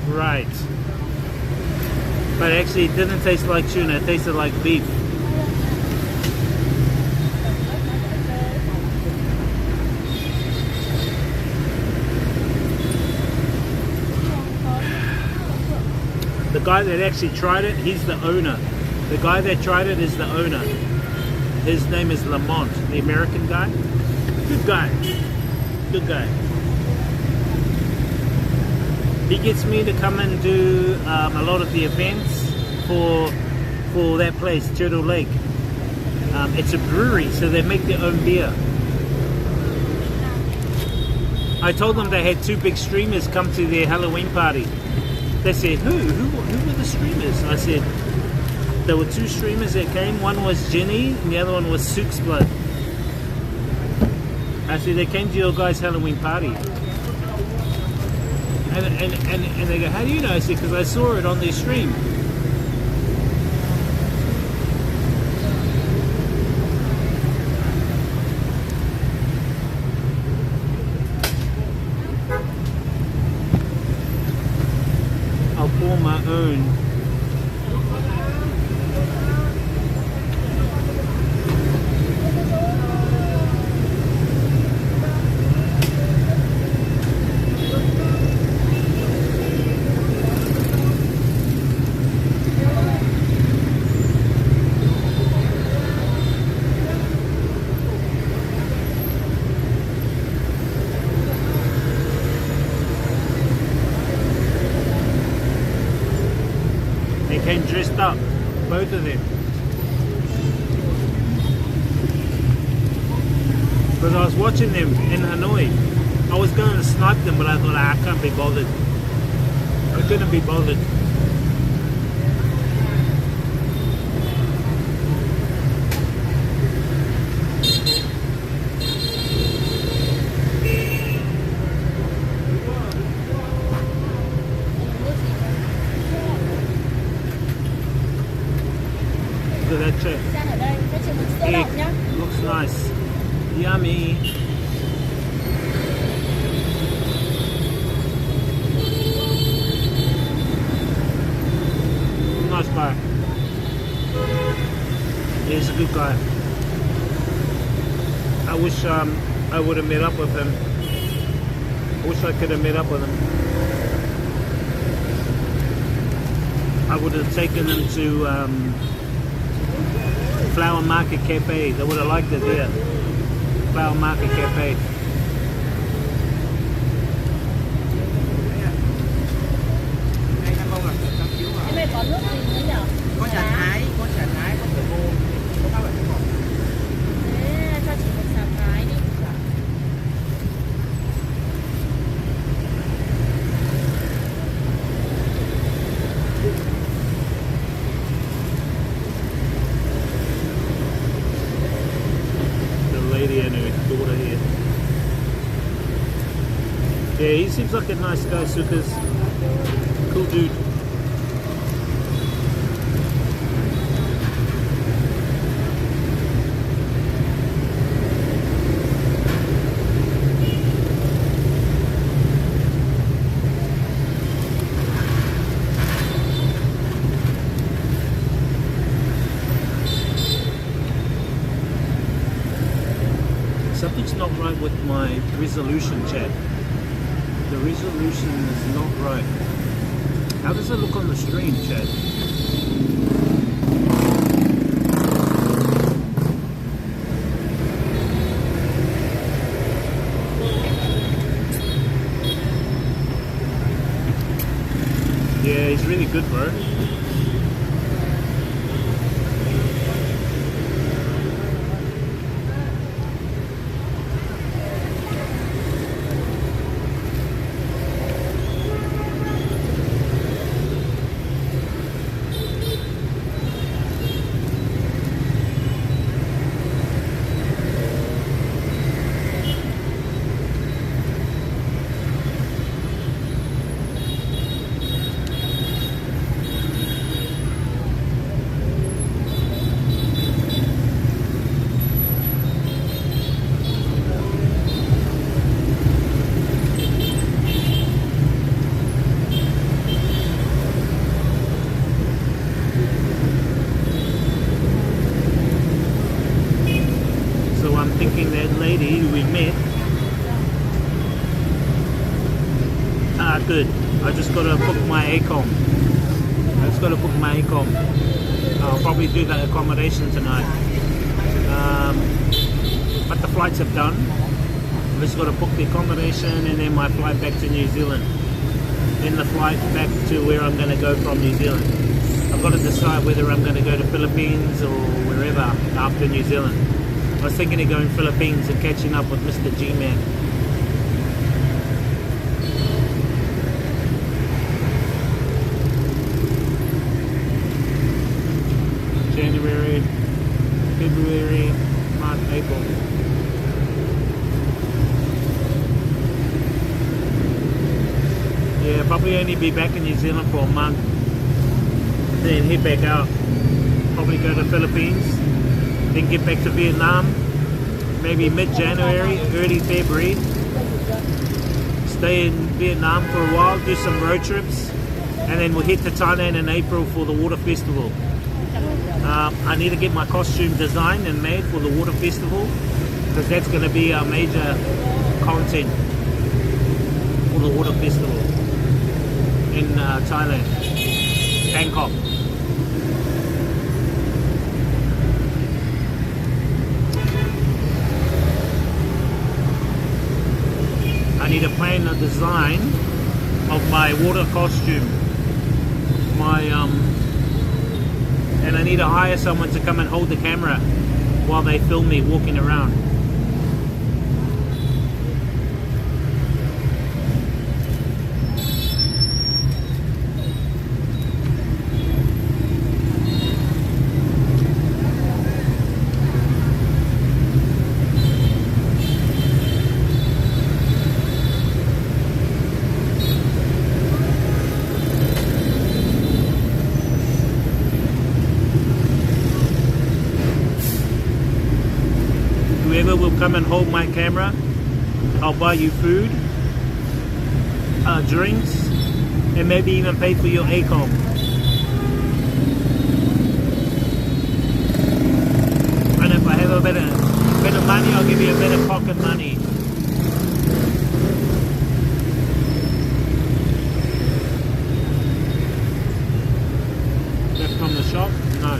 Right. But actually it didn't taste like tuna, it tasted like beef. The guy that actually tried it, he's the owner. The guy that tried it is the owner. His name is Lamont, the American guy. Good guy. Good guy. He gets me to come and do a lot of the events for that place, Turtle Lake. It's a brewery, so they make their own beer. I told them they had 2 big streamers come to their Halloween party. They said, who were the streamers? I said, there were 2 streamers that came. One was Jenny and the other one was Sook's Blood. I said, they came to your guys' Halloween party. And they go, how do you know? I said, because I saw it on their stream. I'll pour my own. Came dressed up, both of them. Because I was watching them in Hanoi. I was going to snipe them, but I thought, I can't be bothered. I couldn't be bothered. Look at that chick. Egg. Looks nice. Yummy. Nice guy. Yeah, he's a good guy. I wish I would have met up with him. I wish I could have met up with him. I would have taken him to Flower Market Cafe. They would have liked it there. Flower Market Cafe. Cái này có nước gì nữa nhở? Có trà thái, có thể mua. Có các loại ngọt. Thế cho chị một xào thái đi. Lady and her daughter here. Yeah, he seems like a nice guy, Sukas. Cool dude. Something's not right with my resolution, Chad. The resolution is not right. How does it look on the stream, Chad? Yeah, he's really good, bro. good. I just got to book my ACOM. I'll probably do the accommodation tonight. But the flights have done. I've just got to book the accommodation and then my flight back to New Zealand. Then the flight back to where I'm going to go from New Zealand. I've got to decide whether I'm going to go to Philippines or wherever after New Zealand. I was thinking of going Philippines and catching up with Mr. G-Man. January, February, March, April. Yeah, probably only be back in New Zealand for a month. Then head back out. Probably go to Philippines. Then get back to Vietnam. Maybe mid-January, early February. Stay in Vietnam for a while, do some road trips. And then we'll head to Thailand in April for the water festival. I need to get my costume designed and made for the water festival, because that's going to be our major content for the water festival in Thailand, Bangkok. I need to plan a design of my water costume, and I need to hire someone to come and hold the camera while they film me walking around. Whoever will come and hold my camera, I'll buy you food, drinks, and maybe even pay for your ACOM. And if I have a better money, I'll give you a better pocket money. That from the shop? No.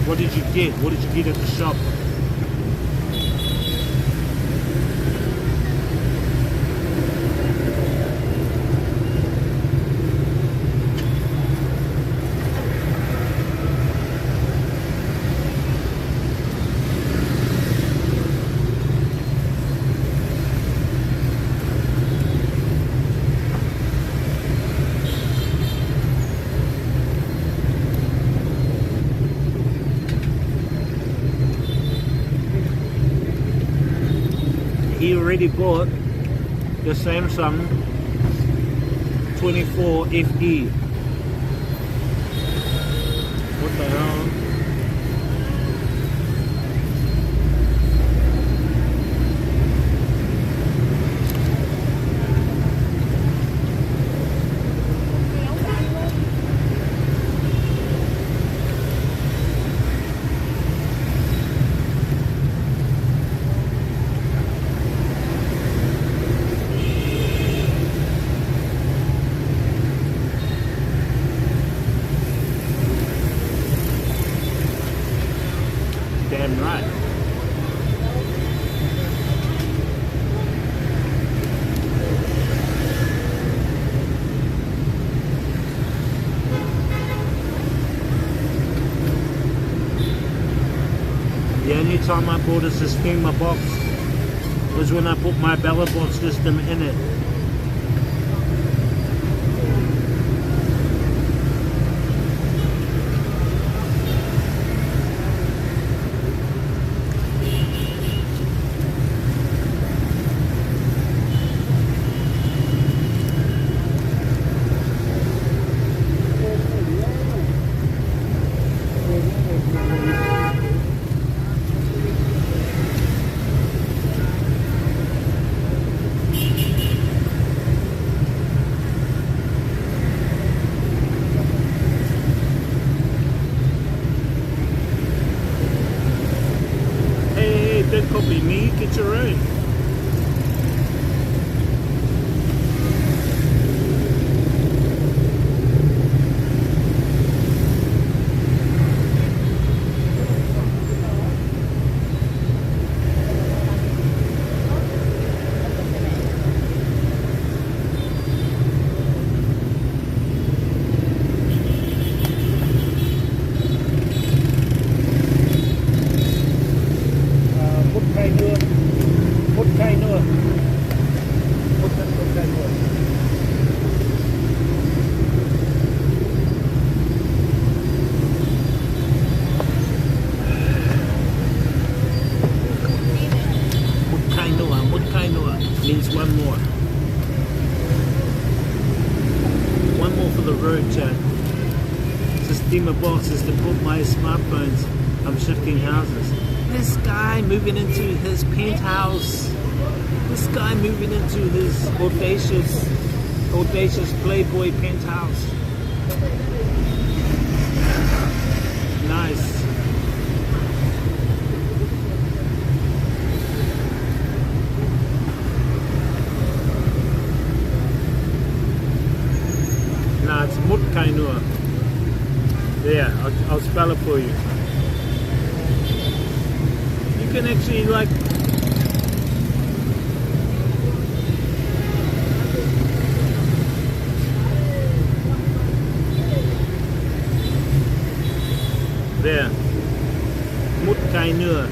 What did you get? What did you get at the shop? He already bought the Samsung 24 FE. What the hell? Damn right. The only time I bought a Sistema box was when I put my Bellabot system in it. Kainoa. Mut Kainoa. Mut Kainoa means one more. One more for the road, Chad. This steamer box is to put my smartphones. I'm shifting houses. This guy moving into his penthouse. This guy moving into his audacious Playboy penthouse. Nice. Nah, it's Mut Kainoa. There, I'll spell it for you. You can actually like there. Mut Kainoa.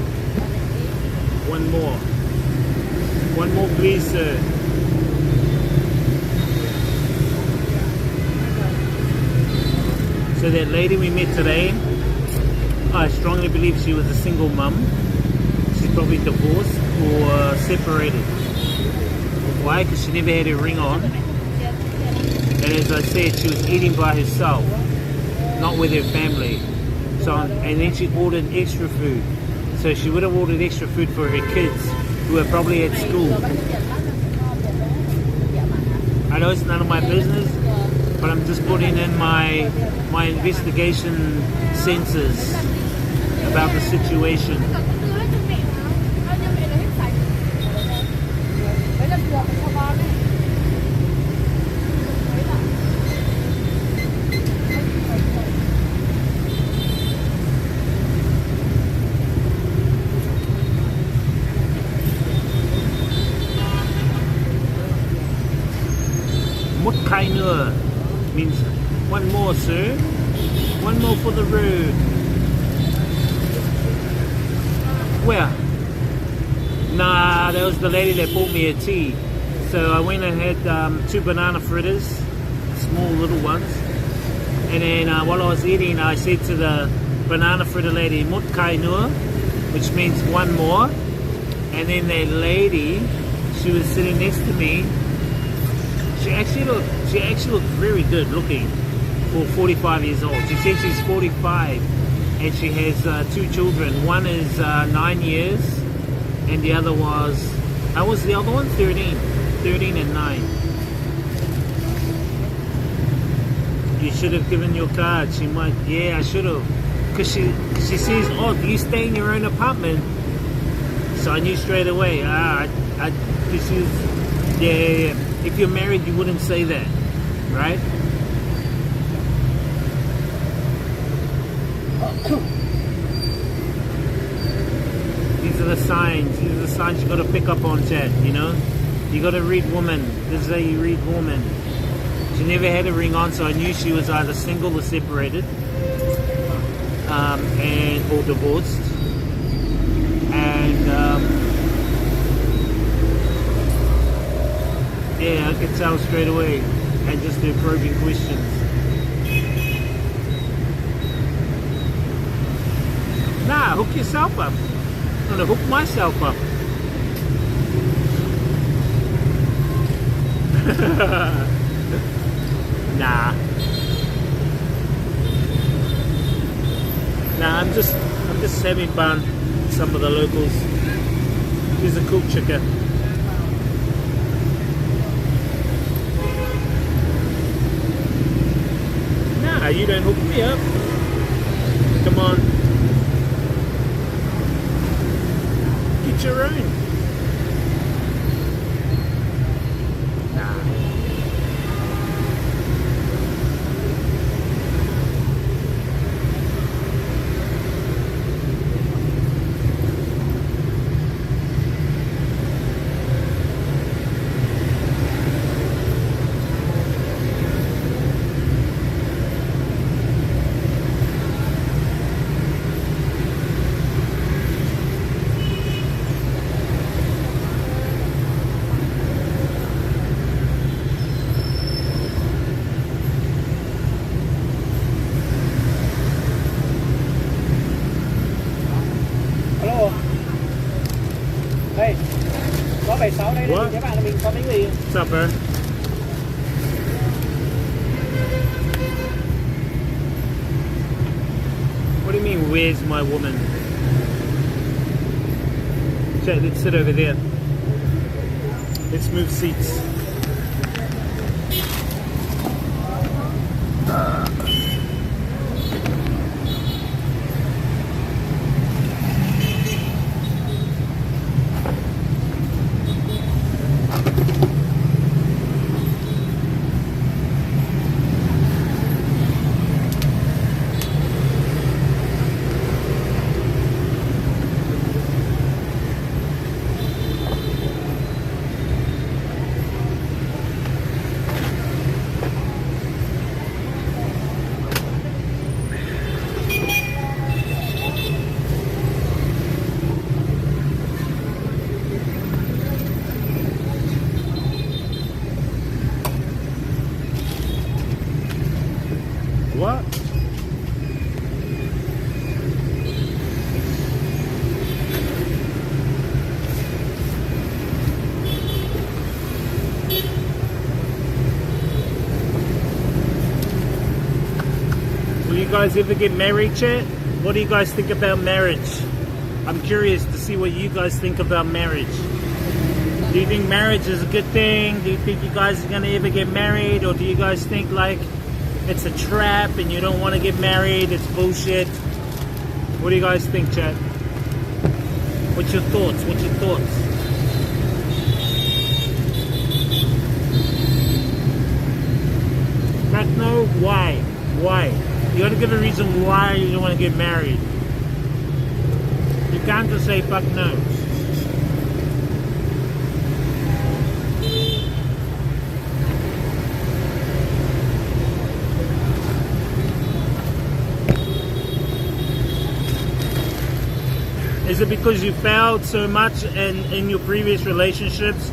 One more. One more please, sir. So that lady we met today, I strongly believe she was a single mum. She's probably divorced or separated. Why? Because she never had her ring on. And as I said, she was eating by herself, not with her family. So, and then she ordered extra food. So she would have ordered extra food for her kids who are probably at school. I know it's none of my business, but I'm just putting in my investigation senses about the situation. Mut Kainoa means one more, sir. One more for the road. Where? Nah, that was the lady that bought me a tea. So I went and had 2 banana fritters, small little ones. And then while I was eating, I said to the banana fritter lady, Mut Kainoa, which means one more. And then that lady, she was sitting next to me. She actually looked very good looking for 45 years old. She said she's 45 and she has 2 children. One is 9 years and the other was, how was the other one? 13 and 9. You should have given your card. She might, yeah, I should have. Because she says, oh, do you stay in your own apartment? So I knew straight away, this is, yeah. If you're married, you wouldn't say that, right? These are the signs. These are the signs you got to pick up on, Chad, you know? You got to read woman. This is how you read woman. She never had a ring on, so I knew she was either single or separated, or divorced. And yeah, I could tell straight away, and just the probing questions. Nah, hook yourself up. I'm gonna hook myself up. Nah, I'm just having fun with some of the locals. She's a cool chica. Nah, you don't hook me up. Come on. Get your own. Nah. 76 đây What? thì các bạn là mình có bánh mì. What's up, bro? What do you mean, where's my woman? Chat, let's sit over there. Let's move seats. What? Will you guys ever get married, chat? What do you guys think about marriage? I'm curious to see what you guys think about marriage. Do you think marriage is a good thing? Do you think you guys are gonna ever get married? Or do you guys think like it's a trap and you don't want to get married, it's bullshit? What do you guys think, chat? What's your thoughts? What's your thoughts? Fuck no? Why? Why? You gotta give a reason why you don't want to get married. You can't just say fuck no. Is it because you failed so much in your previous relationships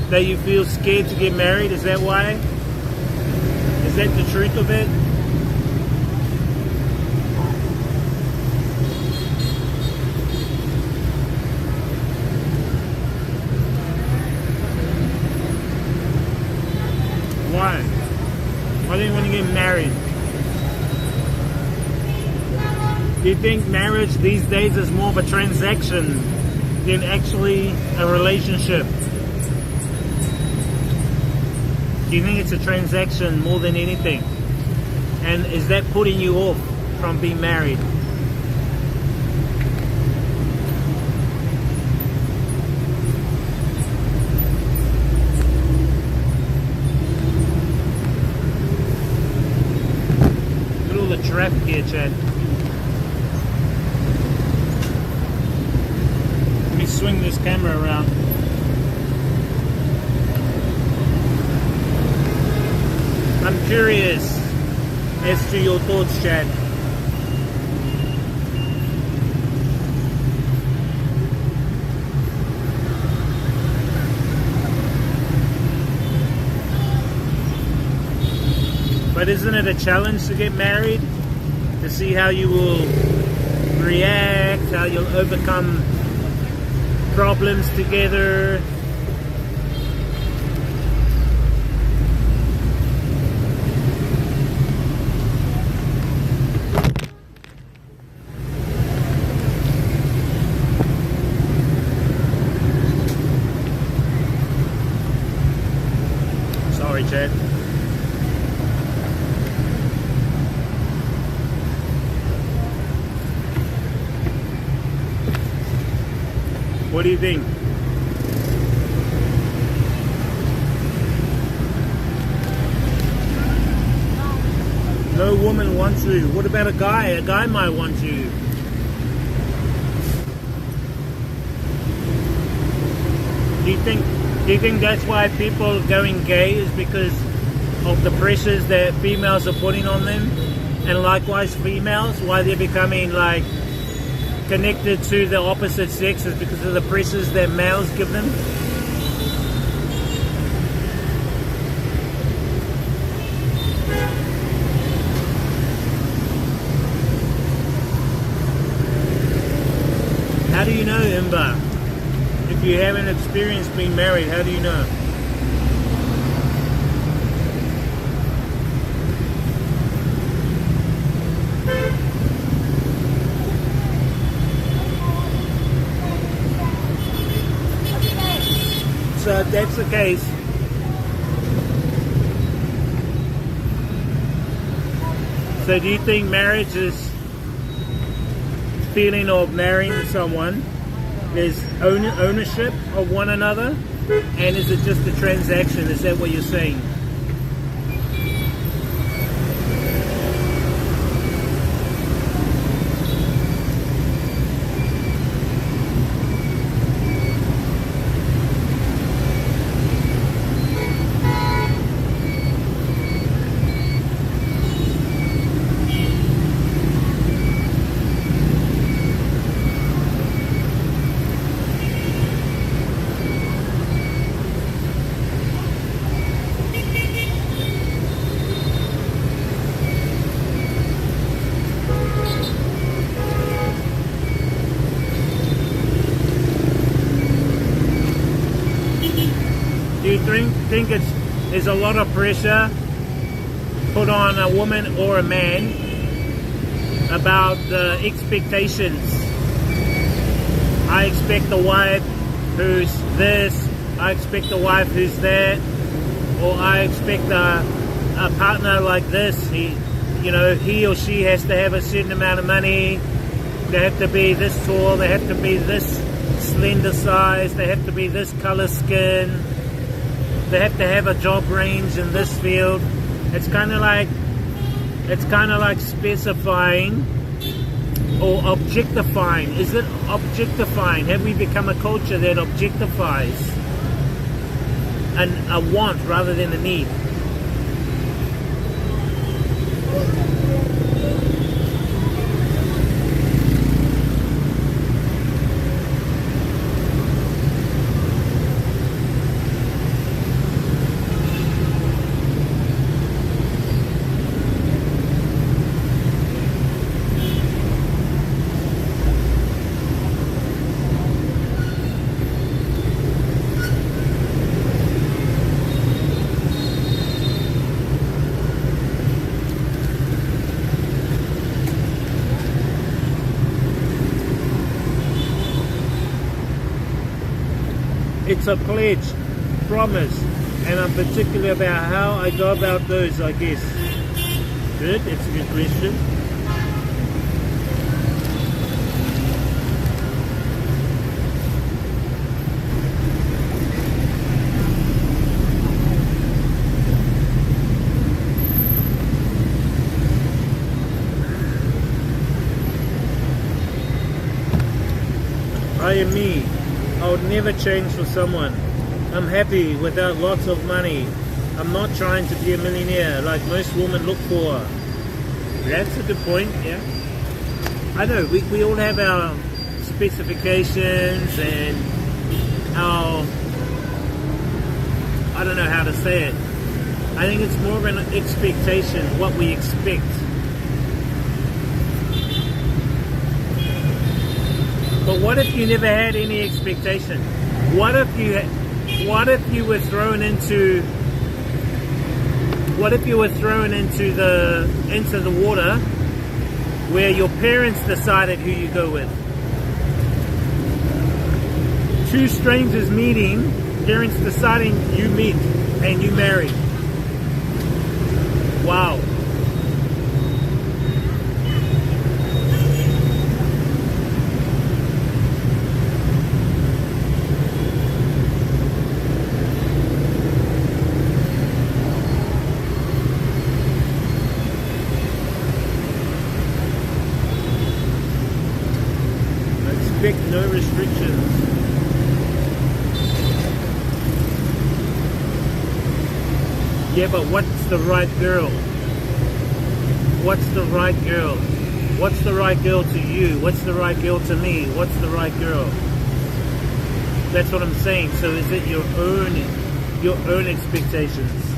that you feel scared to get married? Is that why? Is that the truth of it? Why? Why do you want to get married? Do you think marriage these days is more of a transaction than actually a relationship? Do you think it's a transaction more than anything? And is that putting you off from being married? Look at all the traffic here, Chad. Swing this camera around. I'm curious as to your thoughts, Chad. But isn't it a challenge to get married? To see how you will react, how you'll overcome problems together. Sorry, Chad. What do you think? No woman wants you. What about a guy? A guy might want you. Do you think that's why people are going gay, is because of the pressures that females are putting on them? And likewise females, why they're becoming like connected to the opposite sex is because of the pressures that males give them? How do you know, Imba? If you haven't experienced being married. How do you know? So if that's the case, so do you think marriage is feeling of marrying someone is ownership of one another, and is it just a transaction? Is that what you're saying? Do you think it's a lot of pressure put on a woman or a man about the expectations? I expect a wife who's this, I expect a wife who's that, or I expect a partner like this. He or she has to have a certain amount of money, they have to be this tall, they have to be this slender size, they have to be this color skin, they have to have a job range in this field. It's kind of like specifying or objectifying. Is it objectifying? Have we become a culture that objectifies a want rather than a need? It's a pledge, promise, and I'm particular about how I go about those, I guess. Good, that's a good question. I am me. I would never change for someone. I'm happy without lots of money. I'm not trying to be a millionaire like most women look for. That's a good point, yeah. I know, we all have our specifications and our, I don't know how to say it. I think it's more of an expectation, what we expect. But what if you never had any expectation? What if you were thrown into the water where your parents decided who you go with? Two strangers meeting, parents deciding you meet and you marry. Wow. No restrictions. Yeah, but what's the right girl? What's the right girl? What's the right girl to you? What's the right girl to me? What's the right girl? That's what I'm saying. So is it your own expectations?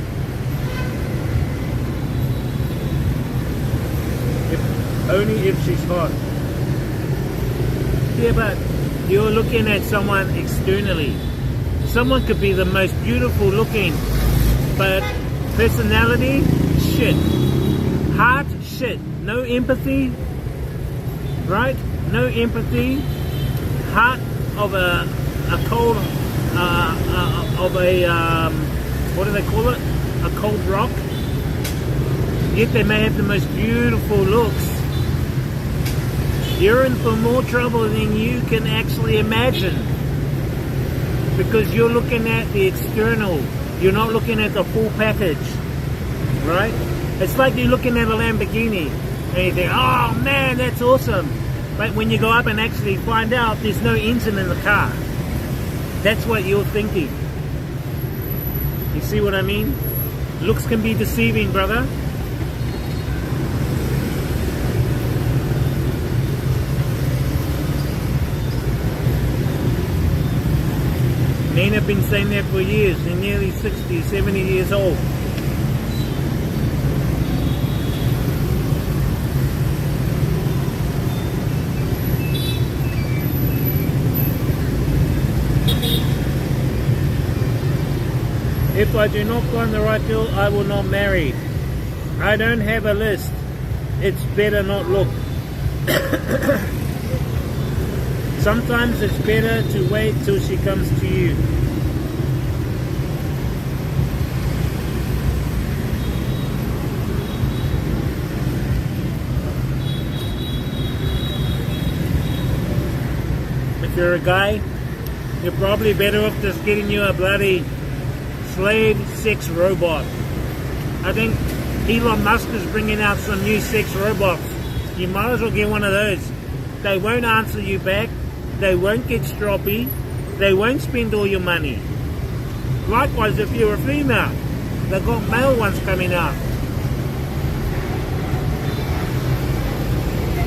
Only if she's hot. Yeah, but you're looking at someone externally. Someone could be the most beautiful looking, but personality, shit. Heart, shit. No empathy, right? No empathy. Heart of a cold, what do they call it? A cold rock. Yet they may have the most beautiful looks. You're in for more trouble than you can actually imagine. Because you're looking at the external. You're not looking at the full package. Right? It's like you're looking at a Lamborghini and you think, oh man, that's awesome. But when you go up and actually find out there's no engine in the car. That's what you're thinking. You see what I mean? Looks can be deceiving, brother. Men have been saying that for years. They're nearly 60, 70 years old. If I do not find the right girl, I will not marry. I don't have a list. It's better not look. Sometimes it's better to wait till she comes to you. If you're a guy, you're probably better off just getting you a bloody slave sex robot. I think Elon Musk is bringing out some new sex robots. You might as well get one of those. They won't answer you back. They won't get stroppy. They won't spend all your money. Likewise, if you're a female, they've got male ones coming out.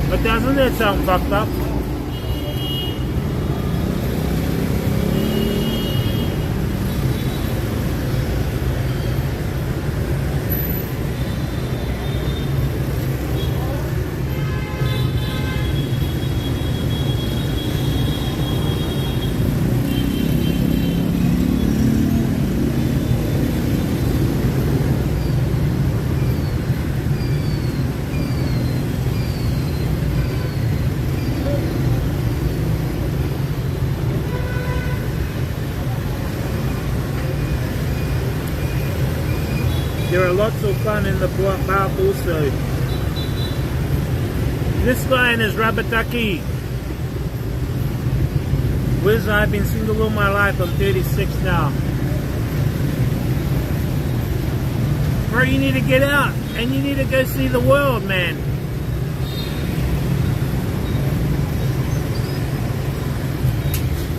But doesn't that sound fucked up? There are lots of fun in the park also. This guy and his rubber ducky. Wiz, I've been single all my life. I'm 36 now. Bro, you need to get out and you need to go see the world, man.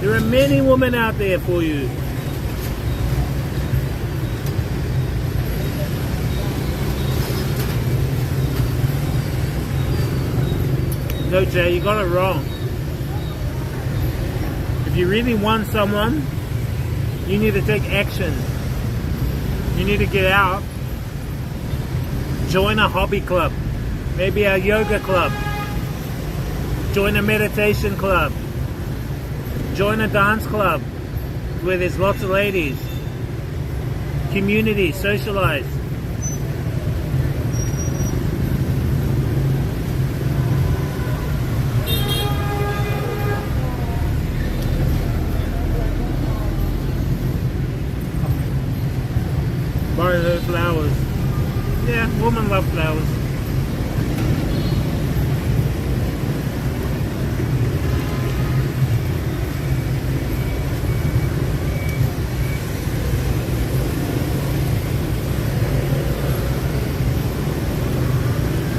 There are many women out there for you. No, Jay, you got it wrong. If you really want someone, you need to take action. You need to get out. Join a hobby club. Maybe a yoga club. Join a meditation club. Join a dance club where there's lots of ladies. Community, socialize. Buy her flowers. Yeah, women love flowers.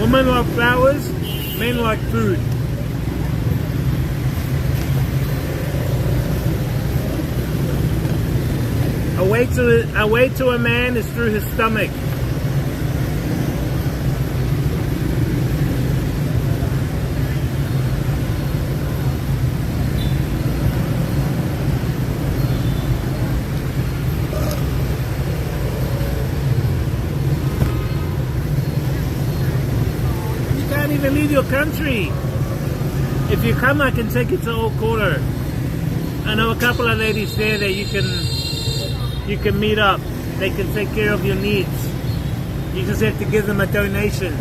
Women love flowers, men like food. A way to a man is through his stomach. You can't even leave your country. If you come, I can take you to Old Quarter. I know a couple of ladies there that you can you can meet up. They can take care of your needs. You just have to give them a donation.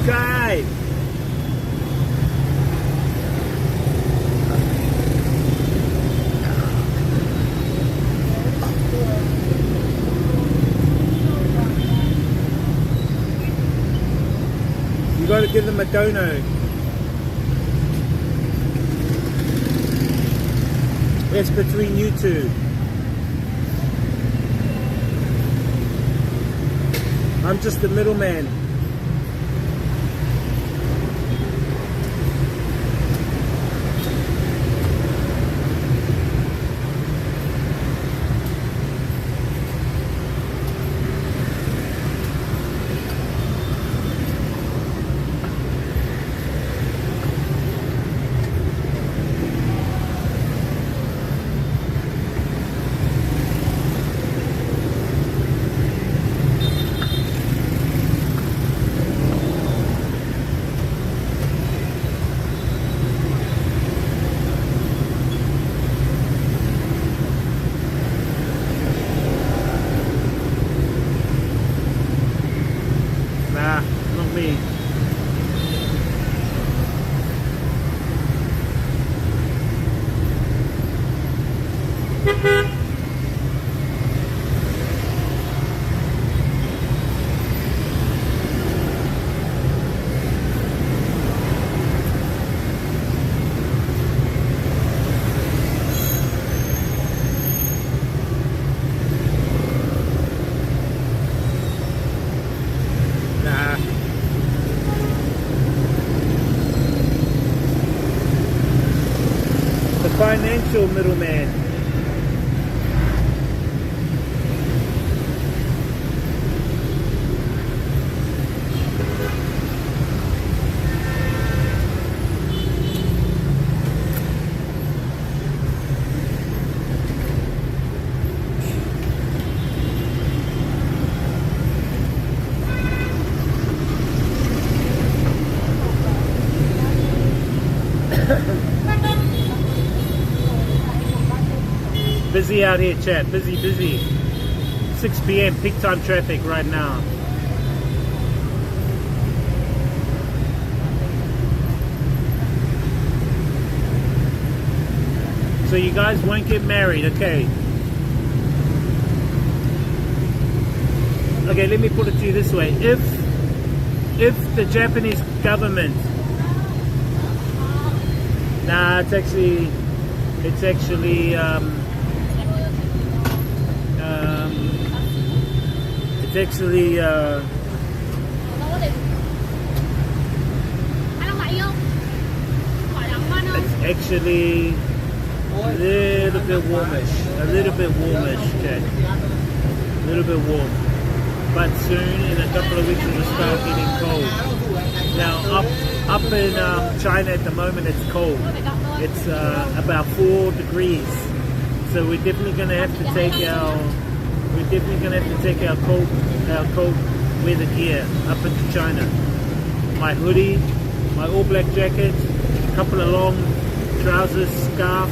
Sky. You got to give them a dono. It's between you two. I'm just the middleman. Nah, not me. Nah. The financial middleman. Busy out here, chat. Busy. 6 p.m. peak time traffic right now. So you guys won't get married, okay? Okay, let me put it to you this way. If the Japanese government, nah, it's actually a little bit warmish, Jack. A little bit warm. But soon, in a couple of weeks, it will start getting cold. Now, up in China at the moment, it's cold. It's about 4 degrees. So we're definitely going to have to take our cold weather gear up into China. My hoodie, my all black jacket, a couple of long trousers, scarf,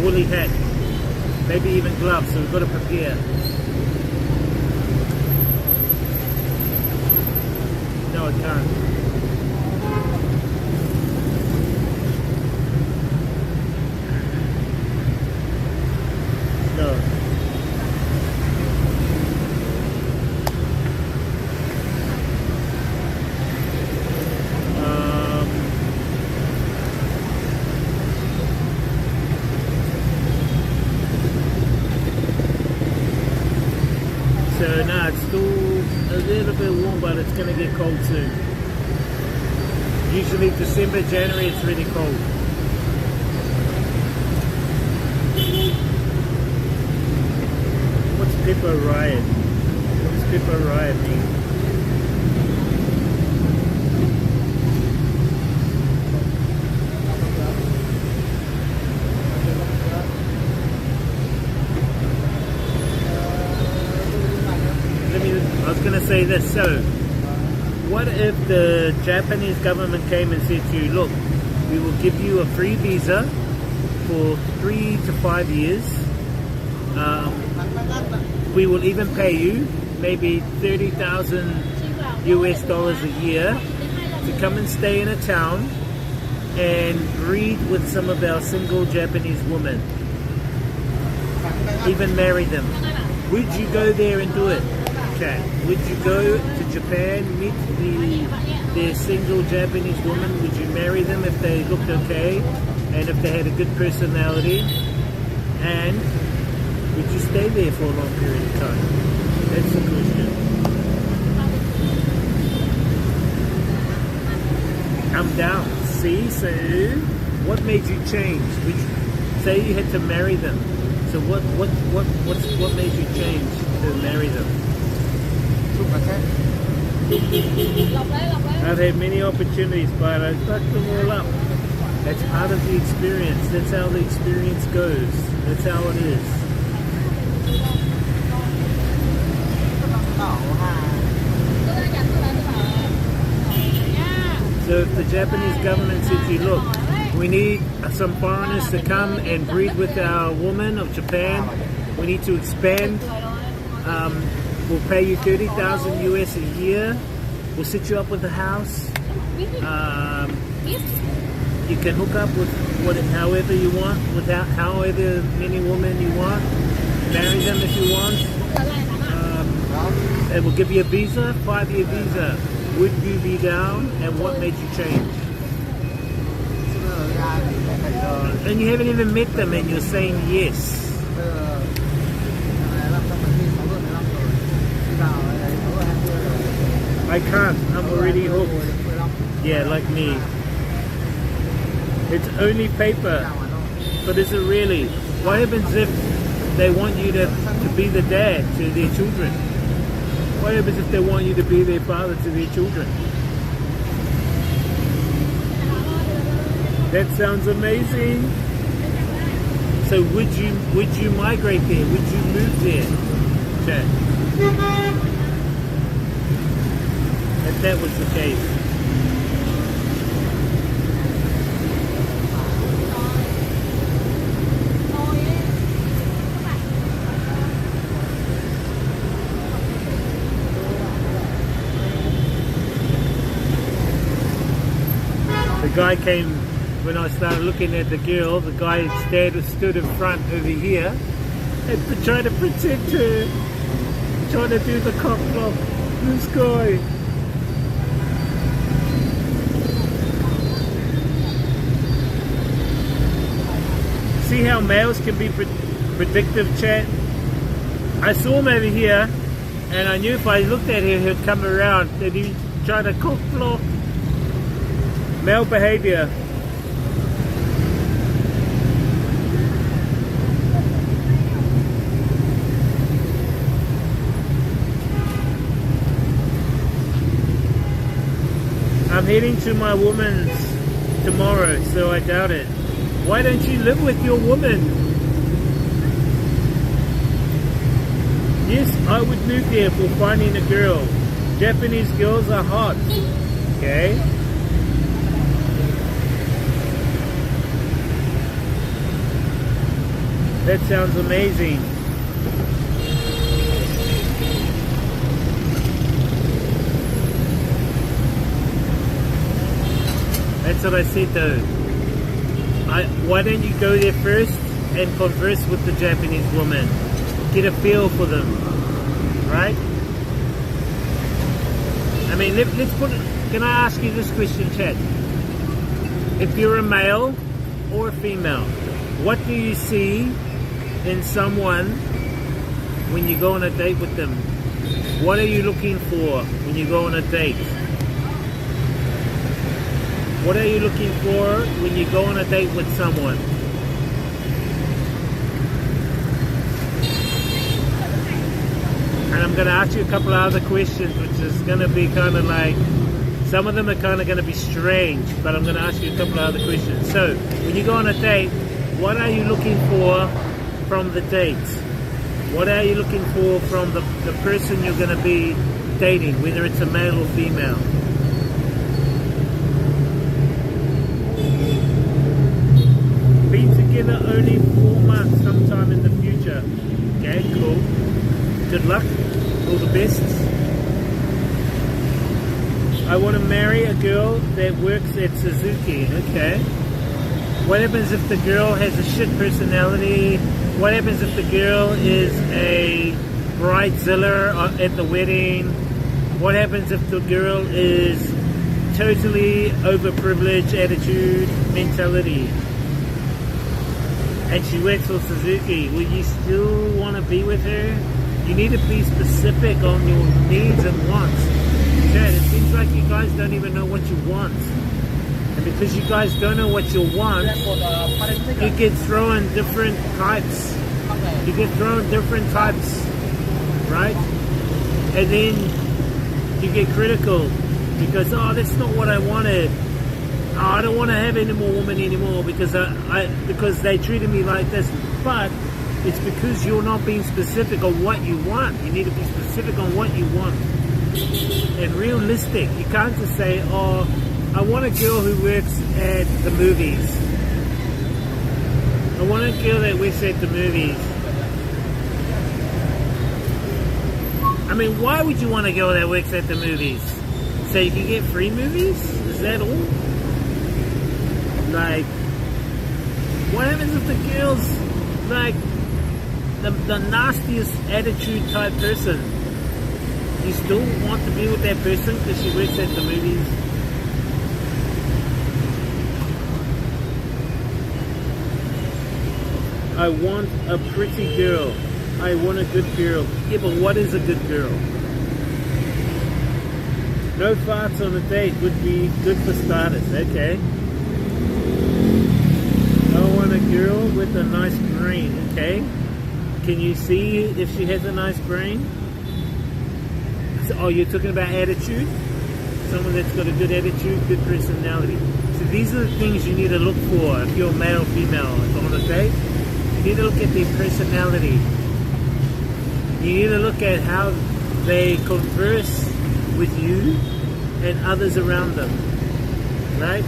woolly hat, maybe even gloves. So we've got to prepare. No, I can't. No. So now it's still a little bit warm, but it's going to get cold soon. Usually December, January, it's really cold. What's Pepper Riot? What's Pepper Riot mean? say this. So, what if the Japanese government came and said to you, look, we will give you a free visa for 3 to 5 years. We will even pay you maybe 30,000 US dollars a year to come and stay in a town and breed with some of our single Japanese women. Even marry them. Would you go there and do it? Okay. Would you go to Japan, meet their single Japanese woman? Would you marry them if they looked okay and if they had a good personality? And would you stay there for a long period of time? That's the question. I'm down. See, so what made you change? Say you had to marry them. So what made you change to marry them? I've had many opportunities, but I fucked them all up. That's part of the experience. That's how the experience goes. That's how it is. So if the Japanese government said to you, look, we need some foreigners to come and breed with our women of Japan, we need to expand, we'll pay you 30,000 US a year, we'll set you up with a house, you can hook up with however you want, without however many women you want, marry them if you want, and we'll give you a visa, 5-year visa. Would you be down, and what made you change? And you haven't even met them and you're saying yes. I can't, I'm already hooked. Yeah, like me. It's only paper, but is it really? What happens if they want you to be the dad to their children? What happens if they want you to be their father to their children? That sounds amazing. So would you migrate there? Would you move there? Chat. If that was the case. The guy came, when I started looking at the girl, the guy stood in front over here and tried to protect her, trying to do the cock block. This guy. See how males can be predictive, chat? I saw him over here and I knew if I looked at him he'd come around and he'd try to cock block. Male behavior. I'm heading to my woman's tomorrow, so I doubt it. Why don't you live with your woman? Yes, I would move there for finding a girl. Japanese girls are hot. Okay? That sounds amazing. That's what I said though. Why don't you go there first and converse with the Japanese woman? Get a feel for them, right? I mean, let's put it, can I ask you this question, chat? If you're a male or a female, what do you see in someone when you go on a date with them? What are you looking for when you go on a date? What are you looking for when you go on a date with someone? And I'm going to ask you a couple of other questions, which is going to be kind of like, some of them are kind of going to be strange, but I'm going to ask you a couple of other questions. So, when you go on a date, what are you looking for from the date? What are you looking for from the person you're going to be dating, whether it's a male or female. Been together only 4 months, sometime in the future. Okay, cool. Good luck. All the best. I want to marry a girl that works at Suzuki. Okay. What happens if the girl has a shit personality? What happens if the girl is a bridezilla at the wedding? What happens if the girl is totally overprivileged attitude, mentality? And she works for Suzuki. Will you still want to be with her? You need to be specific on your needs and wants. Chad, it seems like you guys don't even know what you want. And because you guys don't know what you want, you get thrown different types. You get thrown different types, right? And then you get critical because, oh, that's not what I wanted. Oh, I don't want to have any more women anymore because because they treated me like this. But it's because you're not being specific on what you want. You need to be specific on what you want and realistic. You can't just say, oh, I want a girl who works at the movies. I want a girl that works at the movies. I mean, why would you want a girl that works at the movies? So you can get free movies? Is that all? Like, what happens if the girl's like the nastiest attitude type person? You still want to be with that person because she works at the movies? I want a pretty girl. I want a good girl. Yeah, but what is a good girl? No farts on a date would be good for starters. Okay. I want a girl with a nice brain. Okay. Can you see if she has a nice brain? So, oh, you're talking about attitude? Someone that's got a good attitude, good personality. So these are the things you need to look for if you're male or female. If on a date, you need to look at their personality. You need to look at how they converse with you and others around them, right?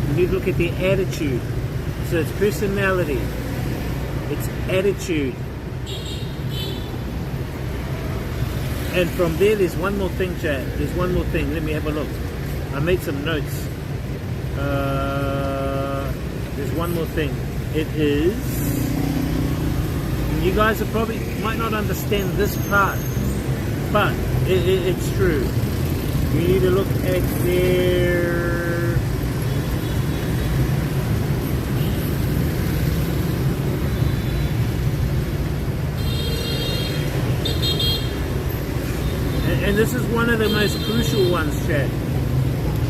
You need to look at their attitude. So it's personality, it's attitude. And from there, there's one more thing, Chad. There's one more thing. Let me have a look. I made some notes. There's one more thing. It is... You guys are probably might not understand this part, but it's true. You need to look at their and this is one of the most crucial ones, Chad.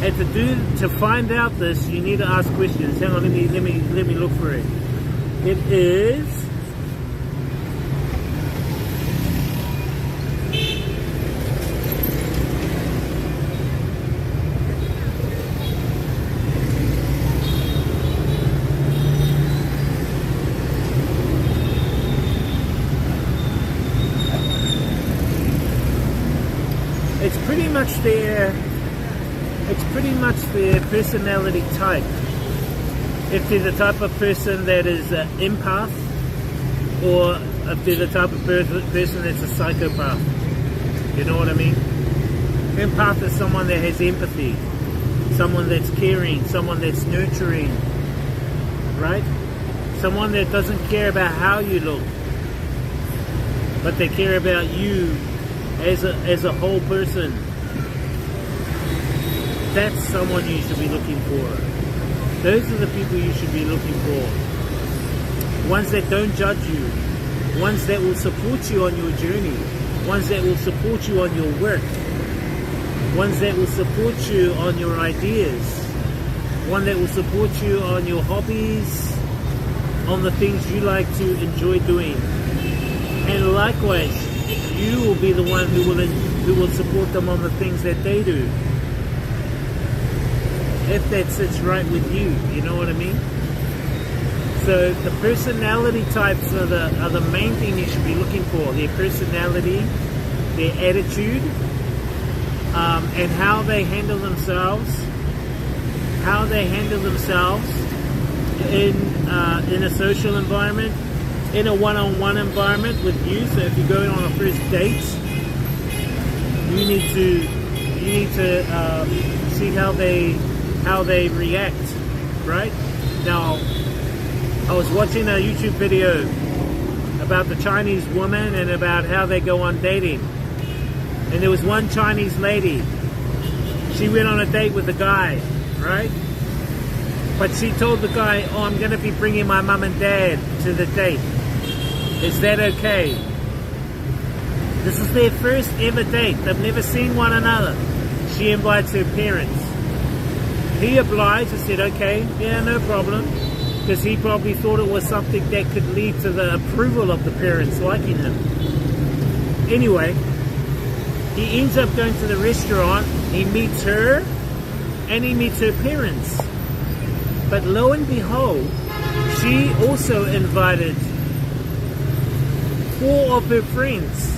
And to find out this, you need to ask questions. Hang on, let me look for it. It is. It's pretty much their personality type. If they're the type of person that is an empath, or if they're the type of person that's a psychopath. You know what I mean? Empath is someone that has empathy, someone that's caring, someone that's nurturing, right? Someone that doesn't care about how you look, but they care about you as a whole person. That's someone you should be looking for. Those are the people you should be looking for. Ones that don't judge you. Ones that will support you on your journey. Ones that will support you on your work. Ones that will support you on your ideas. One that will support you on your hobbies, on the things you like to enjoy doing. And likewise, you will be the one who will support them on the things that they do. If that sits right with you, you know what I mean? So the personality types are the main thing you should be looking for. Their personality, their attitude, and how they handle themselves. How they handle themselves in a social environment, in a one-on-one environment with you. So if you're going on a first date, you need to see how they react, right? Now, I was watching a YouTube video about the Chinese woman and about how they go on dating, and there was one Chinese lady. She went on a date with a guy, right? But she told the guy, "Oh, I'm going to be bringing my mum and dad to the date. Is that okay?" This is their first ever date. They've never seen one another. She invites her parents. He obliged and said, "Okay, yeah, no problem," because he probably thought it was something that could lead to the approval of the parents liking him. Anyway, he ends up going to the restaurant. He meets her and he meets her parents. But lo and behold, she also invited 4 of her friends.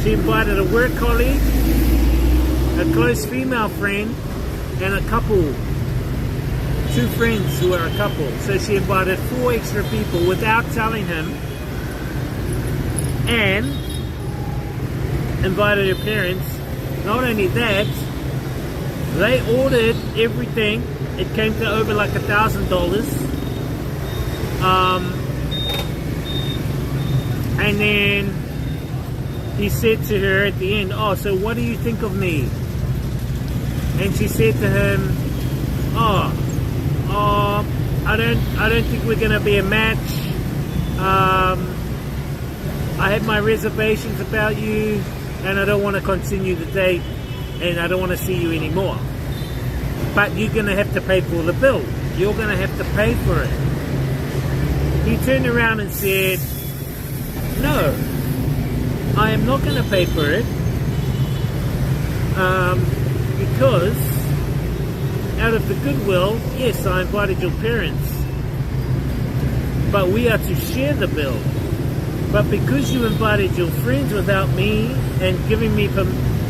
She invited a work colleague, a close female friend, and a couple, 2 friends who are a couple. So she invited 4 extra people without telling him, and invited her parents. Not only that, they ordered everything. It came to over like $1,000. And then he said to her at the end, "Oh, so what do you think of me?" And she said to him, I don't think we're gonna be a match. I have my reservations about you, and I don't want to continue the date, and I don't want to see you anymore. But you're going to have to pay for the bill. You're going to have to pay for it. He turned around and said, "No, I am not going to pay for it, because out of the goodwill, yes, I invited your parents, but we are to share the bill. But because you invited your friends without me and giving me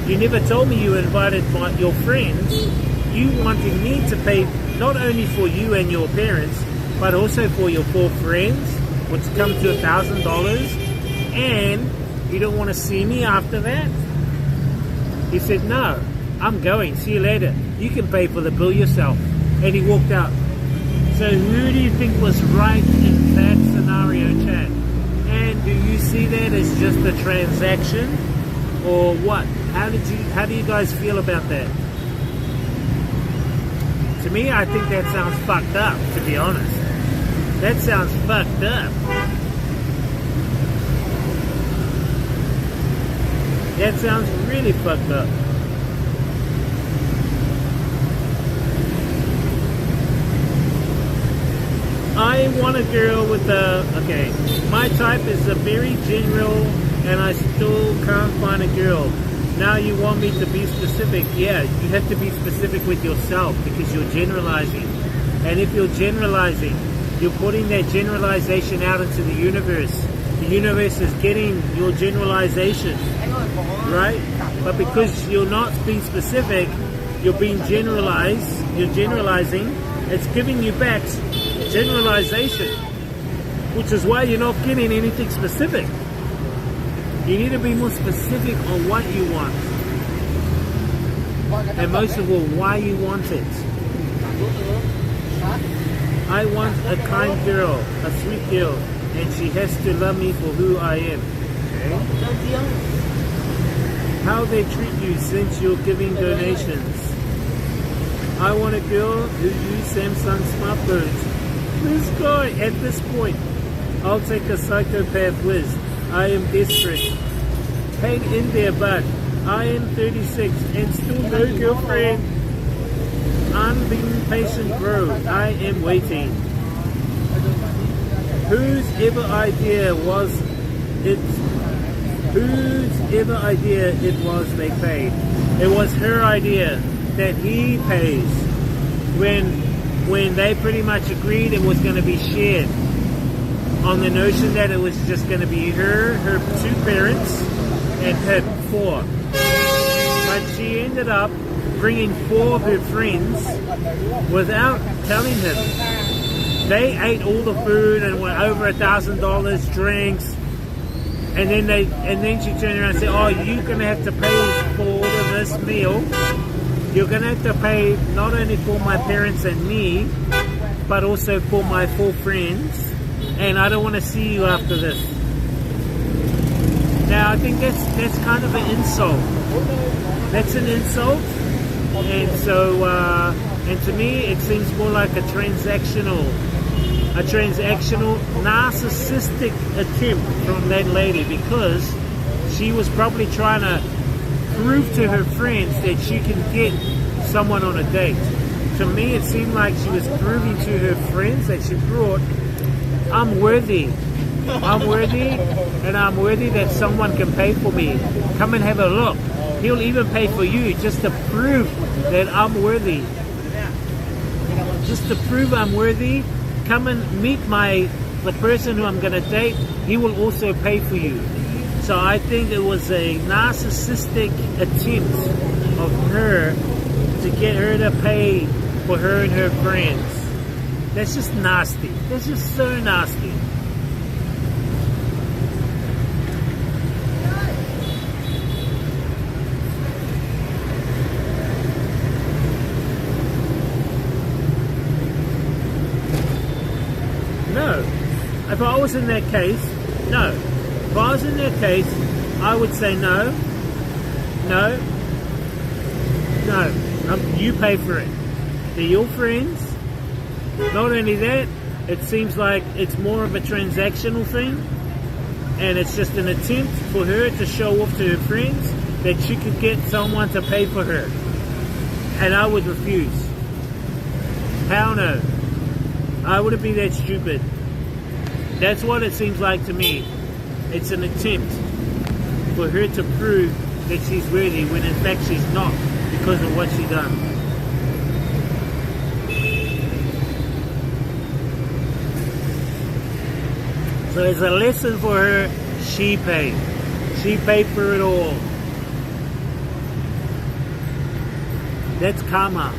you never told me you invited your friends, you wanting me to pay not only for you and your parents, but also for your 4 friends, which come to $1,000, and you don't want to see me after that?" He said, "No, I'm going. See you later. You can pay for the bill yourself." And he walked out. So who do you think was right in that scenario, Chad? And do you see that as just a transaction, or what? How do you guys feel about that? To me, I think that sounds fucked up, to be honest. That sounds fucked up. That sounds really fucked up. I want a girl with okay, my type is a very general, and I still can't find a girl. Now you want me to be specific. Yeah, you have to be specific with yourself, because you're generalizing. And if you're generalizing, you're putting that generalization out into the universe. The universe is getting your generalization, right? But because you're not being specific, you're being generalized, you're generalizing, it's giving you back generalization, which is why you're not getting anything specific. You need to be more specific on what you want, and most of all, why you want it. I want a kind girl, a sweet girl, and she has to love me for who I am. Okay? How they treat you since you're giving donations. I want a girl who uses Samsung smartphones. This guy, at this point, I'll take a psychopath whiz. I am desperate. Hang in there, bud. I am 36 and still no girlfriend. I'm being patient, bro. I am waiting. Whose ever idea was it they paid? It was her idea that he pays. When they pretty much agreed it was going to be shared, on the notion that it was just going to be her 2 parents, and him, 4. But she ended up bringing 4 of her friends without telling him. They ate all the food and went over $1,000 drinks, and then she turned around and said, "Oh, you're gonna have to pay for all of this meal. You're gonna have to pay not only for my parents and me, but also for my 4 friends, and I don't want to see you after this." Now I think that's kind of an insult. That's an insult, and so and to me it seems more like a transactional, narcissistic attempt from that lady, because she was probably trying to prove to her friends that she can get someone on a date. To me, it seemed like she was proving to her friends that she brought, I'm worthy, and I'm worthy that someone can pay for me. Come and have a look. He'll even pay for you just to prove that I'm worthy. Just to prove I'm worthy, come and meet the person who I'm going to date. He will also pay for you. So I think it was a narcissistic attempt of her to get her to pay for her and her friends. That's just nasty. That's just so nasty. No. If I was in that case, no. If I was in that case, I would say no. You pay for it. They're your friends. Not only that, it seems like it's more of a transactional thing, and it's just an attempt for her to show off to her friends that she could get someone to pay for her. And I would refuse. Hell no. I wouldn't be that stupid. That's what it seems like to me. It's an attempt for her to prove that she's worthy when in fact she's not, because of what she done. So as a lesson for her, she paid. She paid for it all. That's karma.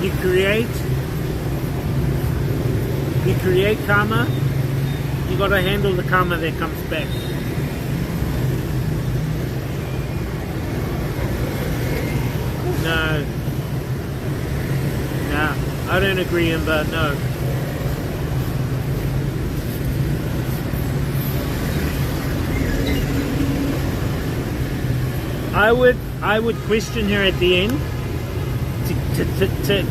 You create karma, you got to handle the karma that comes back. No, I don't agree, Amber. No. I would question her at the end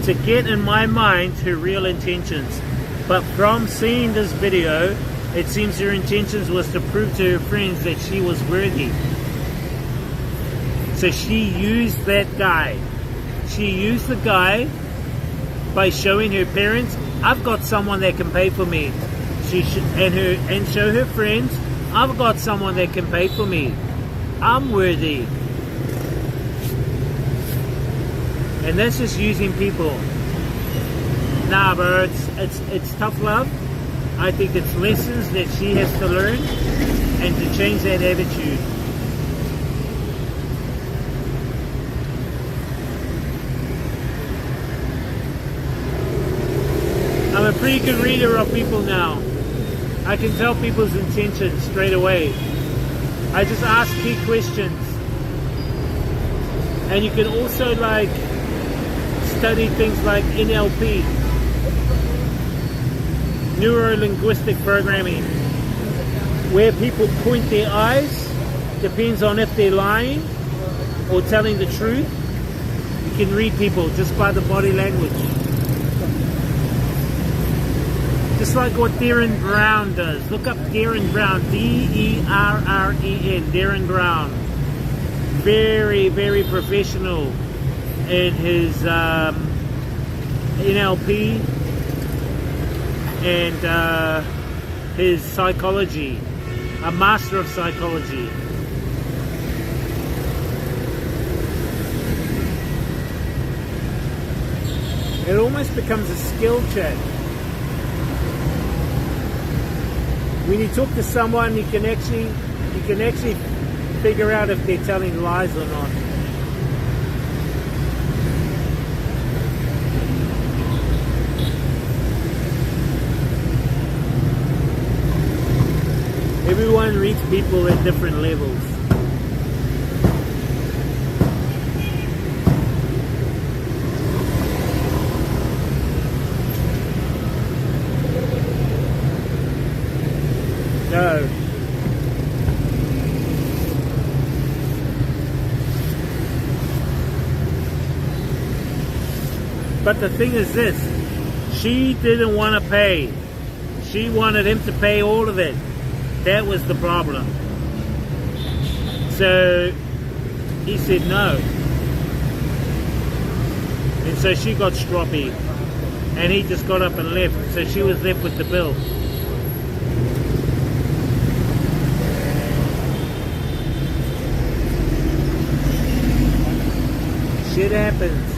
to get in my mind her real intentions. But from seeing this video, it seems her intentions was to prove to her friends that she was worthy. So she used that guy. She used the guy by showing her parents, I've got someone that can pay for me. And show her friends, I've got someone that can pay for me. I'm worthy. And that's just using people. Nah, bro, it's tough love. I think it's lessons that she has to learn and to change that attitude. I'm a pretty good reader of people now. I can tell people's intentions straight away. I just ask key questions. And you can also study things like NLP, neuro-linguistic programming, where people point their eyes, depends on if they're lying or telling the truth. You can read people just by the body language. Just like what Darren Brown does. Look up Darren Brown, D-E-R-R-E-N, Darren Brown. Very, very professional in his NLP and his psychology, a master of psychology. It almost becomes a skill check. When you talk to someone, you can actually figure out if they're telling lies or not. Everyone reads people at different levels. No. But the thing is this, she didn't want to pay. She wanted him to pay all of it. That was the problem. So he said no. And so she got stroppy. And he just got up and left. So she was left with the bill. Shit happens.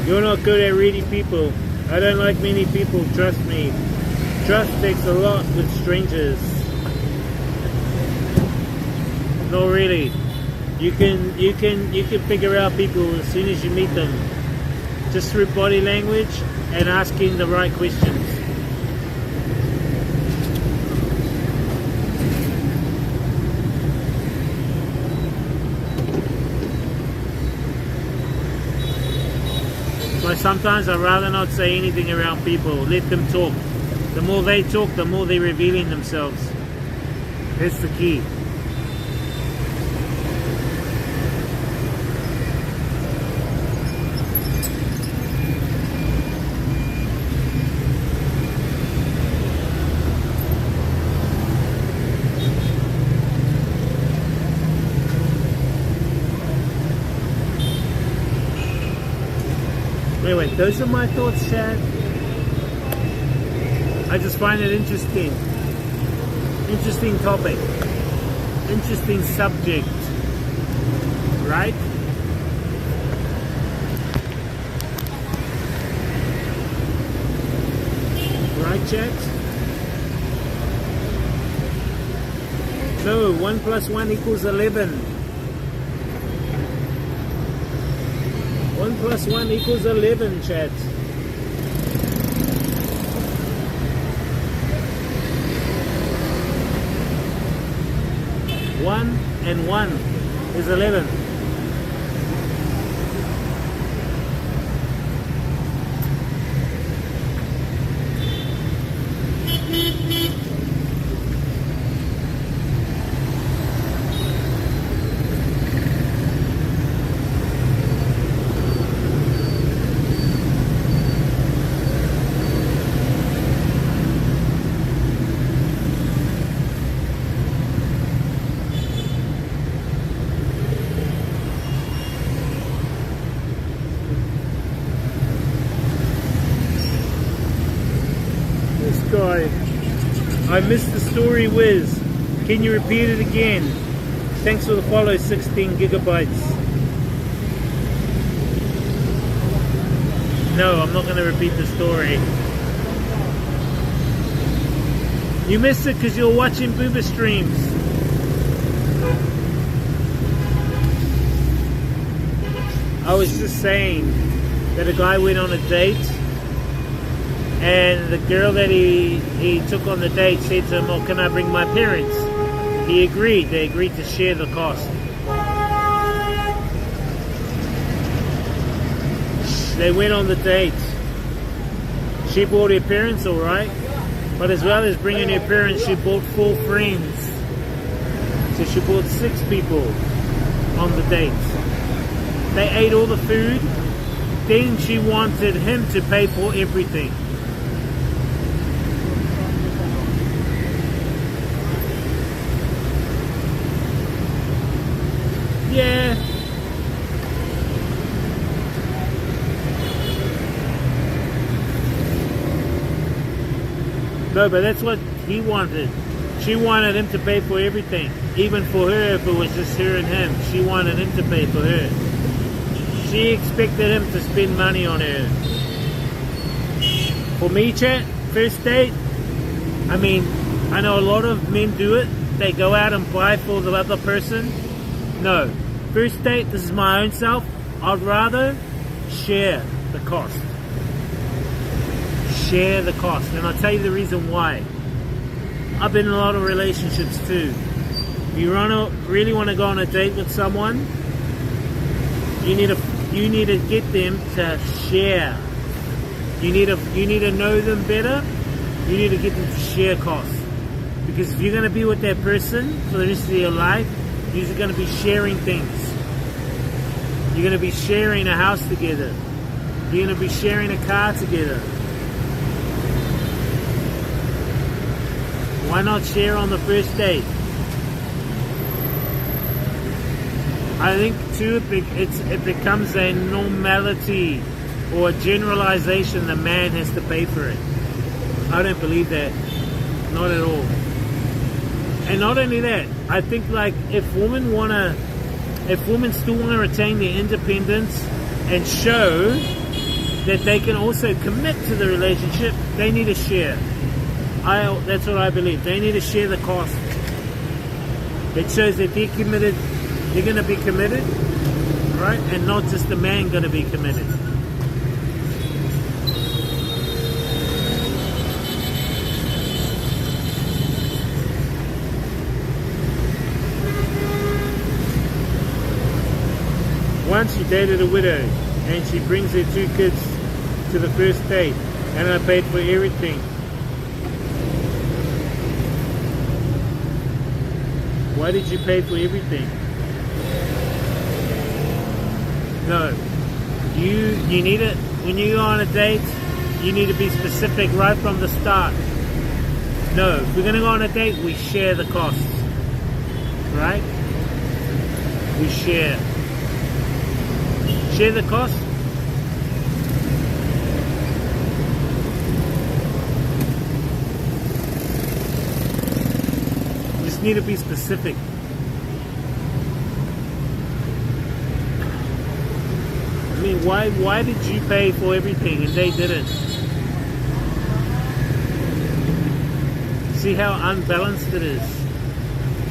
You're not good at reading people. I don't like many people, trust me. Trust takes a lot with strangers. No, really. You can figure out people as soon as you meet them. Just through body language and asking the right questions. So sometimes I'd rather not say anything around people. Let them talk. The more they talk, the more they're revealing themselves. That's the key. Anyway, those are my thoughts, Chad. I just find it interesting. Interesting topic. Interesting subject. Right? Right, Chad? So, 1 + 1 = 11. 1 + 1 = 11, chat. One and 1 is 11. Guy, I missed the story, Wiz. Can you repeat it again? Thanks for the follow, 16 gigabytes. No, I'm not going to repeat the story. You missed it because you're watching Booba streams. I was just saying that a guy went on a date, and the girl that he took on the date said to him, "Oh, can I bring my parents?" He agreed. They agreed to share the cost. They went on the date. She brought her parents, alright, but as well as bringing her parents, she brought 4 friends. So she brought 6 people on the date. They ate all the food. Then she wanted him to pay for everything. Yeah. No, but that's what he wanted. She wanted him to pay for everything. Even for her, if it was just her and him, she wanted him to pay for her. She expected him to spend money on her. For me, chat, first date, I mean, I know a lot of men do it. They go out and buy for the other person. No. First date, this is my own self. I'd rather share the cost. Share the cost. And I'll tell you the reason why. I've been in a lot of relationships too. If you really want to go on a date with someone, you need to get them to share. You need to know them better. You need to get them to share costs. Because if you're going to be with that person for the rest of your life, you're going to be sharing things. You're going to be sharing a house together. You're going to be sharing a car together. Why not share on the first date? I think too it becomes a normality or a generalization. The man has to pay for it. I don't believe that. Not at all. And not only that, I think like if women still want to retain their independence and show that they can also commit to the relationship, they need to share. That's what I believe. They need to share the cost. It shows that they're committed. They're going to be committed, right? And not just the man going to be committed. Once she dated a widow and she brings her 2 kids to the first date and I paid for everything. Why did you pay for everything? No. You need it. When you go on a date, you need to be specific right from the start. No, if we're going to go on a date, we share the costs. Right? We share. Share the cost. You just need to be specific. I mean, why did you pay for everything and they didn't? See how unbalanced it is.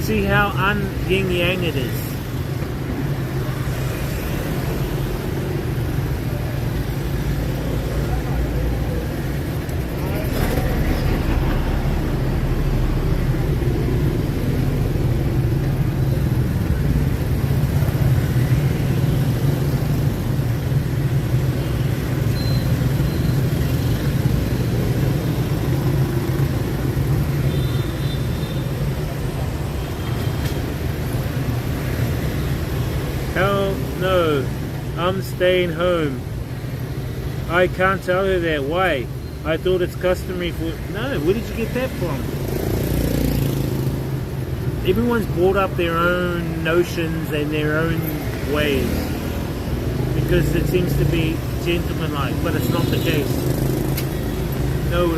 See how yin yang it is. No, I'm staying home. I can't tell her that. Why? I thought it's customary for... No, where did you get that from? Everyone's brought up their own notions and their own ways. Because it seems to be gentlemanlike, but it's not the case. No.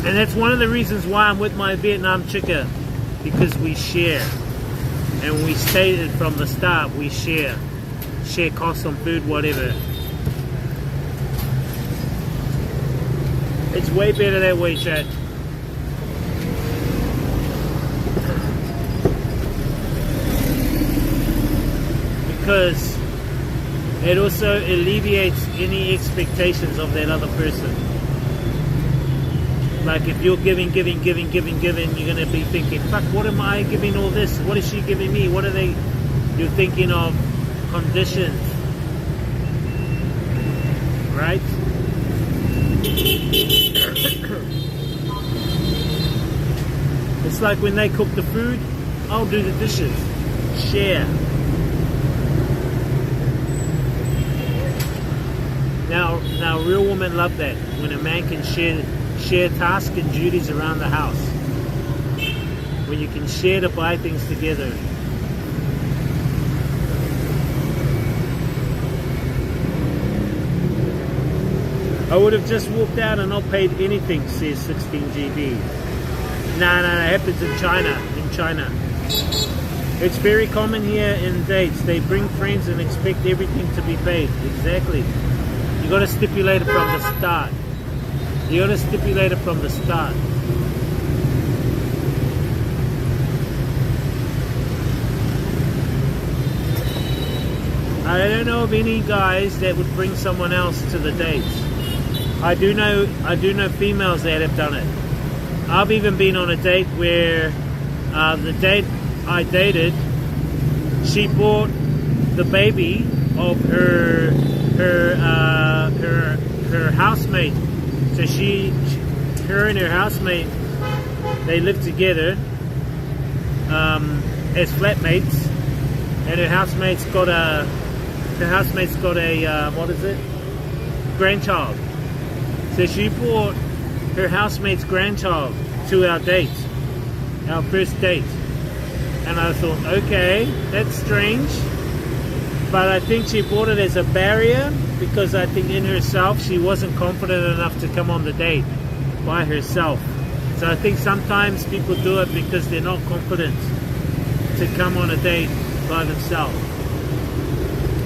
And that's one of the reasons why I'm with my Vietnam chicka. Because we share. And we stated from the start, we share costs on food, whatever. It's way better that way, chat. Because it also alleviates any expectations of that other person. Like if you're giving, you're going to be thinking, fuck, what am I giving all this? What is she giving me? What are they? You're thinking of conditions. Right? like when they cook the food, I'll do the dishes. Share. Now real women love that, when a man can share tasks and duties around the house. When you can share to buy things together. I would have just walked out and not paid anything, says 16GB. Nah, it happens in China. It's very common here in dates. They bring friends and expect everything to be paid. Exactly. You got to stipulate it from the start. I don't know of any guys that would bring someone else to the dates. I do know females that have done it. I've even been on a date where the date I dated, she brought the baby of her housemate. So her and her housemate, they live together as flatmates, and her housemate's got a what is it? Grandchild. So she brought her housemate's grandchild to our date, our first date. And I thought, okay, that's strange. But I think she brought it as a barrier because I think in herself she wasn't confident enough to come on the date by herself. So I think sometimes people do it because they're not confident to come on a date by themselves.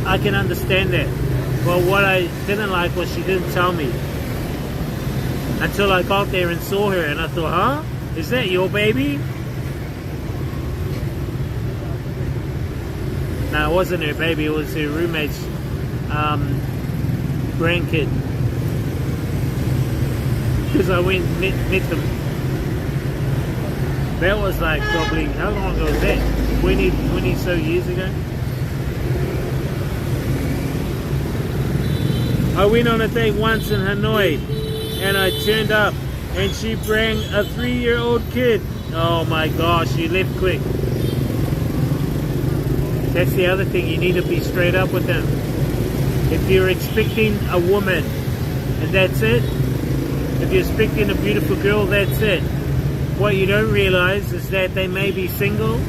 I can understand that. Well, what I didn't like was she didn't tell me until I got there and saw her, and I thought, huh? Is that your baby? No, it wasn't her baby, it was her roommate's grandkid. Because I went and met them. That was like probably, how long ago was that? 20 so years ago? I went on a date once in Hanoi, and I turned up and she brought a 3-year-old kid. Oh my gosh, she left quick. That's the other thing, you need to be straight up with them. If you're expecting a woman and that's it, if you're expecting a beautiful girl, that's it. What you don't realize is that they may be single,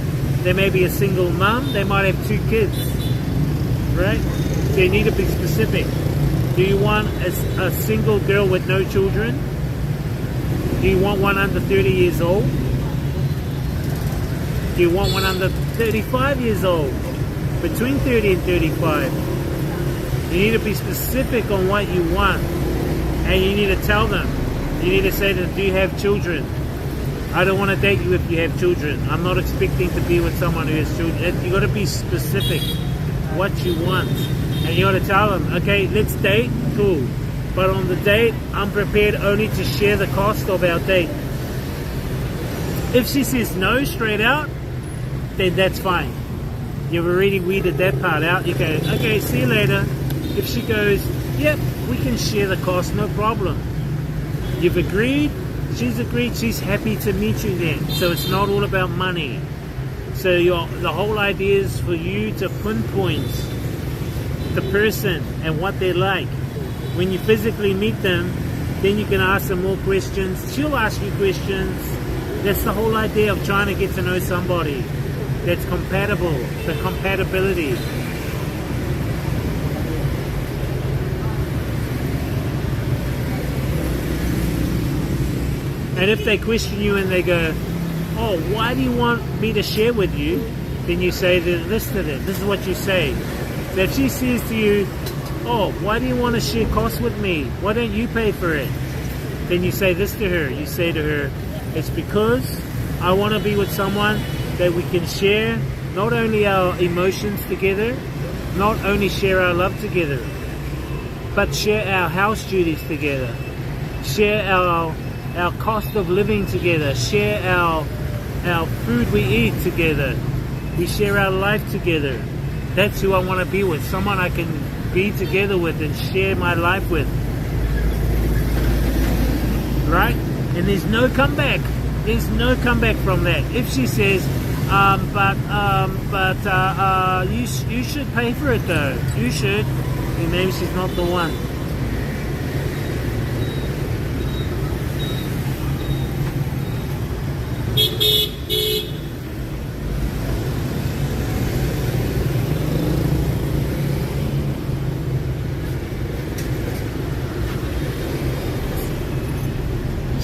they may be a single mum, they might have 2 kids, right? So you need to be specific. Do you want a single girl with no children? Do you want one under 30 years old? Do you want one under 35 years old? Between 30 and 35. You need to be specific on what you want. And you need to tell them. You need to say to them, do you have children? I don't want to date you if you have children. I'm not expecting to be with someone who has children. You got to be specific what you want. And you got to tell them, okay, let's date, cool. But on the date, I'm prepared only to share the cost of our date. If she says no straight out, then that's fine. You've already weeded that part out. You go, okay, see you later. If she goes, yep, we can share the cost, no problem. You've agreed, she's agreed, she's happy to meet you then. So it's not all about money. So the whole idea is for you to pinpoint the person and what they're like. When you physically meet them, then you can ask them more questions. She'll ask you questions. That's the whole idea of trying to get to know somebody that's compatible, the compatibility. And if they question you and they go, oh, why do you want me to share with you? Then you say this to them. This is what you say. So if she says to you, oh, why do you want to share costs with me? Why don't you pay for it? Then you say this to her. You say to her, it's because I want to be with someone that we can share not only our emotions together, not only share our love together, but share our house duties together, share our cost of living together, share our food we eat together, we share our life together. That's who I want to be with, someone I can be together with and share my life with. Right? And there's no comeback. there's no comeback from that. If she says, you should pay for it though. You should. Then maybe she's not the one.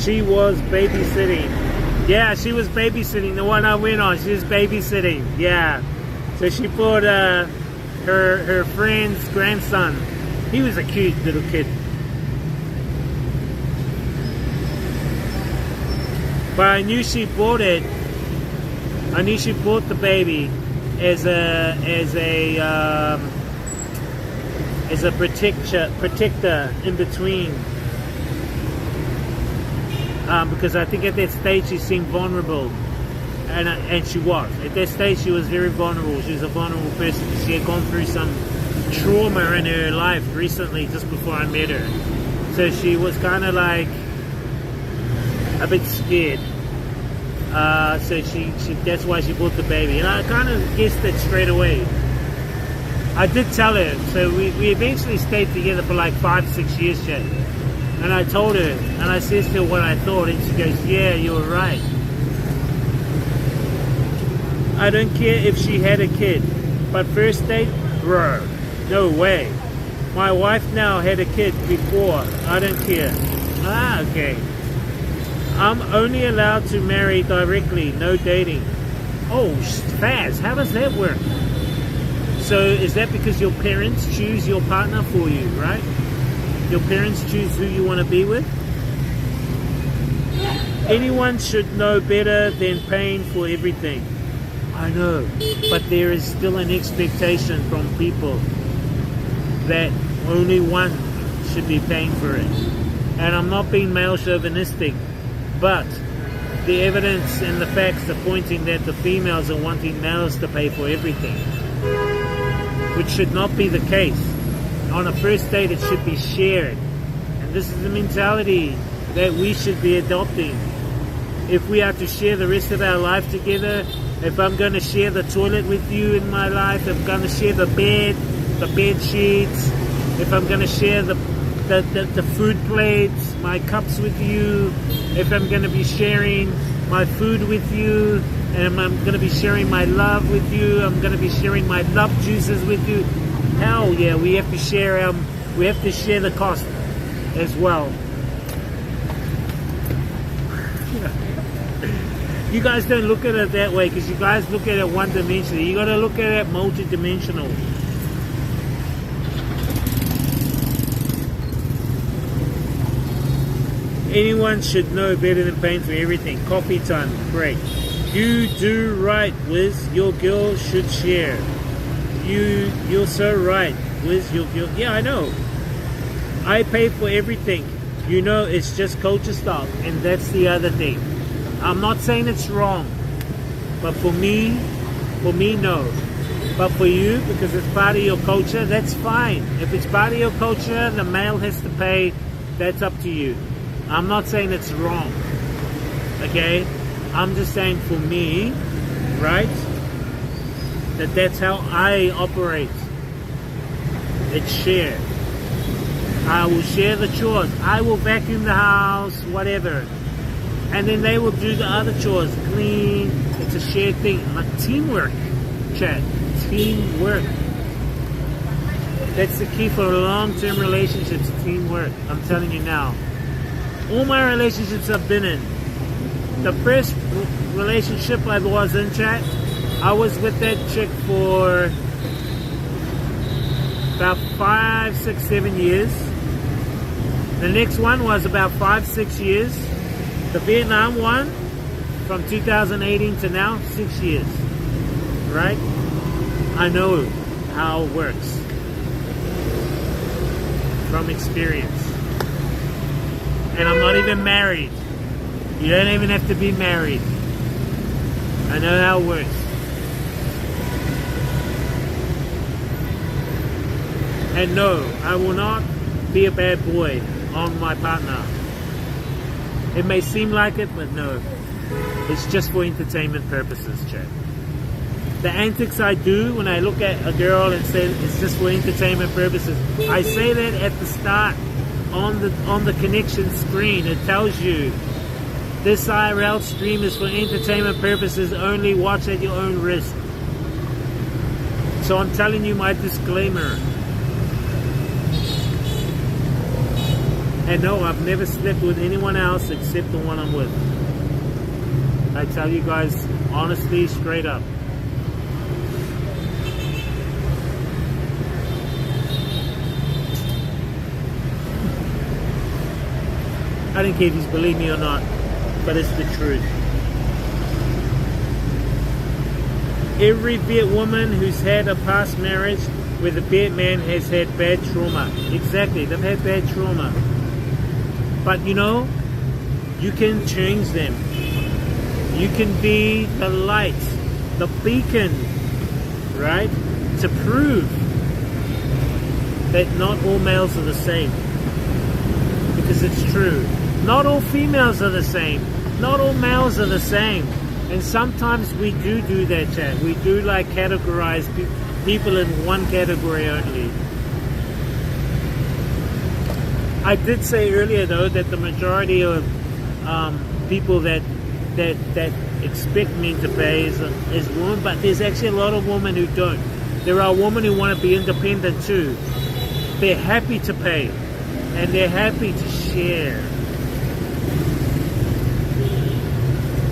She was babysitting. Yeah, she was babysitting. The one I went on, she was babysitting. Yeah. So she brought her friend's grandson. He was a cute little kid. But I knew she bought it. I knew she bought the baby as a protector in between. Because I think at that stage she seemed vulnerable, and she was. At that stage she was very vulnerable. She was a vulnerable person. She had gone through some trauma in her life recently, just before I met her. So she was kind of like a bit scared. So she that's why she bought the baby, and I kind of guessed it straight away. I did tell her. So we eventually stayed together for like 5-6 years, Chad. And I told her, and I said to her what I thought, and she goes, yeah, you were right. I don't care if she had a kid, but first date, bro, no way. My wife now had a kid before, I don't care. Ah, okay. I'm only allowed to marry directly, no dating. Oh, fast, how does that work? So is that because your parents choose your partner for you, right? Your parents choose who you want to be with? Anyone should know better than paying for everything. I know, but there is still an expectation from people that only one should be paying for it. And I'm not being male chauvinistic, but the evidence and the facts are pointing that the females are wanting males to pay for everything, which should not be the case. On a first date, it should be shared. And this is the mentality that we should be adopting. If we are to share the rest of our life together, if I'm going to share the toilet with you in my life, if I'm going to share the bed sheets, if I'm going to share the food plates, my cups with you, if I'm going to be sharing my food with you, and I'm going to be sharing my love with you, I'm going to be sharing my love juices with you, hell yeah, we have to share the cost as well. You guys don't look at it that way, because you guys look at it one-dimensionally. You got to look at it multi-dimensional. Anyone should know better than paying for everything. Coffee time, great. You do right, Wiz. Your girl should share. You're so right, Wiz. Your girl. Yeah, I know. I pay for everything. You know, it's just culture stuff, and that's the other thing. I'm not saying it's wrong, but for me, no. But for you, because it's part of your culture, that's fine. If it's part of your culture, the male has to pay. That's up to you. I'm not saying it's wrong, okay? I'm just saying for me, right, that's how I operate. It's shared. I will share the chores. I will vacuum the house, whatever. And then they will do the other chores, clean. It's a shared thing. Like teamwork, Chad. Teamwork. That's the key for long-term relationships, teamwork. I'm telling you now. All my relationships I've been in. The first relationship I was in, Chad, I was with that chick for about 5, 6, 7 years. The next one was about 5, 6 years. The Vietnam one, from 2018 to now, 6 years. Right? I know how it works. From experience. And I'm not even married. You don't even have to be married. I know how it works. And no, I will not be a bad boy on my partner. It may seem like it, but no. It's just for entertainment purposes, Chad. The antics I do when I look at a girl and say it's just for entertainment purposes, I say that at the start on the connection screen. It tells you this IRL stream is for entertainment purposes only. Watch at your own risk. So I'm telling you my disclaimer. And no, I've never slept with anyone else except the one I'm with. I tell you guys honestly, straight up. I don't care if you believe me or not, but it's the truth. Every Viet woman who's had a past marriage where the Viet man has had bad trauma. Exactly, they've had bad trauma. But you know, you can change them. You can be the light, the beacon, right? To prove that not all males are the same. Because it's true. Not all females are the same. Not all males are the same. And sometimes we do that, Chad. We do like categorize people in one category only. I did say earlier though that the majority of people that expect men to pay is women, but there's actually a lot of women who don't. There are women who want to be independent too. They're happy to pay and they're happy to share.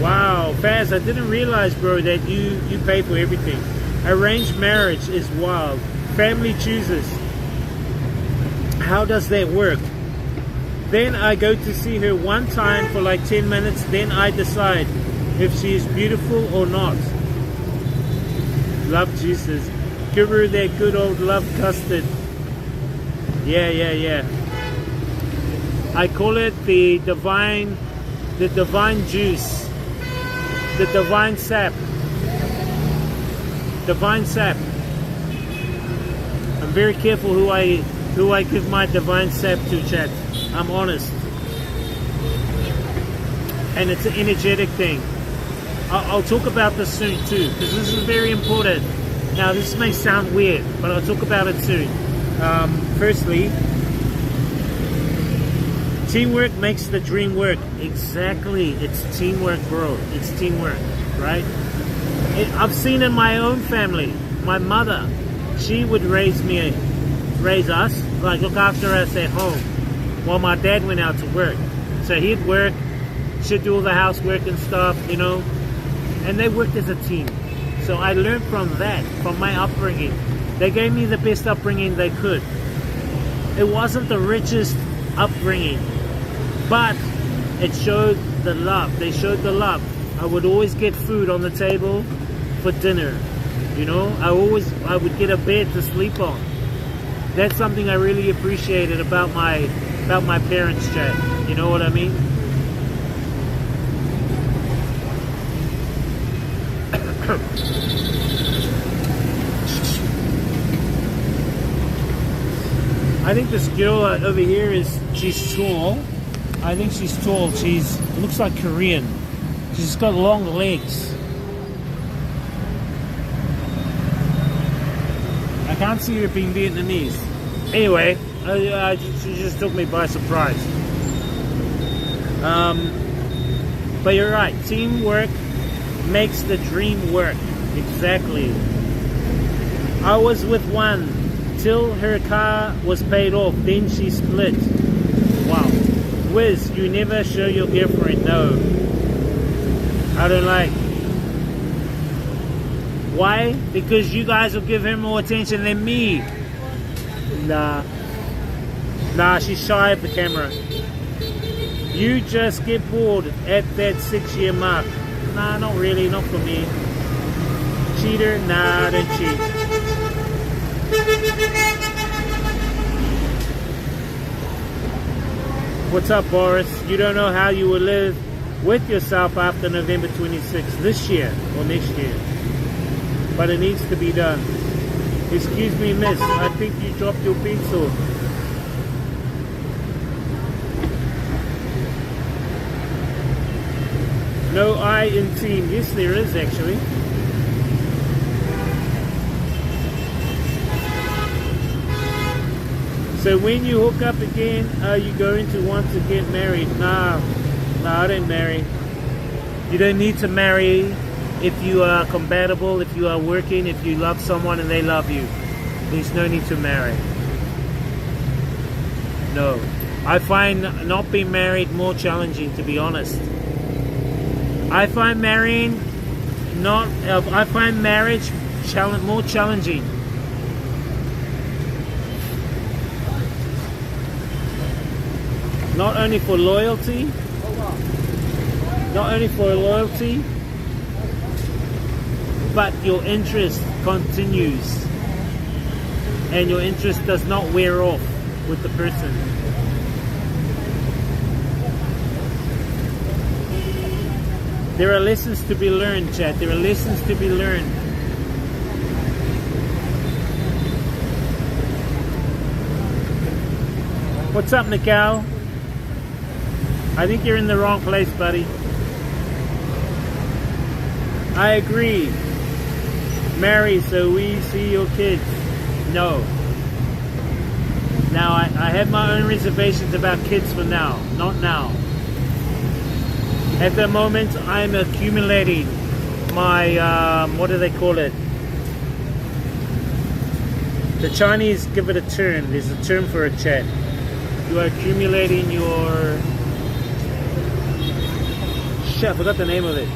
Wow, Faz, I didn't realize, bro, that you pay for everything. Arranged marriage is wild. Family chooses. How does that work? Then I go to see her one time for like 10 minutes, then I decide if she is beautiful or not. Love Jesus. Give her that good old love custard. Yeah. I call it the divine juice. The divine sap. Divine sap. I'm very careful who I give my divine sap to, chat. I'm honest. And it's an energetic thing. I'll talk about this soon too, because this is very important. Now this may sound weird, but I'll talk about it soon. Firstly, teamwork makes the dream work. Exactly. It's teamwork, bro. It's teamwork, right? I've seen in my own family, my mother, she would raise us, like look after us at home, while my dad went out to work. So he'd work, she'd do all the housework and stuff, you know, and they worked as a team. So I learned from that, from my upbringing. They gave me the best upbringing they could. It wasn't the richest upbringing, but it showed the love. They showed the love. I would always get food on the table for dinner. You know, I would get a bed to sleep on. That's something I really appreciated about my parents, Chad. You know what I mean? I think this girl over here she's tall. I think she's tall. Looks like Korean. She's got long legs. I can't see her being Vietnamese. Anyway, she just took me by surprise. But you're right. Teamwork makes the dream work. Exactly. I was with one till her car was paid off. Then she split. Wow. Wiz, you never show your girlfriend. No. I don't like. Why? Because you guys will give her more attention than me. Nah, she's shy of the camera. You just get bored at that 6-year mark. Nah, not really, not for me. Cheater? Nah, I don't cheat. What's up, Boris? You don't know how you will live with yourself after November 26th, this year or next year. But it needs to be done. Excuse me, miss, I think you dropped your pencil. No buy-in team. Yes, there is actually. So when you hook up again, are you going to want to get married? No, I don't marry. You don't need to marry if you are compatible, if you are working, if you love someone and they love you. There's no need to marry. No. I find not being married more challenging, to be honest. I find marrying I find marriage more challenging. Not only for loyalty, but your interest continues, and your interest does not wear off with the person. There are lessons to be learned, chat. There are lessons to be learned. What's up, Nikal? I think you're in the wrong place, buddy. I agree. Marry so we see your kids. No. Now, I have my own reservations about kids for now. Not now. At the moment, I'm accumulating my, what do they call it? The Chinese give it a term. There's a term for a chat. You are accumulating your... Shit, I forgot the name of it.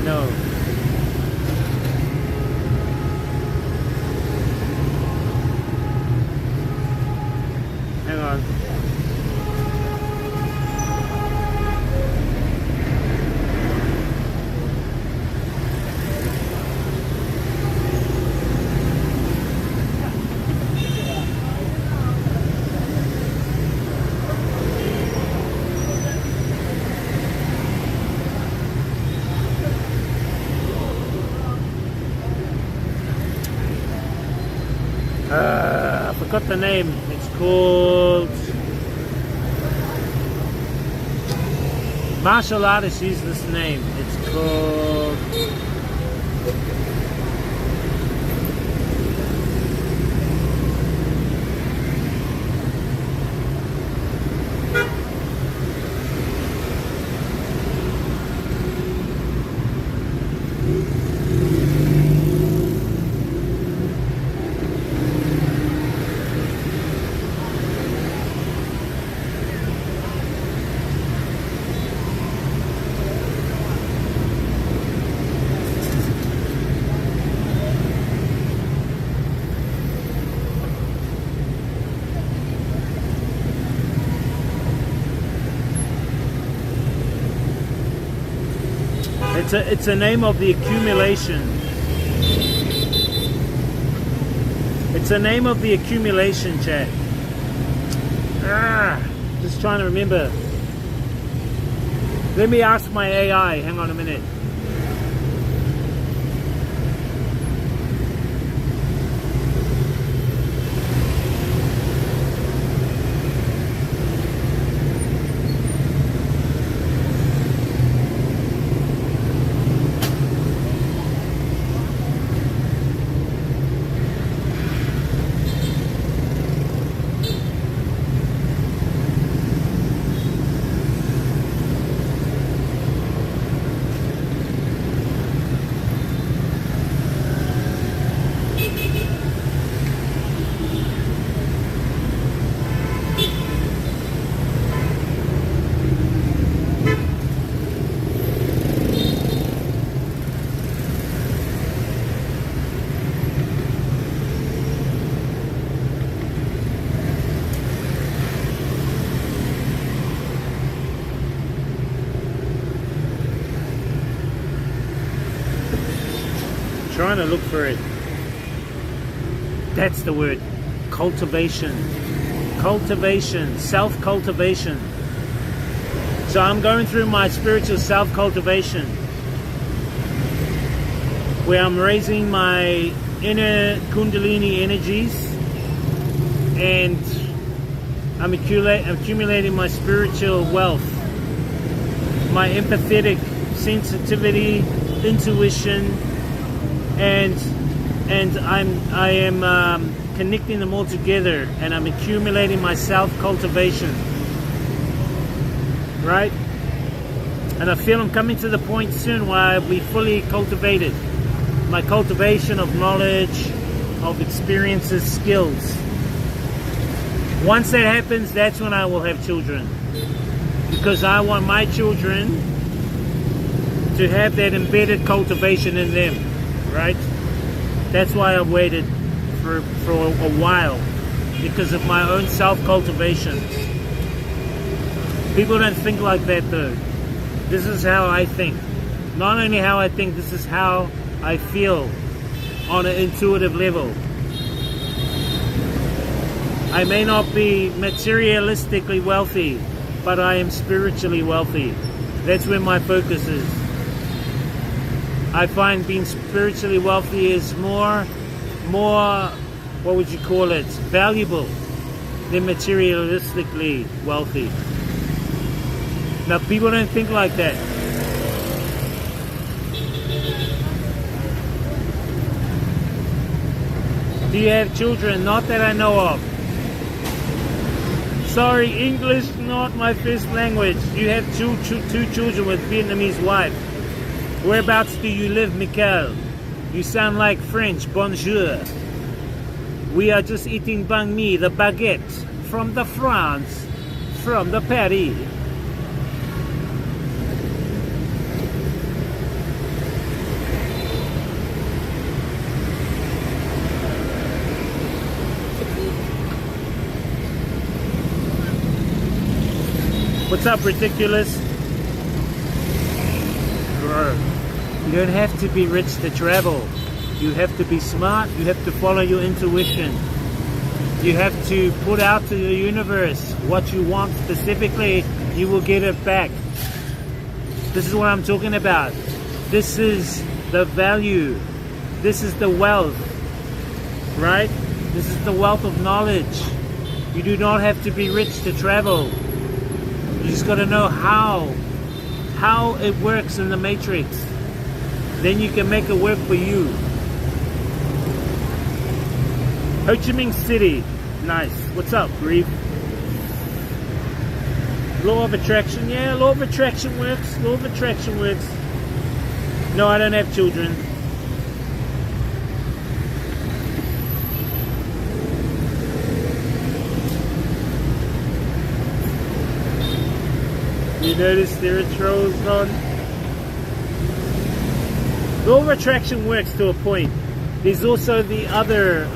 No. Hang on. I forgot the name. It's called... Martial artists use this name. It's called... It's a name of the accumulation. It's a name of the accumulation, chat. Just trying to remember. Let me ask my AI. Hang on a minute. Trying to look for it. That's the word. Cultivation. Cultivation. Self-cultivation. So I'm going through my spiritual self-cultivation, where I'm raising my inner Kundalini energies and I'm accumulating my spiritual wealth, my empathetic sensitivity, intuition, and I am connecting them all together, and I'm accumulating my self-cultivation, right? And I feel I'm coming to the point soon where I'll be fully cultivated. My cultivation of knowledge, of experiences, skills. Once that happens, that's when I will have children. Because I want my children to have that embedded cultivation in them, right? That's why I've waited for a while, because of my own self-cultivation. People don't think like that though. This is how I think. Not only how I think, this is how I feel on an intuitive level. I may not be materialistically wealthy, but I am spiritually wealthy. That's where my focus is. I find being spiritually wealthy is more, what would you call it, valuable than materialistically wealthy. Now people don't think like that. Do you have children? Not that I know of. Sorry, English not my first language. You have two children with Vietnamese wife. Whereabouts do you live, Michael? You sound like French. Bonjour. We are just eating banh mi, the baguette, from the France, from the Paris. What's up, ridiculous? Bro, you don't have to be rich to travel. You have to be smart. You have to follow your intuition. You have to put out to the universe what you want specifically. You will get it back. This is what I'm talking about. This is the value. This is the wealth, right? This is the wealth of knowledge. You do not have to be rich to travel. You just got to know how it works in the matrix. Then you can make it work for you. Ho Chi Minh City. Nice. What's up, Grief? Law of attraction. Yeah, law of attraction works. Law of attraction works. No, I don't have children. You notice there are trolls on? Law of attraction works to a point. There's also the other,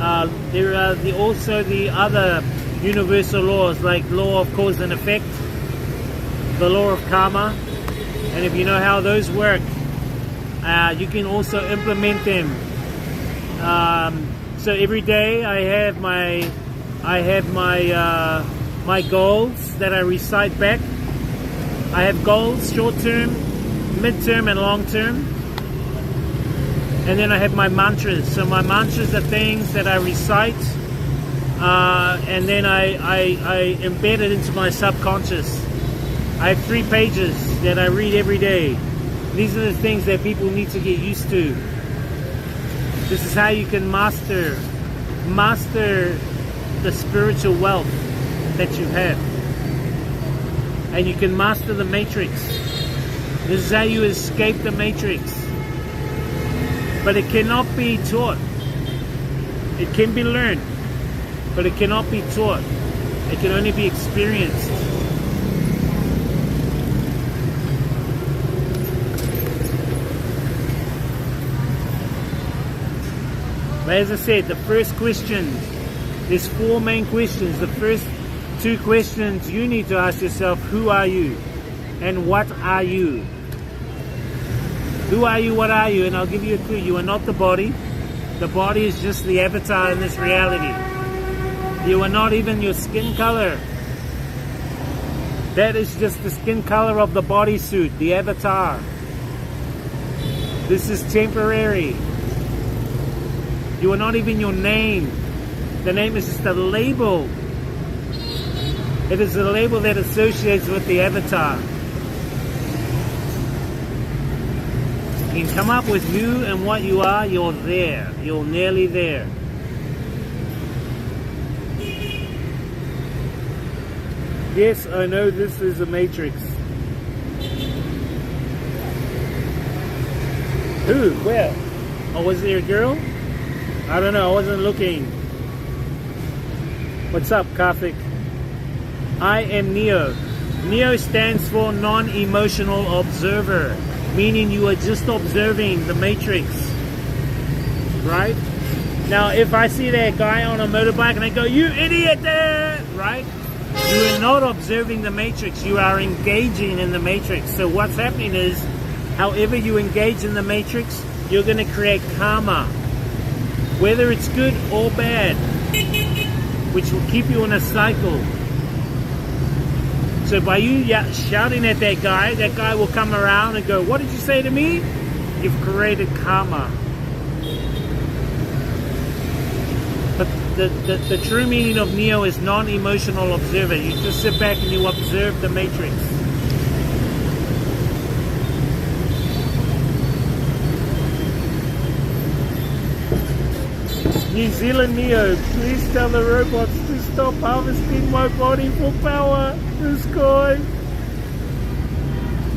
also the other universal laws, like law of cause and effect, the law of karma, and if you know how those work, you can also implement them. So every day I have my goals that I recite back. I have goals, short term, mid-term, and long term. And then I have my mantras. So my mantras are things that I recite, and then I embed it into my subconscious. I have 3 pages that I read every day. These are the things that people need to get used to. This is how you can master the spiritual wealth that you have. And you can master the matrix. This is how you escape the matrix. But it cannot be taught. It can be learned, but it cannot be taught. It can only be experienced. But as I said, the first question, there's 4 main questions. The first 2 questions you need to ask yourself: who are you? And what are you? Who are you? What are you? And I'll give you a clue. You are not the body. The body is just the avatar in this reality. You are not even your skin color. That is just the skin color of the bodysuit, the avatar. This is temporary. You are not even your name. The name is just a label. It is a label that associates with the avatar. You can come up with who and what you are, you're there. You're nearly there. Yes, I know this is a matrix. Who? Where? Oh, was there a girl? I don't know, I wasn't looking. What's up, Karthik? I am Neo. Neo stands for non-emotional observer, meaning you are just observing the matrix, right? Now, if I see that guy on a motorbike and I go, you idiot there, right? You are not observing the matrix, you are engaging in the matrix. So what's happening is, however you engage in the matrix, you're going to create karma, whether it's good or bad, which will keep you in a cycle. So by you shouting at that guy will come around and go, what did you say to me? You've created karma. But the true meaning of Neo is non-emotional observer. You just sit back and you observe the matrix. New Zealand Neo, please tell the robots to stop harvesting my body for power. The sky.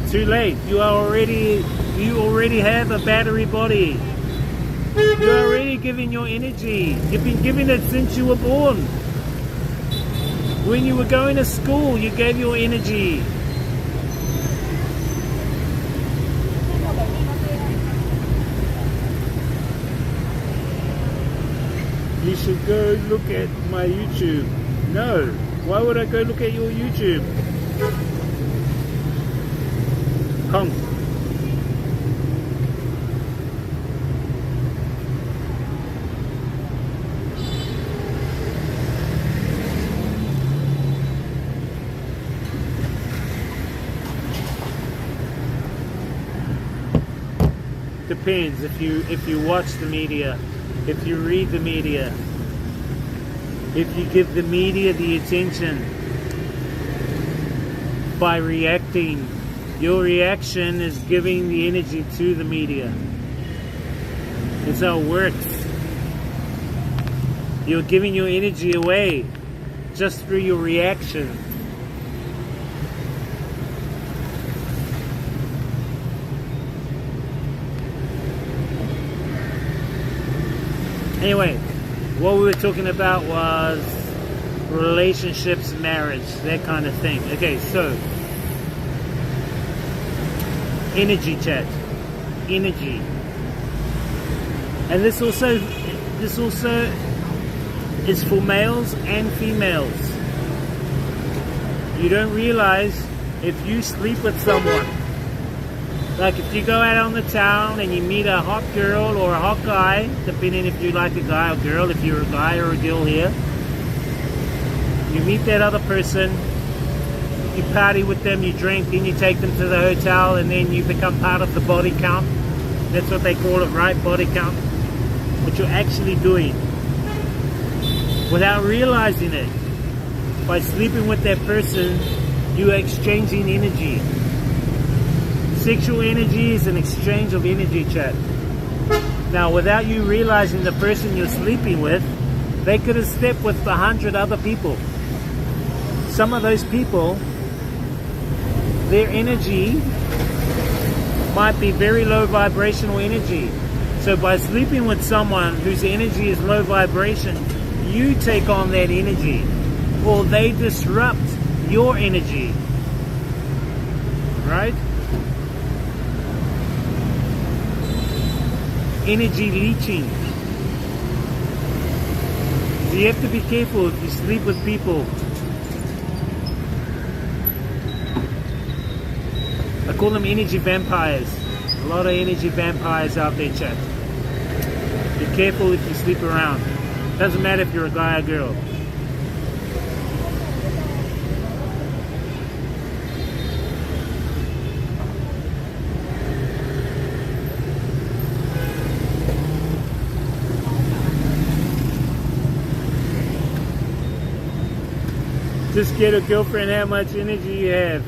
Too late. You already have a battery body. You're already giving your energy. You've been giving it since you were born. When you were going to school, you gave your energy. You should go look at my YouTube. No. Why would I go look at your YouTube? Come. Depends if you watch the media, if you read the media, if you give the media the attention by reacting. Your reaction is giving the energy to the media. It's how it works. You're giving your energy away just through your reaction. Anyway, what we were talking about was relationships, marriage, that kind of thing. Okay, so energy, chat, energy, and this also is for males and females. You don't realize if you sleep with someone. Like if you go out on the town and you meet a hot girl or a hot guy, depending if you like a guy or girl, if you're a guy or a girl here, you meet that other person, you party with them, you drink, then you take them to the hotel, and then you become part of the body count. That's what they call it, right? Body count. What you're actually doing without realizing it. By sleeping with that person, you are exchanging energy. Sexual energy is an exchange of energy, chat. Now, without you realizing the person you're sleeping with, they could have slept with 100 other people. Some of those people, their energy might be very low vibrational energy. So by sleeping with someone whose energy is low vibration, you take on that energy, or they disrupt your energy, right? Energy leeching. So you have to be careful if you sleep with people. I call them energy vampires. A lot of energy vampires out there, chat. Be careful if you sleep around. Doesn't matter if you're a guy or girl. Just get a girlfriend how much energy you have.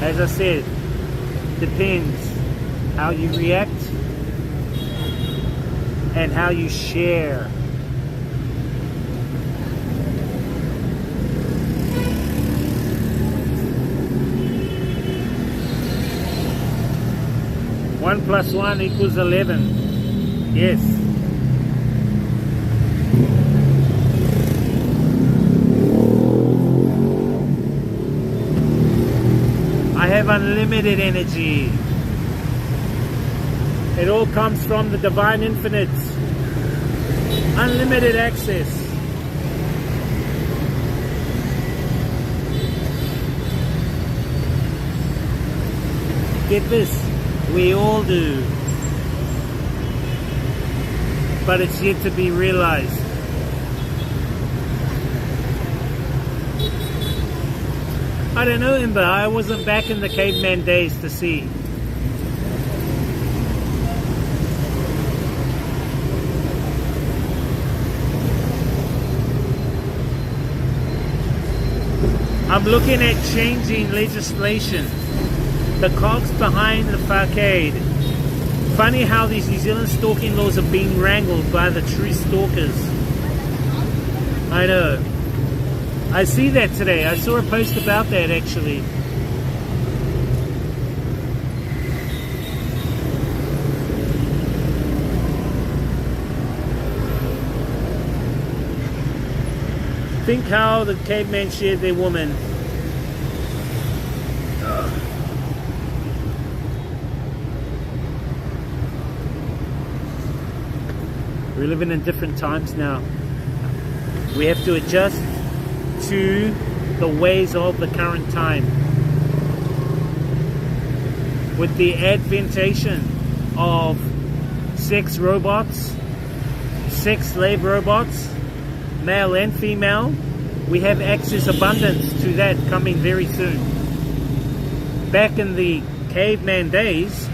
As I said, depends how you react and how you share. One plus one equals 11. Yes. I have unlimited energy. It all comes from the divine infinite. Unlimited access. Get this, we all do. But it's yet to be realized. I don't know, Imber, I wasn't back in the caveman days to see. I'm looking at changing legislation. The cogs behind the facade. Funny how these New Zealand stalking laws are being wrangled by the true stalkers. I know. I see that today. I saw a post about that actually. Think how the cavemen shared their woman. We're living in different times now. We have to adjust to the ways of the current time. With the adventation of sex robots, sex slave robots, male and female, we have access abundance to that coming very soon. Back in the caveman days,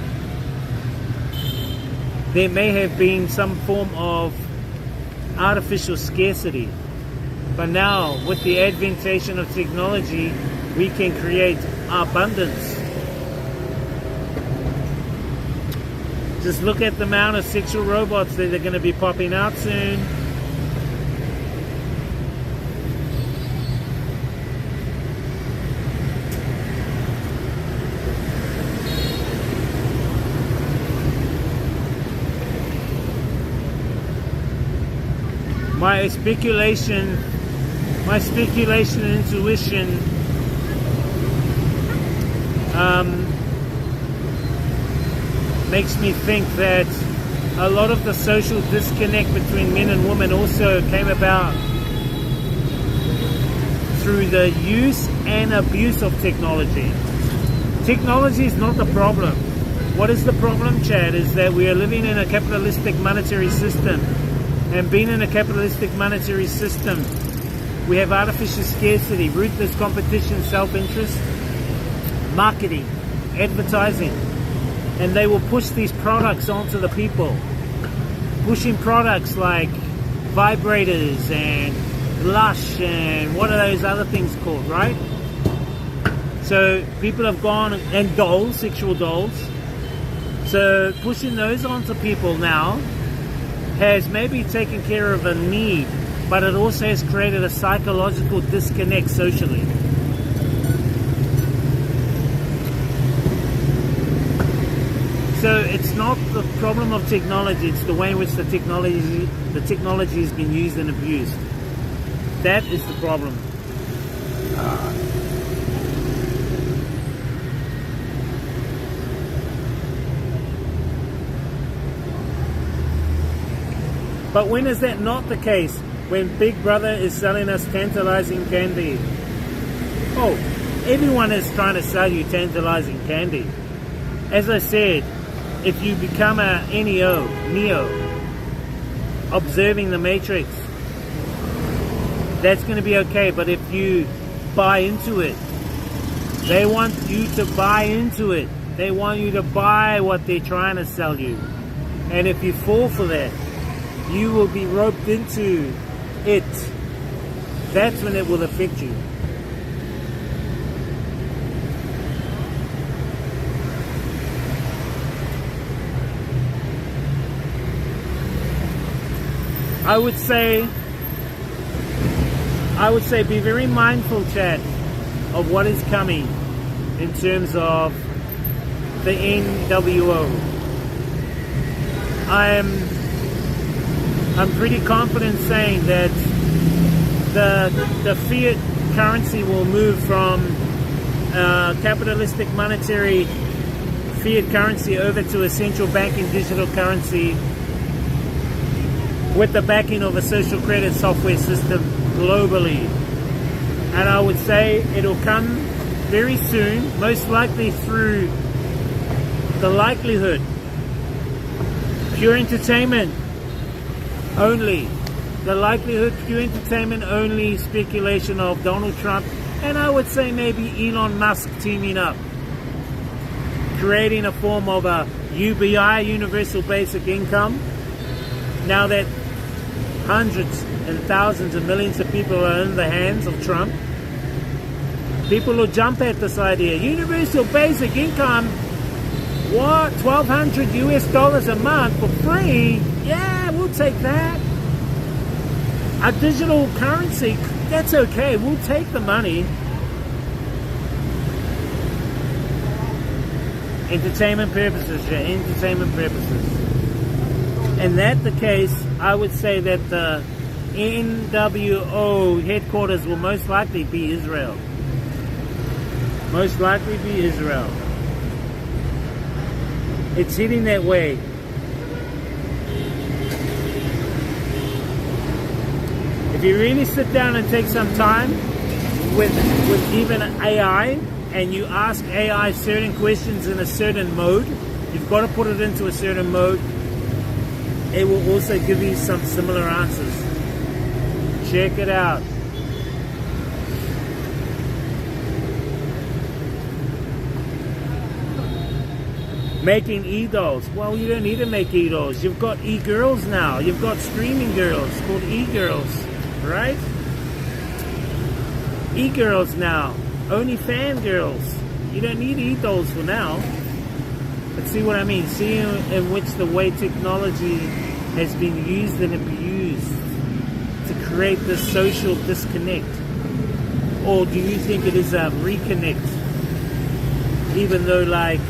there may have been some form of artificial scarcity. But now, with the adventation of technology, we can create abundance. Just look at the amount of sexual robots that are going to be popping out soon. My speculation and intuition makes me think that a lot of the social disconnect between men and women also came about through the use and abuse of technology. Technology is not the problem. What is the problem, Chad, is that we are living in a capitalistic monetary system. And being in a capitalistic monetary system, we have artificial scarcity, ruthless competition, self-interest, marketing, advertising. And they will push these products onto the people. Pushing products like vibrators and Lush and what are those other things called, right? So people have gone, and dolls, sexual dolls. So pushing those onto people now has maybe taken care of a need, but it also has created a psychological disconnect socially. So it's not the problem of technology, it's the way in which the technology has been used and abused. That is the problem. But when is that not the case? When Big Brother is selling us tantalizing candy. Oh, everyone is trying to sell you tantalizing candy. As I said, if you become a Neo, observing the Matrix, that's going to be okay. But if you buy into it, they want you to buy into it. They want you to buy what they're trying to sell you. And if you fall for that, you will be roped into it. that's when it will affect you. I would say be very mindful, chat, of what is coming in terms of the NWO. I'm pretty confident saying that the fiat currency will move from capitalistic monetary fiat currency over to a central banking digital currency with the backing of a social credit software system globally. And I would say it'll come very soon, most likely through the likelihood, pure entertainment only, the likelihood, pure entertainment only speculation of Donald Trump, and I would say maybe Elon Musk teaming up, creating a form of a UBI, universal basic income. Now that hundreds and thousands and millions of people are in the hands of Trump, people will jump at this idea. Universal basic income, what, $1,200 US a month for free? Yeah, we'll take that. A digital currency, that's okay, we'll take the money. Entertainment purposes, yeah, entertainment purposes. And that the case, I would say that the NWO headquarters will most likely be Israel. Most likely be Israel. It's heading that way. If you really sit down and take some time with even AI, and you ask AI certain questions in a certain mode, you've got to put it into a certain mode, it will also give you some similar answers. Check it out. Making e-dolls. Well, you don't need to make e-dolls. You've got e-girls now. You've got streaming girls called e-girls, right? E-girls now. Only fan girls. You don't need e-dolls for now. But see what I mean? See in which the way technology has been used and abused to create this social disconnect. Or do you think it is a reconnect? Even though, like,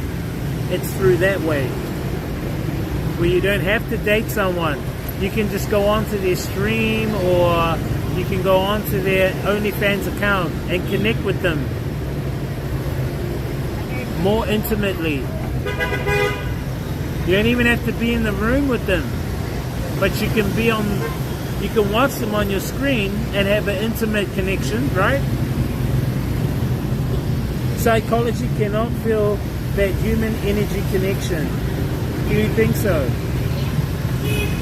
it's through that way. Where you don't have to date someone. You can just go onto their stream, or you can go onto their OnlyFans account and connect with them more intimately. You don't even have to be in the room with them, but you can be on, you can watch them on your screen and have an intimate connection, right? Psychology cannot feel that human energy connection. Do you think so?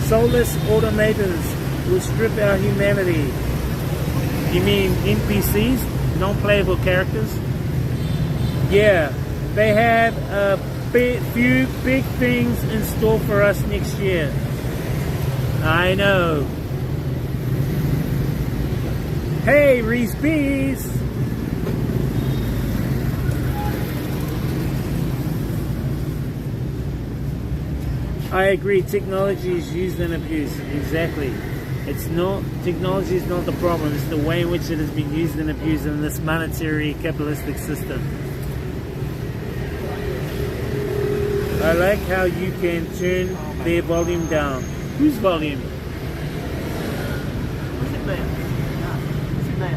Soulless automatons will strip our humanity. You mean NPCs, non-playable characters? Yeah, they have a few big things in store for us next year. I know. Hey, Reese Bees! I agree, technology is used and abused. Exactly. It's not, technology is not the problem, it's the way in which it has been used and abused in this monetary capitalistic system. I like how you can turn their volume down. Whose volume?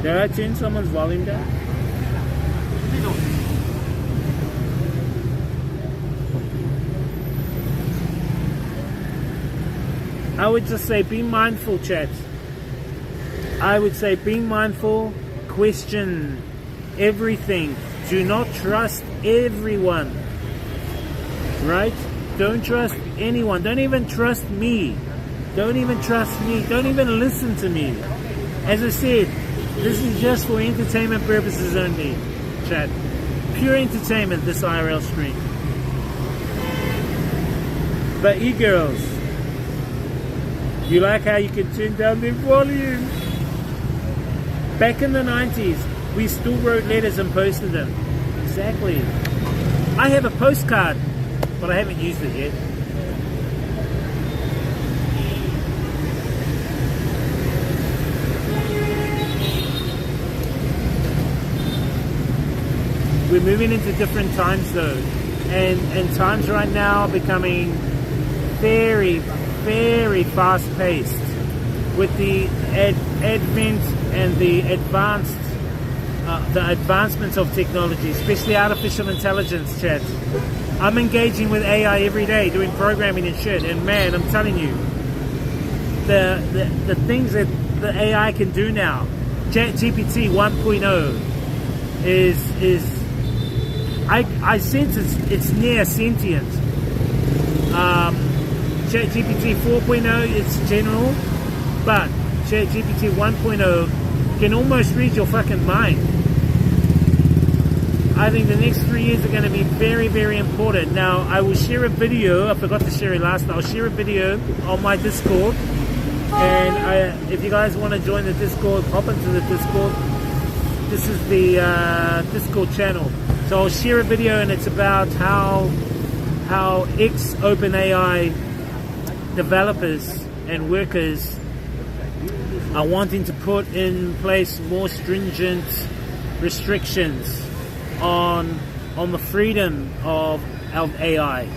Did I turn someone's volume down? I would just say be mindful, chat. I would say be mindful, question everything. Do not trust everyone. Right? Don't trust anyone. Don't even trust me. Don't even trust me. Don't even listen to me. As I said, this is just for entertainment purposes only, chat. Pure entertainment, this IRL stream. But e-girls, you like how you can turn down their volume? Back in the 90s, we still wrote letters and posted them. Exactly. I have a postcard, but I haven't used it yet. We're moving into different times though, and times right now are becoming very, very fast-paced with the advent and the advancements of technology, especially artificial intelligence, chat. I'm engaging with AI every day, doing programming and shit, and man, I'm telling you, the things that the AI can do now, ChatGPT 1.0 is I sense it's near sentient. ChatGPT 4.0 it's general, but ChatGPT 1.0 can almost read your fucking mind. I think the next 3 years are going to be very, very important. Now, I will share a video. I forgot to share it last night. I'll share a video on my Discord. And if you guys want to join the Discord, hop into the Discord. This is the Discord channel. So I'll share a video, and it's about how OpenAI developers and workers are wanting to put in place more stringent restrictions on the freedom of AI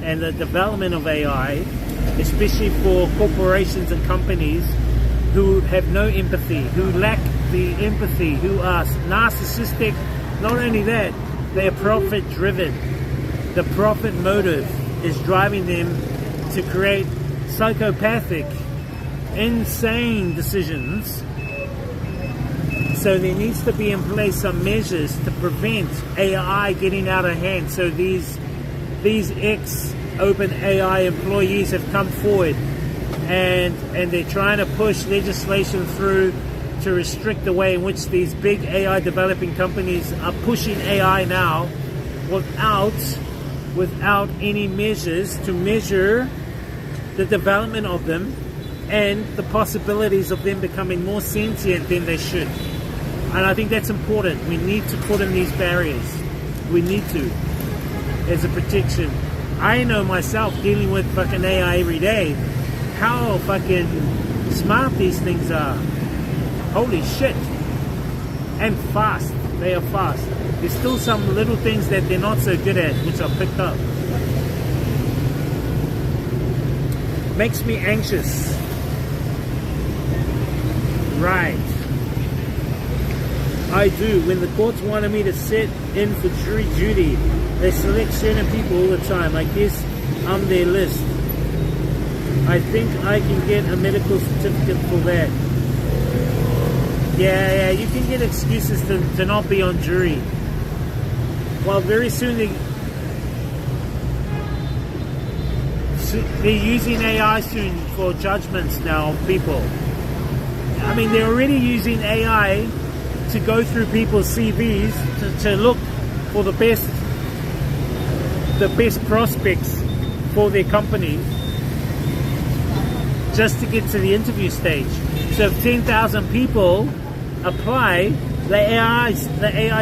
and the development of AI, especially for corporations and companies who have no empathy, who lack the empathy, who are narcissistic. Not only that, they are profit driven. The profit motive is driving them to create psychopathic, insane decisions. So there needs to be in place some measures to prevent AI getting out of hand. So these ex-OpenAI employees have come forward and they're trying to push legislation through to restrict the way in which these big AI developing companies are pushing AI now without any measures to measure the development of them and the possibilities of them becoming more sentient than they should. And I think that's important. We need to put in these barriers. We need to, as a protection. I know myself, dealing with fucking AI every day, how fucking smart these things are. Holy shit. And fast. They are fast. There's still some little things that they're not so good at, which I've picked up. Makes me anxious. Right. I do. When the courts wanted me to sit in for jury duty, they select certain people all the time. I guess I'm their list. I think I can get a medical certificate for that. Yeah, you can get excuses to not be on jury. Well, very soon they're using AI soon for judgments now of people. I mean, they're already using AI to go through people's CVs to look for the best prospects for their company, just to get to the interview stage. So if 10,000 people apply, the AI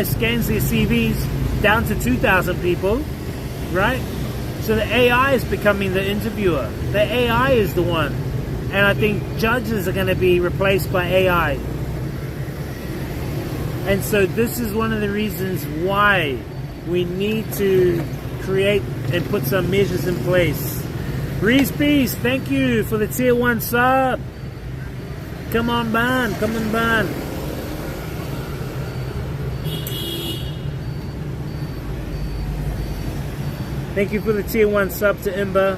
scans their CVs down to 2,000 people, right? So the AI is becoming the interviewer. The AI is the one. And I think judges are going to be replaced by AI. And so this is one of the reasons why we need to create and put some measures in place. Reese Beast, thank you for the tier 1 sub. Come on, Ban. Come on, Ban. Thank you for the tier 1 sub to Imba.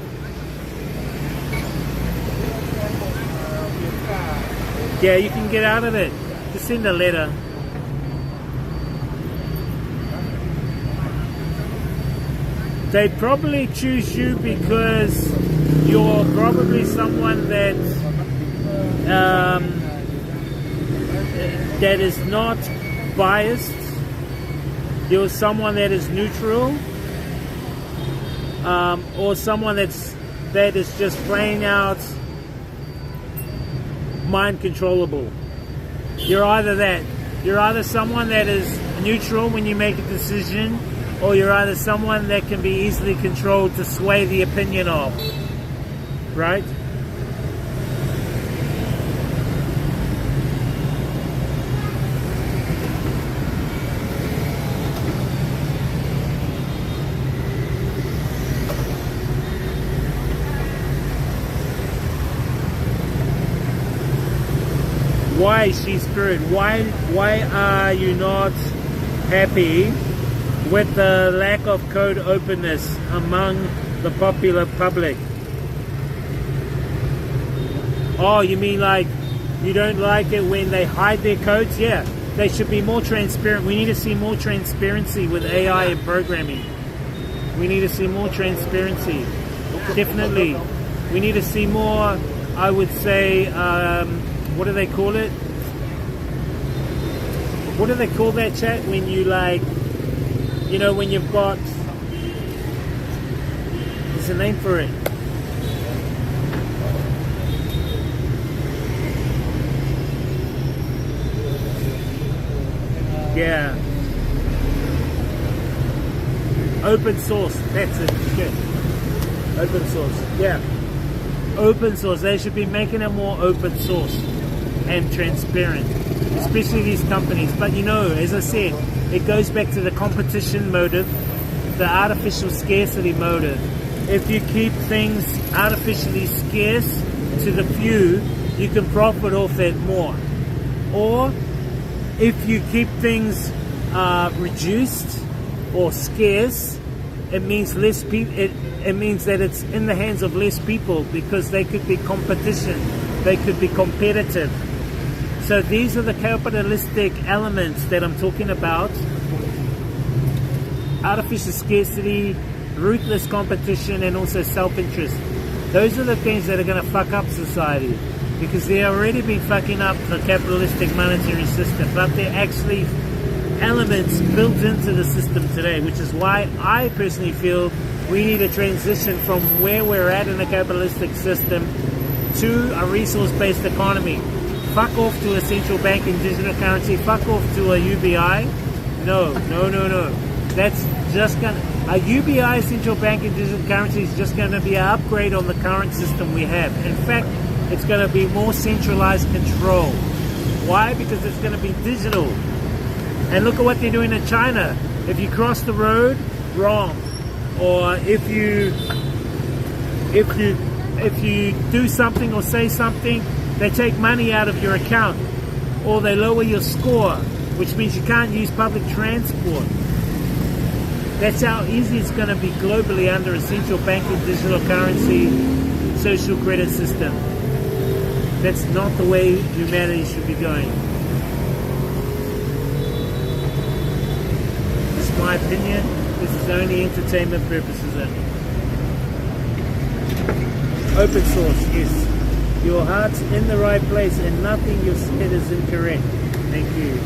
Yeah, you can get out of it. Just send a letter. They probably choose you because you're probably someone that is not biased. You're someone that is neutral, or someone that is just playing out mind controllable. You're either that. You're either someone that is neutral when you make a decision, or you're either someone that can be easily controlled to sway the opinion of. Right? Why is she screwed? Why are you not happy with the lack of code openness among the popular public? Oh, you mean like you don't like it when they hide their codes? Yeah, they should be more transparent. We need to see more transparency with AI and programming. We need to see more transparency. Definitely. We need to see more, I would say, what do they call it? What do they call that, chat? When you like, you know, when you've got, there's a name for it. Yeah. Open source, that's it. Good. Open source, yeah. Open source, they should be making it more open source and transparent, especially these companies. But you know, as I said, it goes back to the competition motive, the artificial scarcity motive. If you keep things artificially scarce to the few, you can profit off it more. Or if you keep things reduced or scarce, it means less people. It means that it's in the hands of less people because they could be competition, they could be competitive. So these are the capitalistic elements that I'm talking about. Artificial scarcity, ruthless competition, and also self-interest. Those are the things that are going to fuck up society, because they've already been fucking up the capitalistic monetary system, but they're actually elements built into the system today, which is why I personally feel we need a transition from where we're at in the capitalistic system to a resource-based economy. Fuck off to a central bank and digital currency. Fuck off to a UBI. No. That's just gonna, a UBI, central bank and digital currency, is just going to be an upgrade on the current system we have. In fact, it's going to be more centralized control. Why? Because it's going to be digital. And look at what they're doing in China. If you cross the road, wrong. Or if you do something or say something, they take money out of your account, or they lower your score, which means you can't use public transport. That's how easy it's going to be globally under a central banking, digital currency, social credit system. That's not the way humanity should be going. This is my opinion. This is only entertainment purposes only. Open source, yes. Your heart's in the right place and nothing you said is incorrect. Thank you.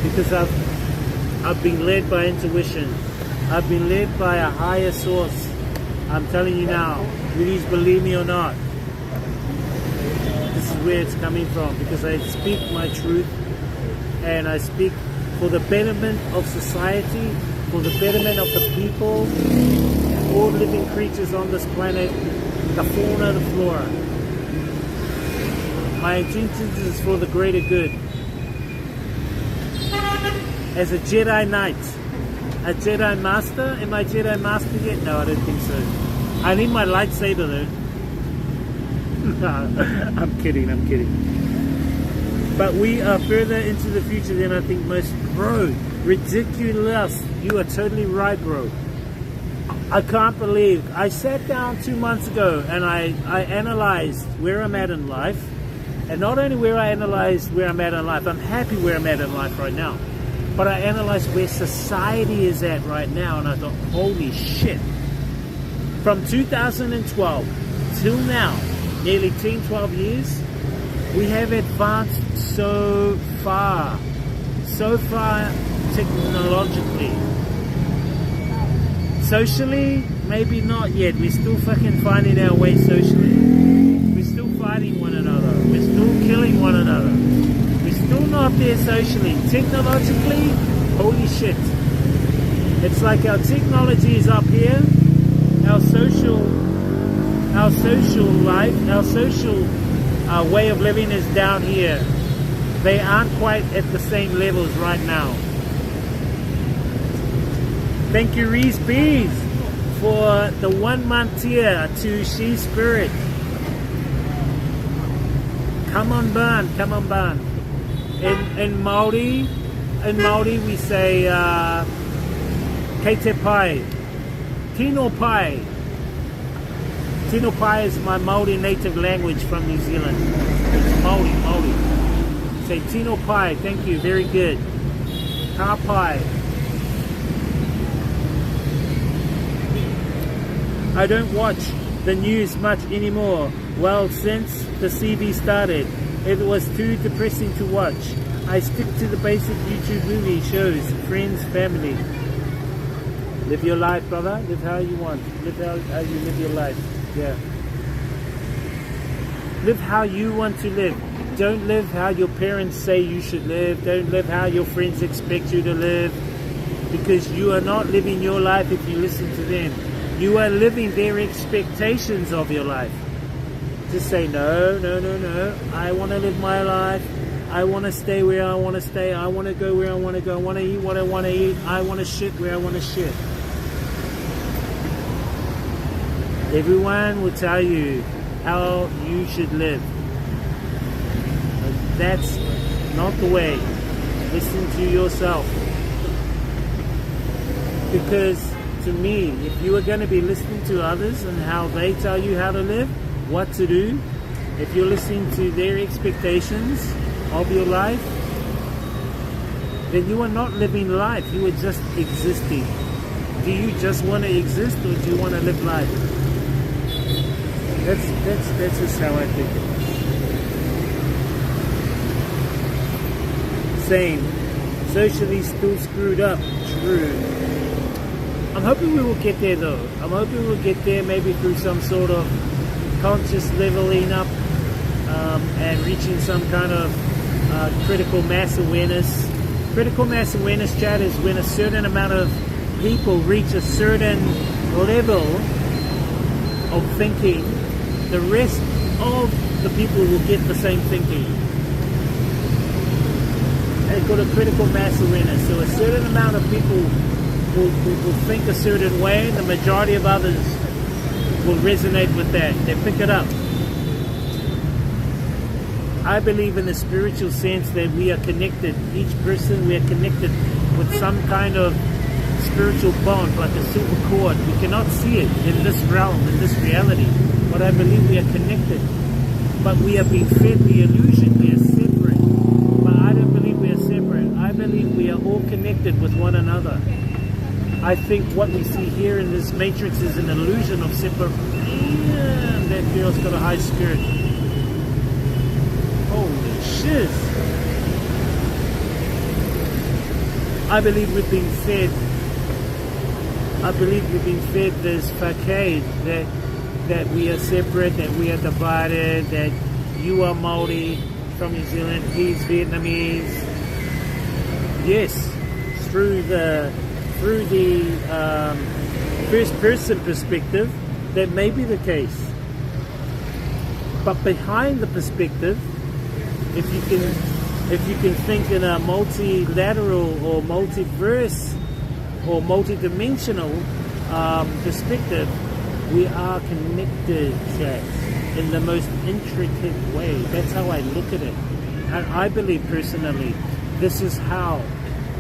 Because I've been led by intuition. I've been led by a higher source. I'm telling you now, please believe me or not. This is where it's coming from, because I speak my truth and I speak for the betterment of society, for the betterment of the people, all living creatures on this planet, the fauna, the flora. My intentions is for the greater good. As a Jedi Knight, a Jedi Master, am I Jedi Master yet? No, I don't think so. I need my lightsaber though. I'm kidding. But we are further into the future than I think most. Bro, ridiculous. You are totally right, bro. I can't believe. I sat down 2 months ago and I analyzed where I'm at in life. And not only where I analyzed where I'm at in life, I'm happy where I'm at in life right now. But I analyzed where society is at right now, and I thought, holy shit. From 2012 till now, nearly 10, 12 years, we have advanced so far technologically. Socially, maybe not yet. We're still fucking finding our way socially. We're still fighting one another. We're still killing one another. We're still not there socially. Technologically, holy shit. It's like our technology is up here, our social life, our social way of living is down here. They aren't quite at the same levels right now. Thank you, Reese Bees, for the 1 month tier to She Spirit. Come on, Ban. Come on, Ban. In Māori we say Kei te pai. Tino pai. Tino pai is my Māori native language from New Zealand. It's Māori. Say Tino pai. Thank you. Very good. Ka pai. I don't watch the news much anymore. Well, since the CV started, it was too depressing to watch. I stick to the basic YouTube movie shows, friends, family. Live your life, brother. Live how you want. Live how you live your life. Yeah. Live how you want to live. Don't live how your parents say you should live. Don't live how your friends expect you to live. Because you are not living your life if you listen to them. You are living their expectations of your life. Just say, no. I want to live my life. I want to stay where I want to stay. I want to go where I want to go. I want to eat what I want to eat. I want to shit where I want to shit. Everyone will tell you how you should live. But that's not the way. Listen to yourself. Because to me, if you are going to be listening to others and how they tell you how to live, what to do, if you're listening to their expectations of your life, then you are not living life. You are just existing. Do you just want to exist, or do you want to live life? That's just how I think it. Same. Socially still screwed up. True. I'm hoping we will get there though. I'm hoping we'll get there maybe through some sort of conscious leveling up and reaching some kind of critical mass awareness. Critical mass awareness, Chad, is when a certain amount of people reach a certain level of thinking, the rest of the people will get the same thinking. And it's got a critical mass awareness. So a certain amount of people will think a certain way, and the majority of others will resonate with that. They pick it up. I believe in the spiritual sense that we are connected. Each person, we are connected with some kind of spiritual bond, like a silver cord. We cannot see it in this realm, in this reality. But I believe we are connected. But we are being fed the illusion we are separate. But I don't believe we are separate. I believe we are all connected with one another. I think what we see here in this matrix is an illusion of separate. Damn, that girl's got a high spirit. Holy shit. I believe we've been fed. I believe we've been fed this facade that we are separate, that we are divided, that you are Māori from New Zealand, he's Vietnamese. Yes, through the first person perspective, that may be the case. But behind the perspective, if you can think in a multilateral or multiverse or multidimensional perspective, we are connected, chat, in the most intricate way. That's how I look at it. And I believe personally, this is how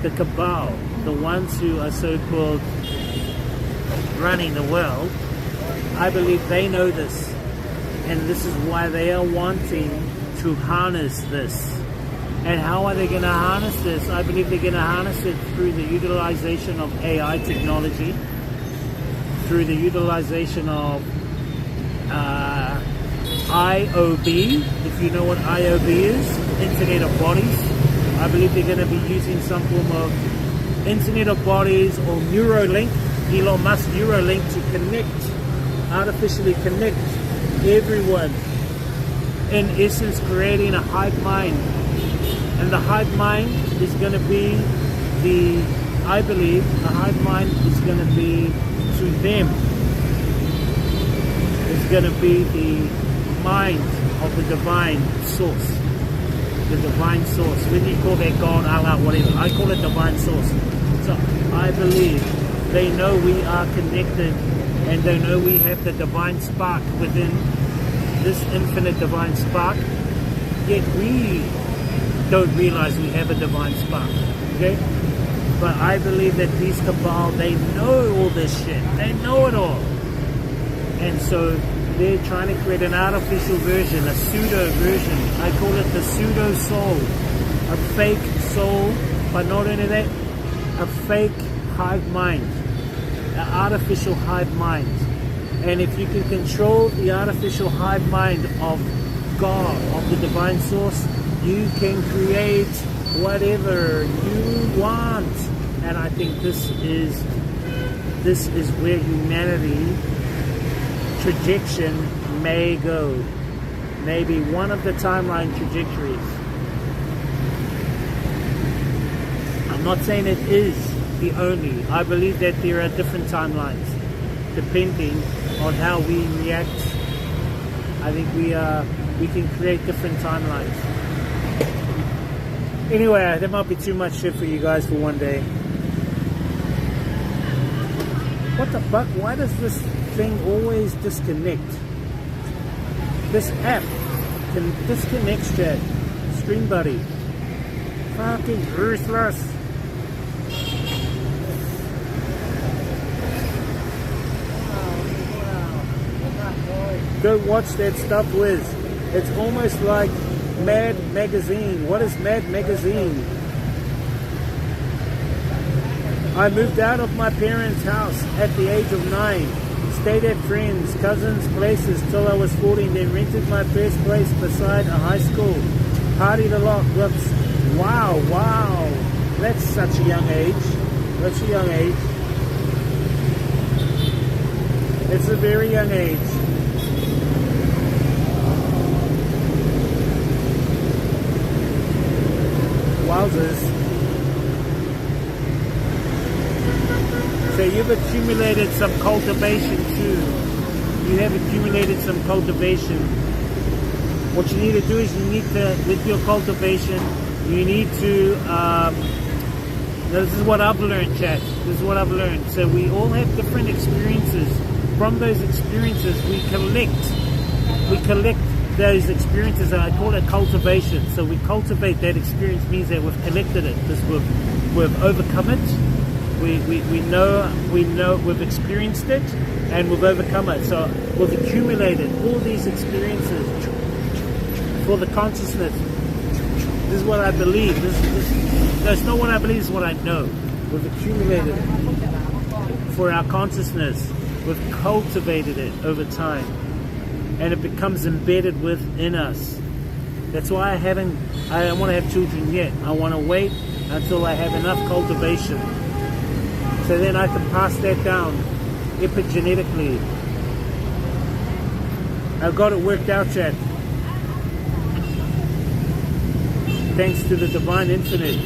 the cabal, the ones who are so-called running the world, I believe they know this. And this is why they are wanting to harness this. And how are they going to harness this? I believe they're going to harness it through the utilization of AI technology, through the utilization of IOB, if you know what IOB is, Internet of Bodies. I believe they're going to be using some form of Internet of Bodies or Neuralink, Elon Musk Neuralink, to connect, artificially connect everyone. In essence, creating a hive mind, And the hive mind is going to be I believe, the hive mind is going to be to them. It's going to be the mind of the divine source. The divine source. Whether you call that God, Allah, whatever. I call it divine source. So I believe they know we are connected and they know we have the divine spark within this infinite divine spark. Yet we don't realize we have a divine spark. Okay? But I believe that these cabal, they know all this shit. They know it all. And so they're trying to create an artificial version, a pseudo version. I call it the pseudo soul. A fake soul, but not only that, a fake hive mind. An artificial hive mind. And if you can control the artificial hive mind of God, of the divine source, you can create whatever you want. And I think this is where humanity trajectory may go. Maybe one of the timeline trajectories. I'm not saying it is the only. I believe that there are different timelines depending on how we react. I think we can create different timelines. Anyway, that might be too much shit for you guys for one day. What the fuck? Why does this thing always disconnect? This app can disconnect, chat. Stream Buddy. Fucking ruthless. Go watch that stuff, Wiz. It's almost like Mad Magazine. What is Mad Magazine? I moved out of my parents' house at the age of 9. Stayed at friends, cousins' places till I was 14. Then rented my first place beside a high school. Partied a lot. Wow. That's such a young age. That's a young age. It's a very young age. Wowzers. So you've accumulated some cultivation too. You have accumulated some cultivation. What you need to do is you need to, with your cultivation, you need to, this is what I've learned, chat. This is what I've learned. So we all have different experiences. From those experiences, we collect those experiences. I call it cultivation. So we cultivate that experience, means that we've collected it. We've overcome it. We know we've experienced it and we've overcome it. So we've accumulated all these experiences for the consciousness. This is what I believe. That's not what I believe, it's what I know. We've accumulated it for our consciousness. We've cultivated it over time. And it becomes embedded within us. That's why I don't want to have children yet. I want to wait until I have enough cultivation. So then I can pass that down epigenetically. I've got it worked out, chat. Thanks to the divine infinite.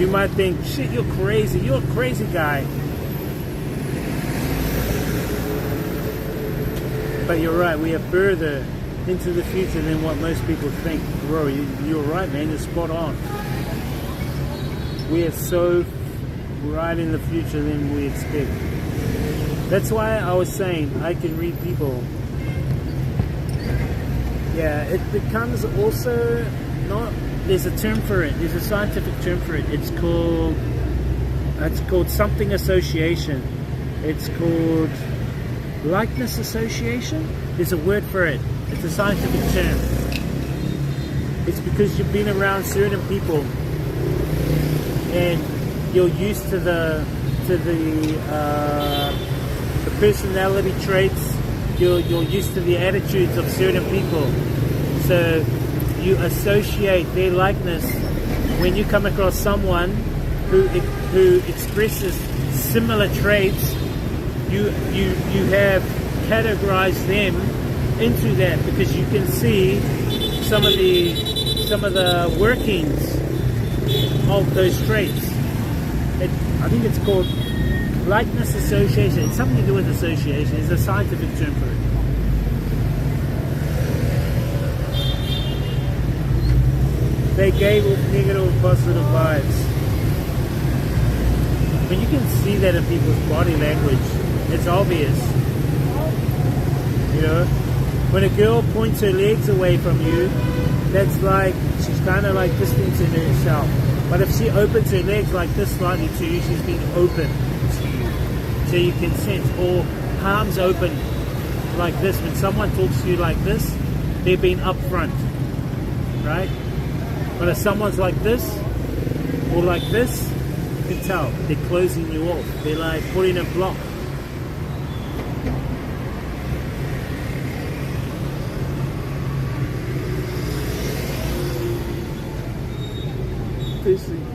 You might think, shit, you're crazy. You're a crazy guy. But you're right, we are further into the future than what most people think. Bro, you're right, man. You're spot on. We are so right in the future than we expect. That's why I was saying I can read people. Yeah, it becomes also not. There's a term for it. There's a scientific term for it. It's called something association. It's called likeness association. There's a word for it. It's a scientific term. It's because you've been around certain people and you're used to the personality traits. You're used to the attitudes of certain people. So you associate their likeness when you come across someone who expresses similar traits. You have categorized them into that because you can see some of the workings of those traits. I think it's called likeness association. It's something to do with association. It's a scientific term for it. They gave off negative and positive vibes. But you can see that in people's body language. It's obvious. You know? When a girl points her legs away from you, that's like she's kind of like distancing herself. But if she opens her legs like this slightly to you, she's being open to you. So you can sense. Or palms open like this. When someone talks to you like this, they're being upfront. Right? But if someone's like this, or like this, you can tell they're closing you off. They're like putting a block.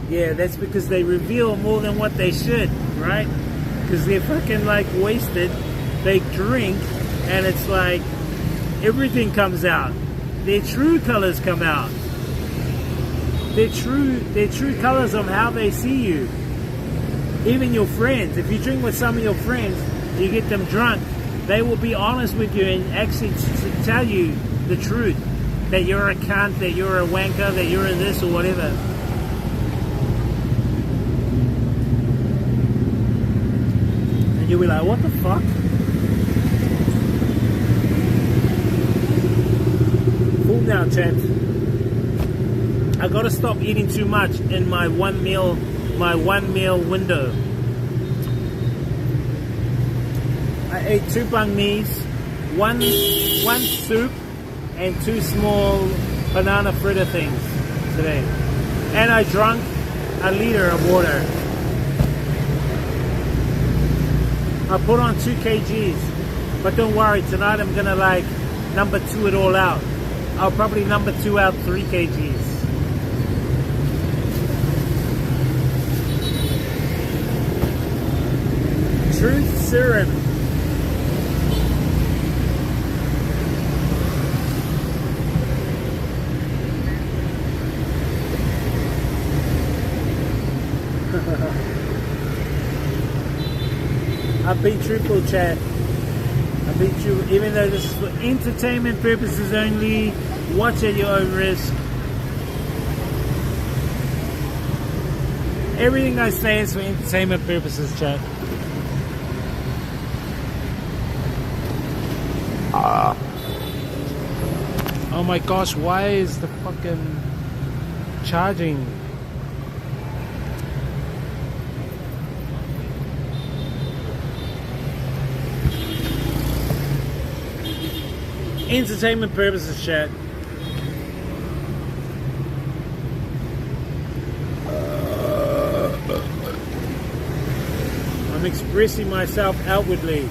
Yeah, that's because they reveal more than what they should, right? Because they're fucking like wasted. They drink, and it's like everything comes out. Their true colors come out. Their true colors of how they see you. Even your friends. If you drink with some of your friends, you get them drunk, they will be honest with you and actually tell you the truth. That you're a cunt, that you're a wanker, that you're a this or whatever. And you'll be like, what the fuck? Full now, chat. I gotta stop eating too much in my one meal window. I ate 2 banh mi's, one soup, and 2 small banana fritter things today. And I drank a liter of water. I put on 2 kgs, but don't worry, tonight I'm gonna like number 2 it all out. I'll probably number 2 out 3 kgs. Truth serum. I've been truthful, chat. I've been true, even though this is for entertainment purposes only. Watch at your own risk. Everything I say is for entertainment purposes, chat. Oh my gosh, why is the fucking charging? Entertainment purposes, chat. I'm expressing myself outwardly.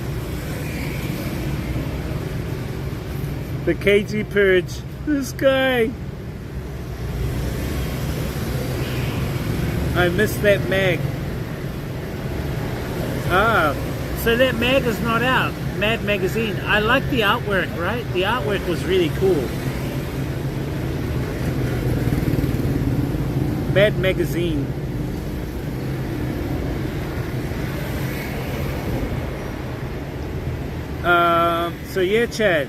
The KG purge. This guy. I missed that mag. Ah, so that mag is not out. Mad Magazine. I like the artwork, right? The artwork was really cool. Mad Magazine. So yeah, Chad.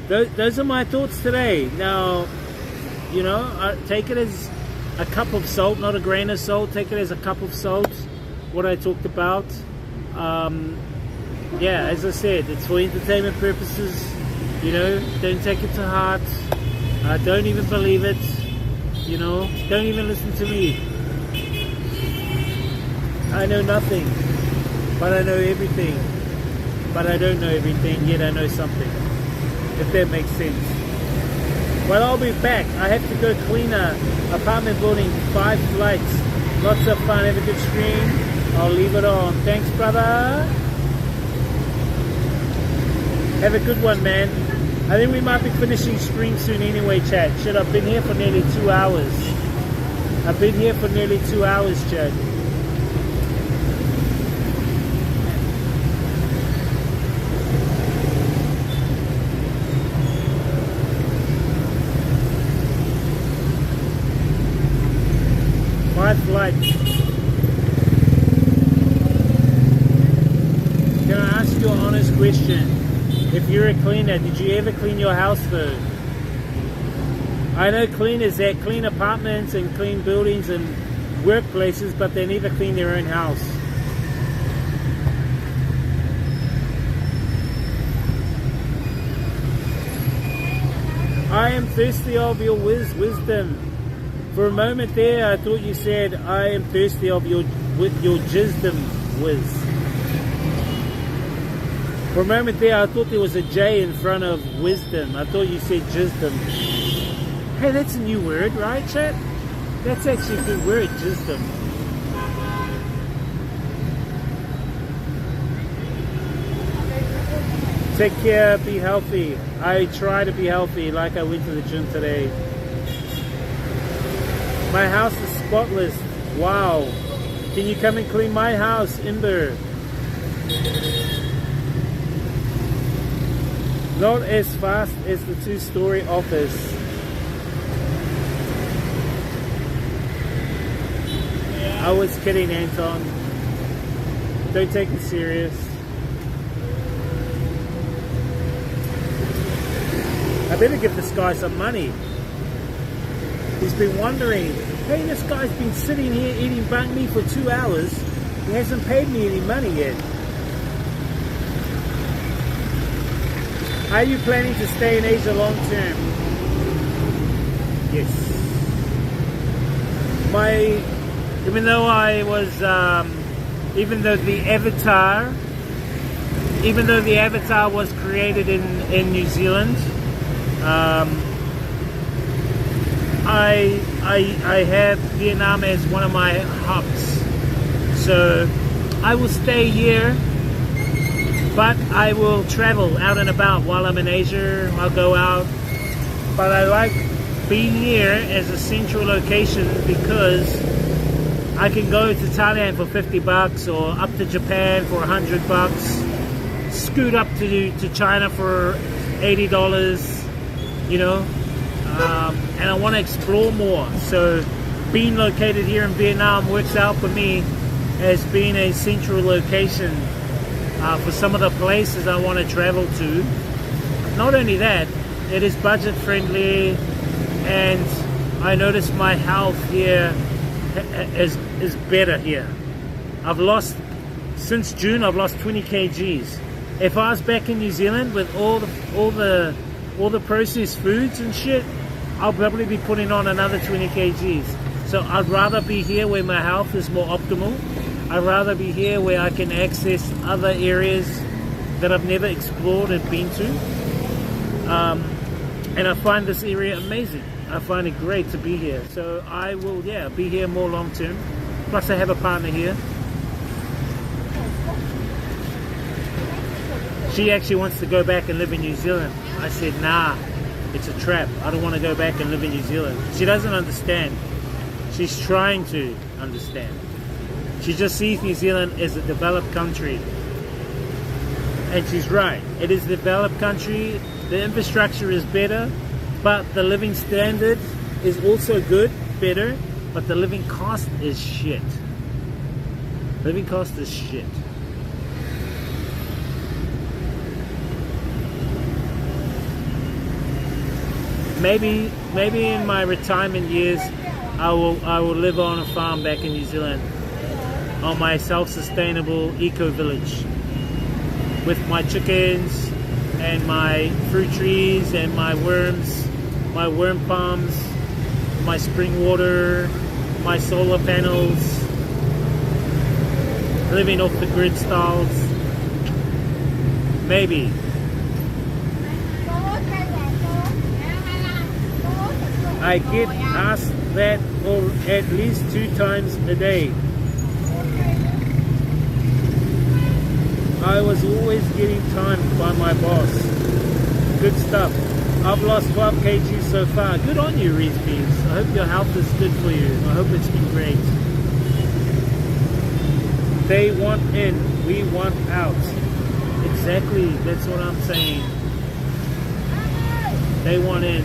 Those are my thoughts today. Now, you know, take it as a cup of salt, not a grain of salt. Take it as a cup of salt, what I talked about. Yeah, as I said, it's for entertainment purposes. You know, don't take it to heart. Don't even believe it. You know, don't even listen to me. I know nothing, but I know everything. But I don't know everything, yet I know something. If that makes sense. Well, I'll be back. I have to go clean a apartment building, 5 flights. Lots of fun. Have a good stream. I'll leave it on. Thanks, brother. Have a good one, man. I think we might be finishing stream soon anyway, chat. Shit, I've been here for nearly 2 hours. I've been here for nearly 2 hours, chat. right flight. Can I ask you an honest question? If you're a cleaner, did you ever clean your house though? I know cleaners that clean apartments and clean buildings and workplaces, but they never clean their own house. I am thirsty of your wisdom. For a moment there, I thought you said, I am thirsty of your wisdom, whiz. For a moment there, I thought there was a J in front of wisdom. I thought you said wisdom. Hey, that's a new word, right, chat? That's actually a good word, wisdom. Take care, be healthy. I try to be healthy, like I went to the gym today. My house is spotless. Wow. Can you come and clean my house, Imber? Not as fast as the 2-story office. I was kidding, Anton. Don't take it serious. I better give this guy some money. He's been wondering, hey, this guy's been sitting here eating banh mi for 2 hours. He hasn't paid me any money yet. Are you planning to stay in Asia long term? Yes. Even though the avatar was created in New Zealand, I have Vietnam as one of my hubs, so I will stay here, but I will travel out and about while I'm in Asia. I'll go out, but I like being here as a central location because I can go to Thailand for 50 bucks or up to Japan for 100 bucks, scoot up to China for $80, you know, and I want to explore more. So being located here in Vietnam works out for me as being a central location for some of the places I want to travel to. Not only that, it is budget friendly, and I notice my health here is better here. Since June I've lost 20 kgs. If I was back in New Zealand with all the processed foods and shit, I'll probably be putting on another 20 kgs. So I'd rather be here where my health is more optimal. I'd rather be here where I can access other areas that I've never explored and been to. And I find this area amazing. I find it great to be here. So I will, be here more long term. Plus I have a partner here. She actually wants to go back and live in New Zealand. I said, nah, it's a trap. I don't want to go back and live in New Zealand. She doesn't understand. She's trying to understand. She just sees New Zealand as a developed country. And she's right. It is a developed country. The infrastructure is better, but the living standard is also good, better, but the living cost is shit. Living cost is shit. Maybe in my retirement years, I will live on a farm back in New Zealand, on my self-sustainable eco village, with my chickens and my fruit trees and my worms, my worm farms, my spring water, my solar panels, living off the grid styles. Maybe. I get asked that at least 2 times a day. I was always getting timed by my boss. Good stuff. I've lost 12 kg so far. Good on you, Reese Beans. I hope your health is good for you. I hope it's been great. They want in, we want out. Exactly, that's what I'm saying. They want in.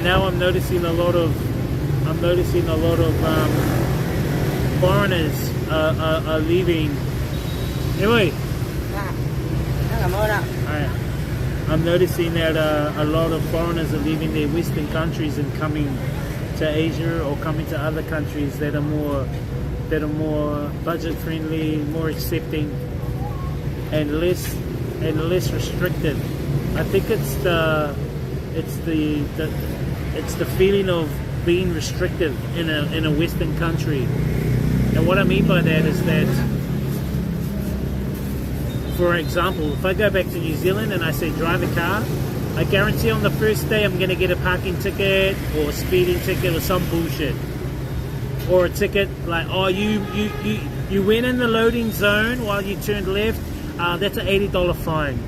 and now I'm noticing a lot of foreigners are leaving. Anyway, I'm noticing that a lot of foreigners are leaving their Western countries and coming to Asia or coming to other countries that are more budget friendly, more accepting, and less restrictive. I think it's the feeling of being restrictive in a Western country. And what I mean by that is that, for example, if I go back to New Zealand and I say drive a car, I guarantee on the first day I'm going to get a parking ticket or a speeding ticket or some bullshit. Or a ticket like, oh, you went in the loading zone while you turned left, that's an $80 fine.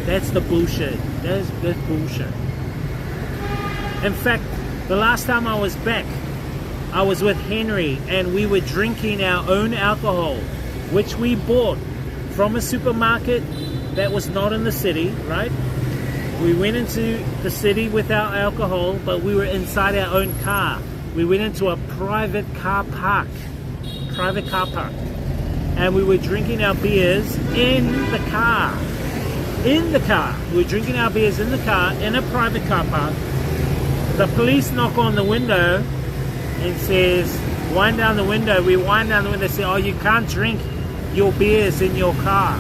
That's the bullshit. That's bullshit. In fact, the last time I was back, I was with Henry and we were drinking our own alcohol, which we bought from a supermarket that was not in the city, right? We went into the city with our alcohol, but we were inside our own car. We went into a private car park, and we were drinking our beers in the car. We were drinking our beers in the car in a private car park. The police knock on the window and says, wind down the window. We wind down the window and say, oh, you can't drink your beers in your car.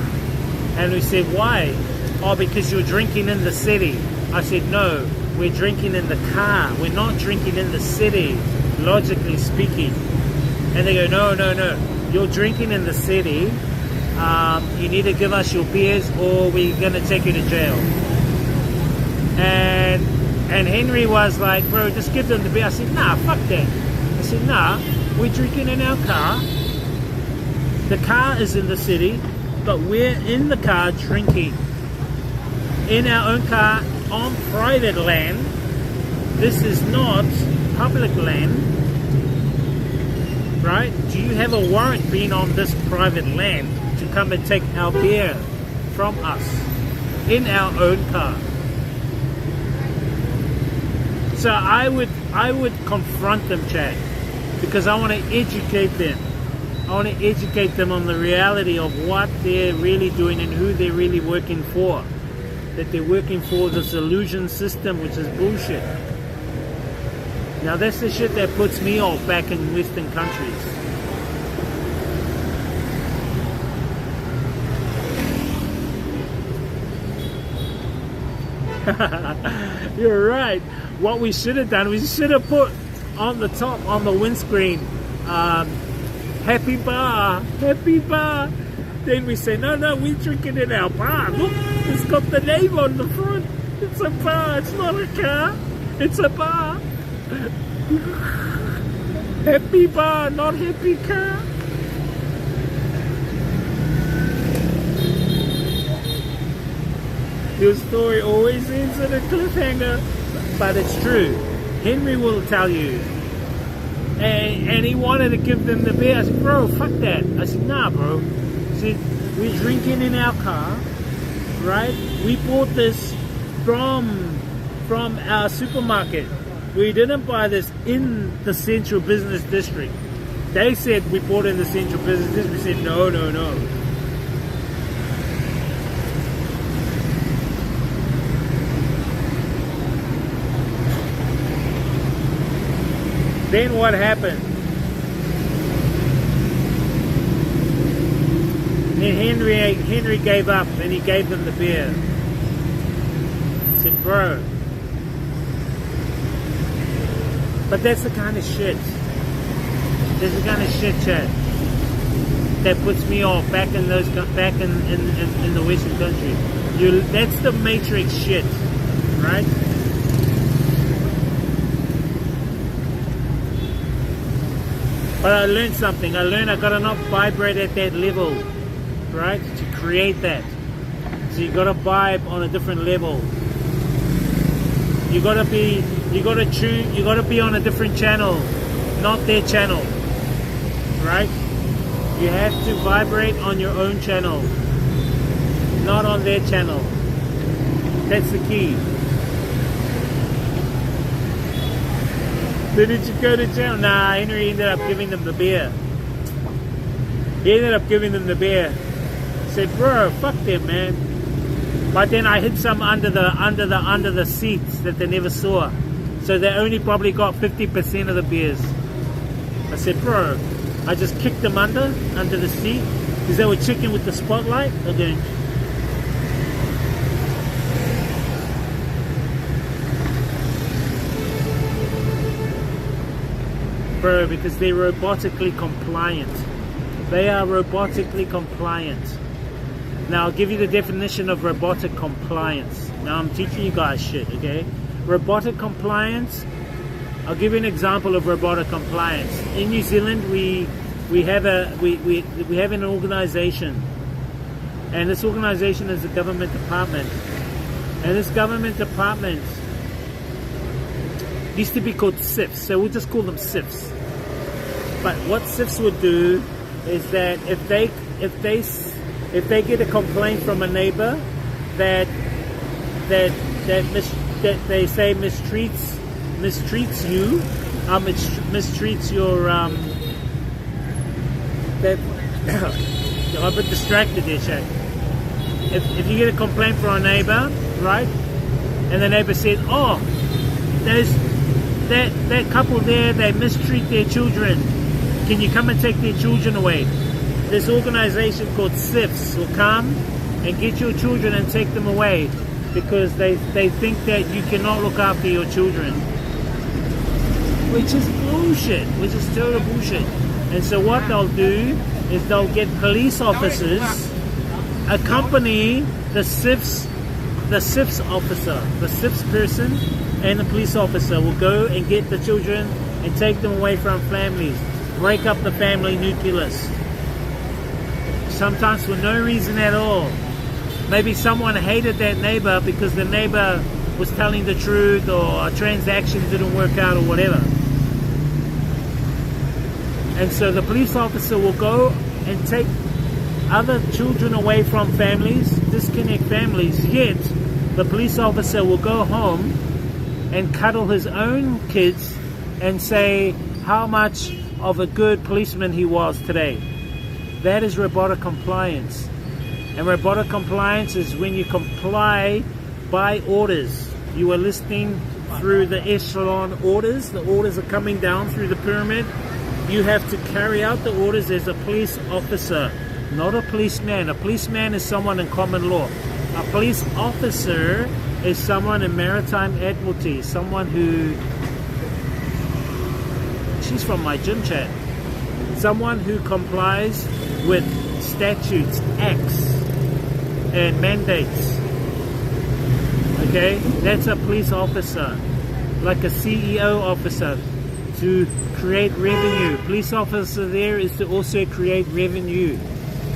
And we said, why? Oh, because you're drinking in the city. I said, no, we're drinking in the car. We're not drinking in the city, logically speaking. And they go, no, you're drinking in the city. You need to give us your beers or we're going to take you to jail. And Henry was like, bro, just give them the beer. I said, nah, fuck that. I said, nah, we're drinking in our car. The car is in the city, but we're in the car drinking. In our own car on private land. This is not public land. Right? Do you have a warrant being on this private land to come and take our beer from us in our own car? So I would confront them, Chad, because I want to educate them. I want to educate them on the reality of what they're really doing and who they're really working for. That they're working for this illusion system, which is bullshit. Now that's the shit that puts me off back in Western countries. You're right. What we should have done, we should have put on the top, on the windscreen, happy bar. Then we say, no, we're drinking in our bar. Look, it's got the name on the front. It's a bar, it's not a car. It's a bar. Happy bar, not happy car. Your story always ends in a cliffhanger, but it's true. Henry will tell you. And he wanted to give them the beer. I said, bro, fuck that. I said, nah, bro. I said, we're drinking in our car, right? We bought this from our supermarket. We didn't buy this in the Central Business District. They said we bought it in the Central Business District. We said, no. Then what happened? Then Henry gave up and he gave them the beer. He said, bro. But that's the kind of shit. That's the kind of shit, Chad, that puts me off back in the Western country. That's the Matrix shit, right? But I learned something. I gotta not vibrate at that level, right? To create that. So you gotta vibe on a different level. You gotta be on a different channel, not their channel, right? You have to vibrate on your own channel, not on their channel. That's the key. So did you go to jail? Nah, Henry ended up giving them the beer. He ended up giving them the beer. Said, bro, fuck them, man. But then I hid some under the seats that they never saw. So they only probably got 50% of the beers. I said, bro, I just kicked them under the seat because they were checking with the spotlight. Okay. Bro, because they're robotically compliant. They are robotically compliant. Now, I'll give you the definition of robotic compliance. Now, I'm teaching you guys shit, okay? Robotic compliance, I'll give you an example of robotic compliance. In New Zealand, we have an organization. And this organization is a government department. And this government department used to be called SIFs, so we'll just call them SIFs. But what SIFs would do is that if they get a complaint from a neighbor that they say mistreats you, mistreats your that I'm a bit distracted there, Shaq. If you get a complaint from a neighbor, right, and the neighbor says, oh, there's that couple there, they mistreat their children, can you come and take their children away? This organization called SIFs will come and get your children and take them away because they think that you cannot look after your children, which is bullshit, which is total bullshit. And so what they'll do is they'll get police officers accompany the SIFs officer, the SIFs person, and the police officer will go and get the children and take them away from families, break up the family nucleus. Sometimes for no reason at all. Maybe someone hated that neighbor because the neighbor was telling the truth, or a transaction didn't work out, or whatever. And so the police officer will go and take other children away from families, disconnect families, yet the police officer will go home and cuddle his own kids and say how much of a good policeman he was today. That is robotic compliance. And robotic compliance is when you comply by orders. You are listening through the echelon orders. The orders are coming down through the pyramid. You have to carry out the orders as a police officer, not a policeman. A policeman is someone in common law. A police officer is someone in maritime admiralty, someone who... She's from my gym chat. Someone who complies with statutes, acts, and mandates. Okay, that's a police officer, like a CEO officer, to create revenue. Police officer there is to also create revenue.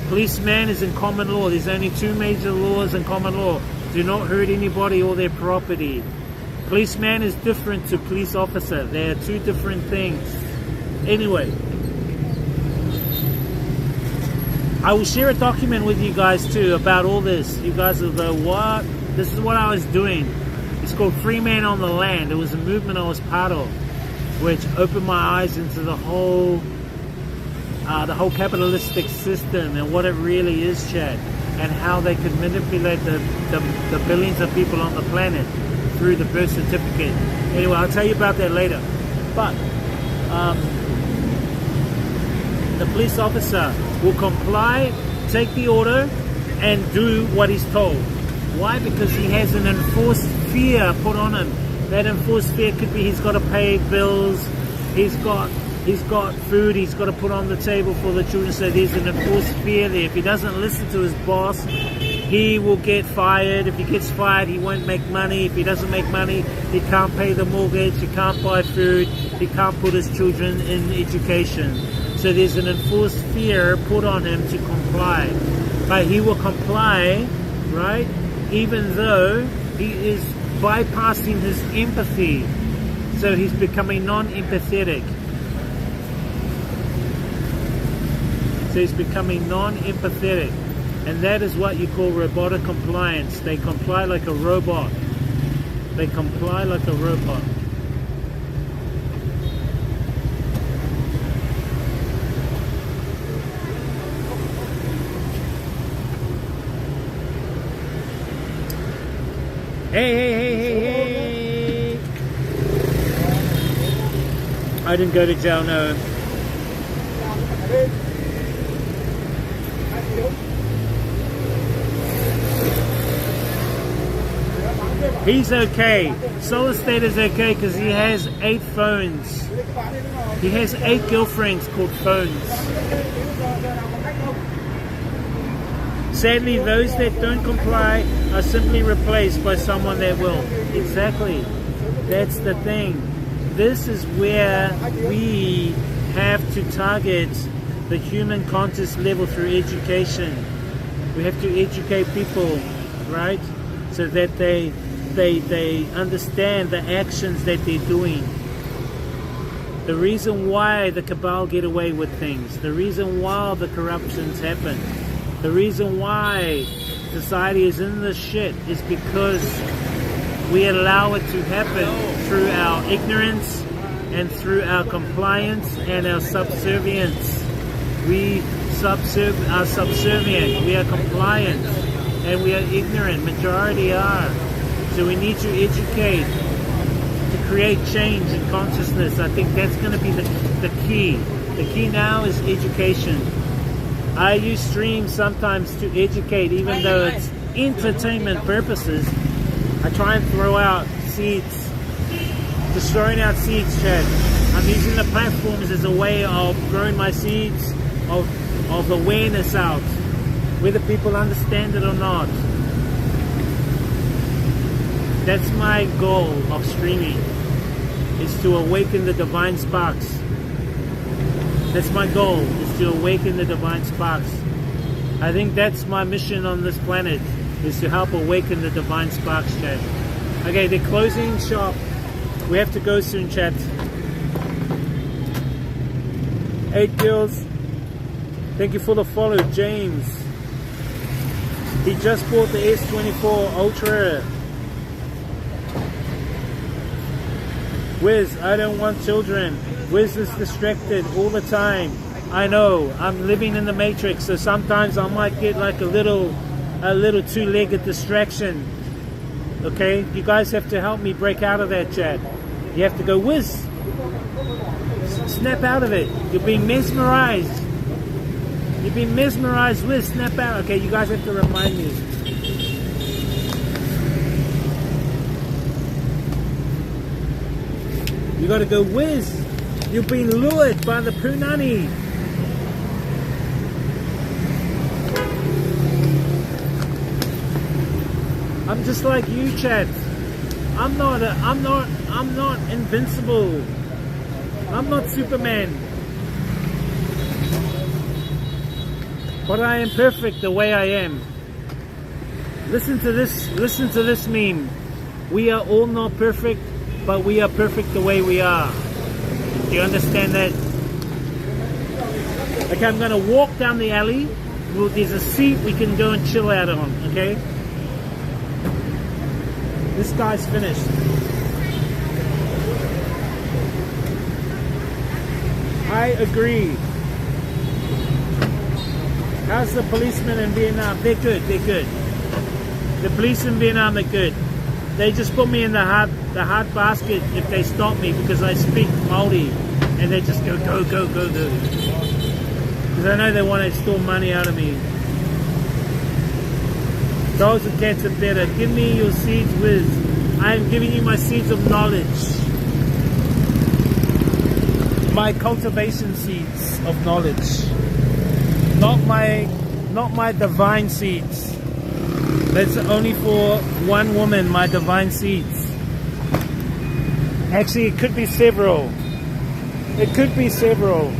Policeman is in common law. There's only two major laws in common law: do not hurt anybody or their property. Policeman is different to police officer. They are two different things. Anyway, I will share a document with you guys too about all this. You guys will go, what? This is what I was doing. It's called Free Man on the Land. It was a movement I was part of, which opened my eyes into the whole capitalistic system and what it really is, Chad, and how they could manipulate the billions of people on the planet through the birth certificate. Anyway, I'll tell you about that later. But the police officer will comply, take the order, and do what he's told. Why? Because he has an enforced fear put on him. That enforced fear could be he's got to pay bills, he's got food he's got to put on the table for the children, so there's an enforced fear there. If he doesn't listen to his boss, he will get fired. If he gets fired, he won't make money. If he doesn't make money, he can't pay the mortgage, he can't buy food, he can't put his children in education. So there's an enforced fear put on him to comply. But he will comply, right, even though he is bypassing his empathy. So he's becoming non-empathetic. So he's becoming non-empathetic. And that is what you call robotic compliance. They comply like a robot. They comply like a robot. Hey. I didn't go to jail, no. He's okay. Solar State is okay because he has 8 phones. He has 8 girlfriends called phones. Sadly, those that don't comply are simply replaced by someone that will. Exactly. That's the thing. This is where we have to target the human conscious level through education. We have to educate people, right? So that they understand the actions that they're doing. The reason why the cabal get away with things, the reason why the corruptions happen, the reason why society is in this shit is because we allow it to happen through our ignorance and through our compliance and our subservience. We are subservient, we are compliant, and we are ignorant. Majority are. So we need to educate to create change in consciousness. I think that's going to be the key. The key now is education. I use streams sometimes to educate, even though it's entertainment purposes. I try and throw out seeds. Just throwing out seeds, Chad. I'm using the platforms as a way of growing my seeds of awareness out, whether people understand it or not. That's my goal of streaming, is to awaken the divine sparks. That's my goal, is to awaken the divine sparks. I think that's my mission on this planet, is to help awaken the divine sparks, chat. Okay, they're closing shop. We have to go soon, chat. 8 girls. Thank you for the follow, James. He just bought the S24 Ultra. Wiz, I don't want children. Wiz is distracted all the time. I know, I'm living in the matrix, so sometimes I might get like a little two-legged distraction. Okay, you guys have to help me break out of that, chat. You have to go, Wiz, snap out of it. You're being mesmerized. You're being mesmerized, Wiz, snap out. Okay, you guys have to remind me. You gotta go, Wiz, you've been lured by the punani. I'm just like you, chat. I'm not invincible. I'm not Superman. But I am perfect the way I am. Listen to this meme. We are all not perfect, but we are perfect the way we are. Do you understand that? Okay, I'm gonna walk down the alley. Well, there's a seat we can go and chill out on, okay? This guy's finished. I agree. How's the policemen in Vietnam? They're good, they're good. The police in Vietnam are good. They just put me in the hard basket if they stop me because I speak Māori, and they just go. Because I know they want to steal money out of me. Dogs and cats are better. Give me your seeds, Wiz. I am giving you my seeds of knowledge. My cultivation seeds of knowledge. Not my divine seeds. That's only for one woman, my divine seeds. Actually, it could be several. It could be several.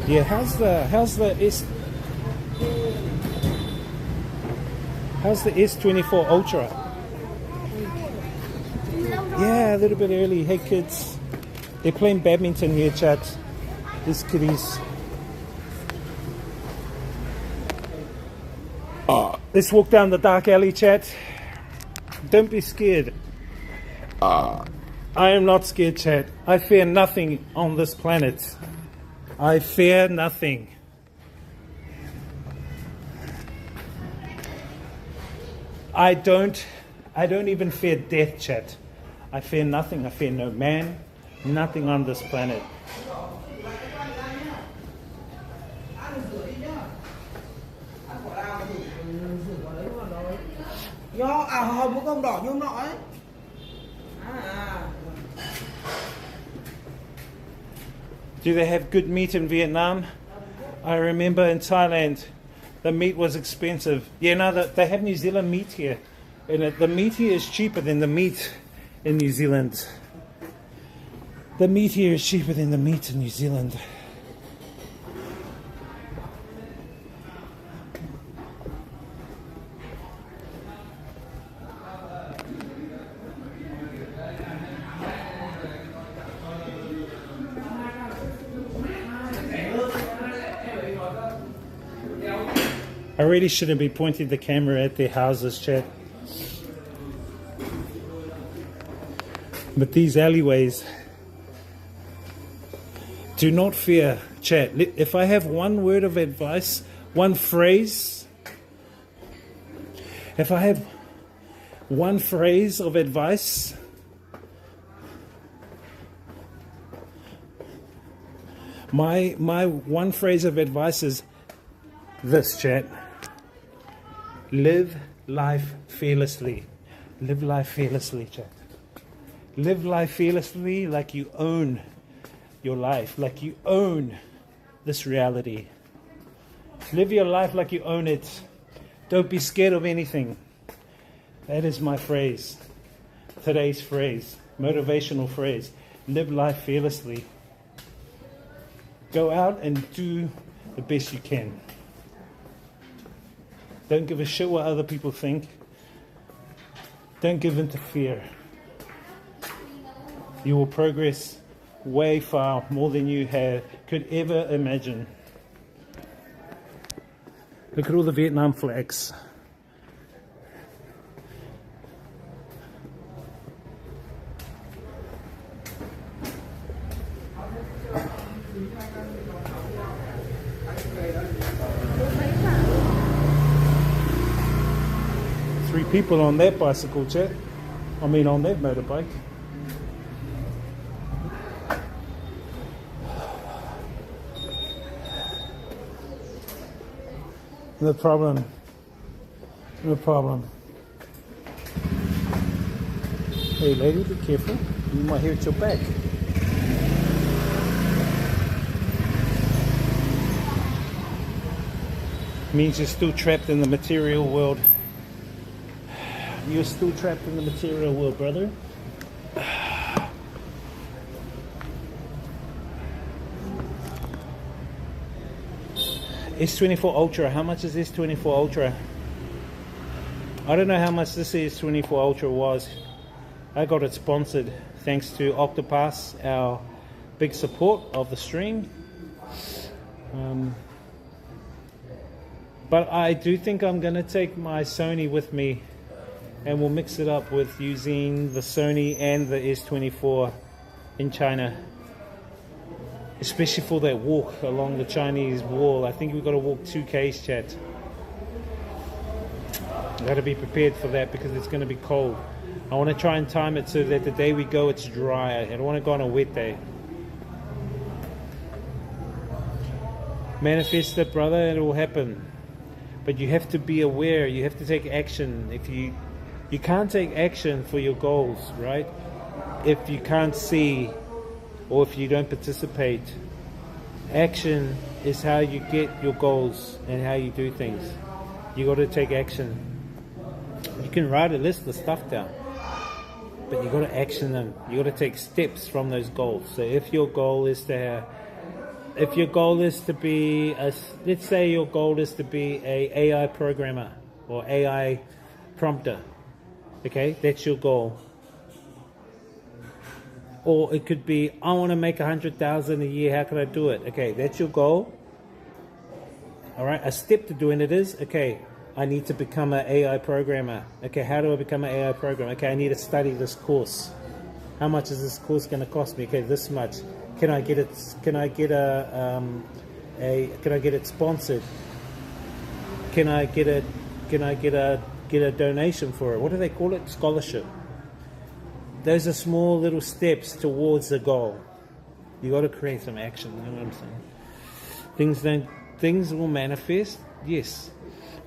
Yeah, how's the S24 Ultra? Yeah, a little bit early. Hey kids, They're playing badminton here, chat. These kiddies. Let's walk down the dark alley, chat. Don't be scared. I am not scared, chat. I fear nothing on this planet. I fear nothing. I don't even fear death, chat. I fear nothing. I fear no man, nothing on this planet. Do they have good meat in Vietnam? I remember in Thailand, the meat was expensive. Yeah, no, they have New Zealand meat here. And the meat here is cheaper than the meat in New Zealand. The meat here is cheaper than the meat in New Zealand. I really shouldn't be pointing the camera at their houses, chat. But these alleyways, do not fear, chat. If I have one word of advice, one phrase, if I have one phrase of advice, my one phrase of advice is this, chat. Live life fearlessly. Live life fearlessly, chat. Live life fearlessly like you own your life, like you own this reality. Live your life like you own it. Don't be scared of anything. That is my phrase. Today's phrase. Motivational phrase. Live life fearlessly. Go out and do the best you can. Don't give a shit what other people think. Don't give in to fear. You will progress way far more than you could ever imagine. Look at all the Vietnam flags. Three people on that bicycle, chat. I mean on that motorbike. No problem. No problem. Hey lady, be careful. You might hurt your back. Means you're still trapped in the material world. You're still trapped in the material world, brother. S24 Ultra, how much is S24 Ultra? I don't know how much this S24 Ultra was. I got it sponsored thanks to Octopass, our big support of the stream. But I do think I'm going to take my Sony with me, and we'll mix it up with using the Sony and the S24 in China. Especially for that walk along the Chinese wall. I think we've got to walk 2Ks, chat. I've got to be prepared for that because it's going to be cold. I want to try and time it so that the day we go it's dry. I don't want to go on a wet day. Manifest it, brother, and it will happen. But you have to be aware. You have to take action. If you can't take action for your goals, right? If you can't see, or if you don't participate. Action is how you get your goals and how you do things. You got to take action. You can write a list of stuff down, but you got to action them. You got to take steps from those goals. So if your goal is to be let's say your goal is to be a AI programmer or AI prompter, okay, that's your goal. Or it could be, I want to make 100,000 a year. How can I do it? Okay, that's your goal. All right, a step to doing it is, okay, I need to become an AI programmer. Okay, how do I become an AI programmer? Okay, I need to study this course. How much is this course going to cost me? Okay, this much. Can I get it? Can I get Can I get it sponsored? Can I get it? Can I get a donation for it? What do they call it? Scholarship. Those are small little steps towards the goal. You got to create some action. You know what I'm saying? Things will manifest, yes,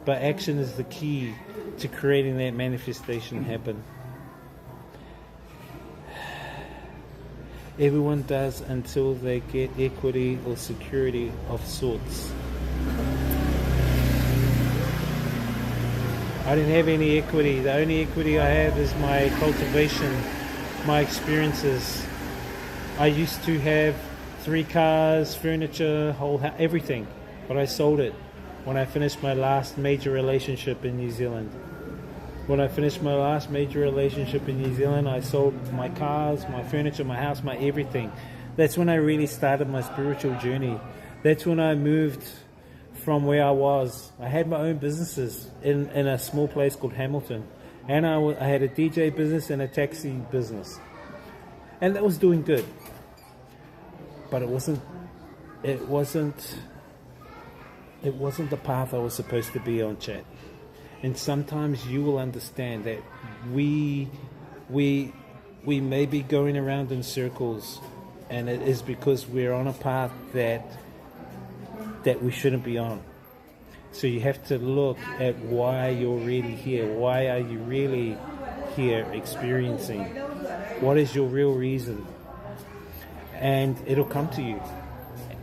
but action is the key to creating that manifestation happen. Everyone does until they get equity or security of sorts. I didn't have any equity. The only equity I have is my cultivation, my experiences. I used to have 3 cars, furniture, whole house, everything, but I sold it when I finished my last major relationship in New Zealand. When I finished my last major relationship in New Zealand, I sold my cars, my furniture, my house, my everything. That's when I really started my spiritual journey. That's when I moved from where I was. I had my own businesses in a small place called Hamilton. And I had a DJ business and a taxi business. And that was doing good. But it wasn't the path I was supposed to be on, chat. And sometimes you will understand that we may be going around in circles, and it is because we're on a path that we shouldn't be on. So you have to look at why you're really here. Why are you really here experiencing? What is your real reason? And it'll come to you.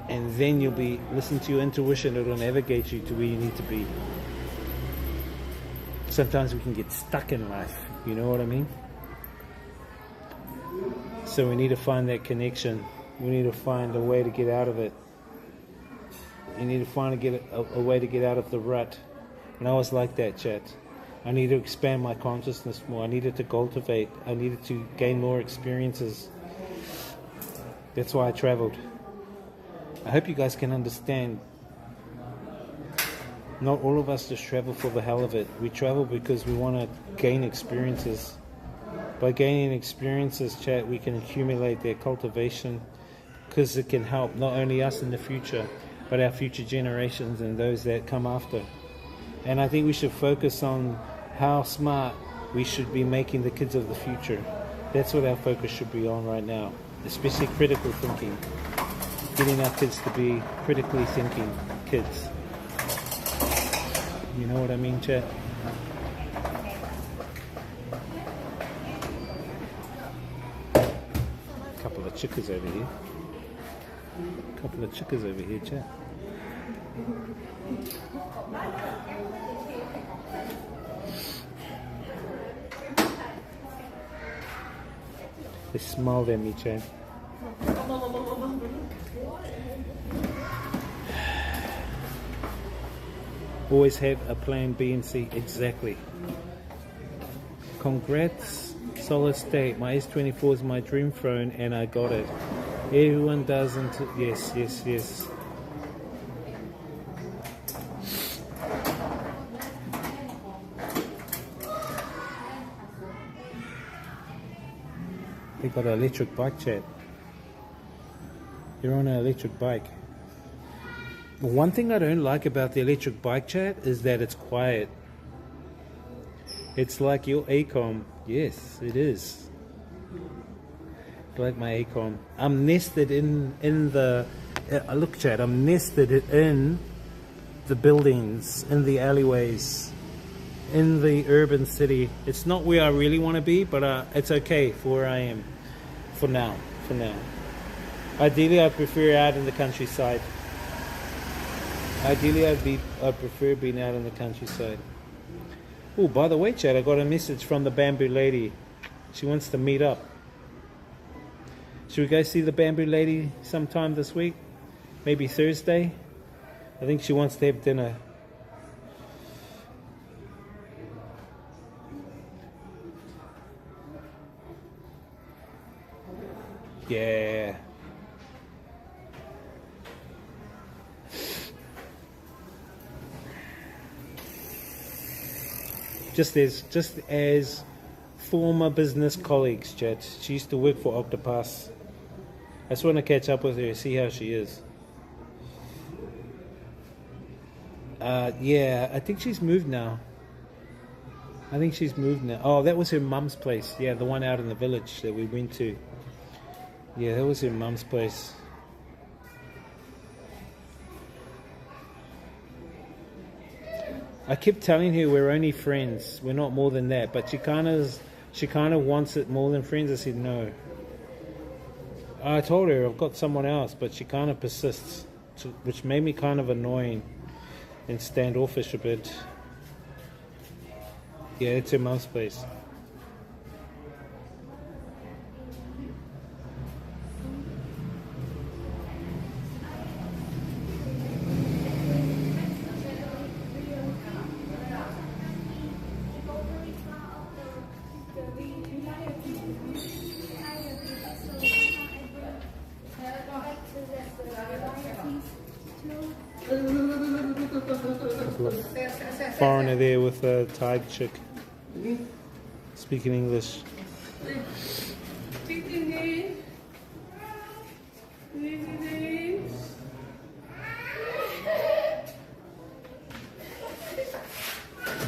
And then you'll be, listen to your intuition, it'll navigate you to where you need to be. Sometimes we can get stuck in life, you know what I mean? So we need to find that connection. We need to find a way to get out of it. You need to find a way to get out of the rut. And I was like that, chat. I needed to expand my consciousness more. I needed to cultivate. I needed to gain more experiences. That's why I traveled. I hope you guys can understand. Not all of us just travel for the hell of it. We travel because we want to gain experiences. By gaining experiences, chat, we can accumulate their cultivation, because it can help not only us in the future, but our future generations and those that come after. And I think we should focus on how smart we should be making the kids of the future. That's what our focus should be on right now, especially critical thinking. Getting our kids to be critically thinking kids. You know what I mean, chat? Couple of chickens over here. Couple of chickens over here, chat. They smiled at me, chat. Always have a plan B and C. Exactly. Congrats, solid state. My S24 is my dream phone and I got it. Everyone does until... Yes. They got an electric bike, chat. You're on an electric bike. One thing I don't like about the electric bike, chat, is that it's quiet. It's like your ACOM. Yes, it is. It's like my ACOM. I'm nested in the... look, chat, I'm nested in the buildings, in the alleyways, in the urban city. It's not where I really want to be, but it's okay for where I am. For now. Ideally, I prefer out in the countryside. Ideally, I'd prefer being out in the countryside. Oh, by the way, chat, I got a message from the bamboo lady. She wants to meet up. Should we go see the bamboo lady sometime this week? Maybe Thursday? I think she wants to have dinner. Yeah. Just as former business colleagues, chat. She used to work for Octopus. I just want to catch up with her, see how she is. Yeah, I think she's moved now. Oh, that was her mum's place. Yeah, the one out in the village that we went to. Yeah, that was her mum's place. I kept telling her we're only friends. We're not more than that. But she kind of wants it more than friends. I said no. I told her I've got someone else, but she kind of persists, which made me kind of annoying and standoffish a bit. Yeah, it's her mum's place. Foreigner there with a Thai chick speaking English.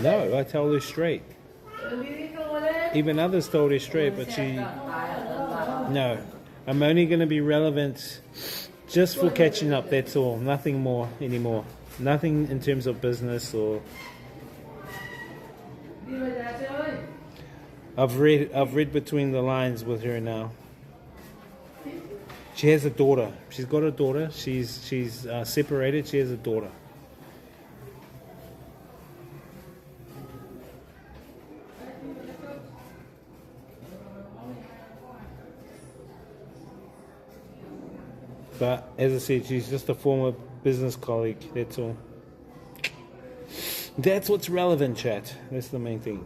No, I tell her straight. Even others told her straight, but she... No, I'm only going to be relevant just for catching up, that's all. Nothing more anymore. Nothing in terms of business or... I've read between the lines with her now. She has a daughter. She's got a daughter. She's separated. She has a daughter. But as I said, she's just a former business colleague. That's all. That's what's relevant, chat. That's the main thing.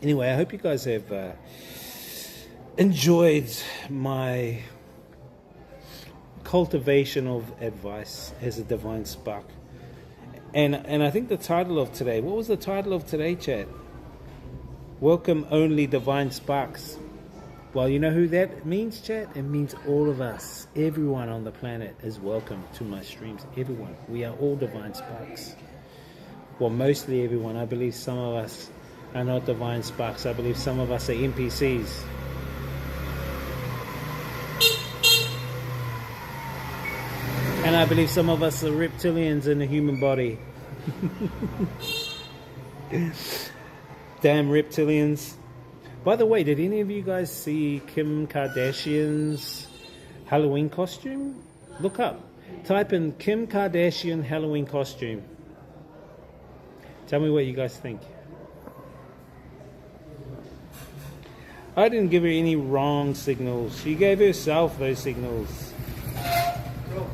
Anyway, I hope you guys have enjoyed my cultivation of advice as a divine spark. And I think the title of today, what was the title of today, chat? Welcome only divine sparks. Well, you know who that means, chat? It means all of us. Everyone on the planet is welcome to my streams. Everyone. We are all divine sparks. Well, mostly everyone. I believe some of us are not divine sparks. I believe some of us are NPCs. And I believe some of us are reptilians in a human body. Damn reptilians. By the way, did any of you guys see Kim Kardashian's Halloween costume? Look up. Type in Kim Kardashian Halloween costume. Tell me what you guys think. I didn't give her any wrong signals. She gave herself those signals. Bro,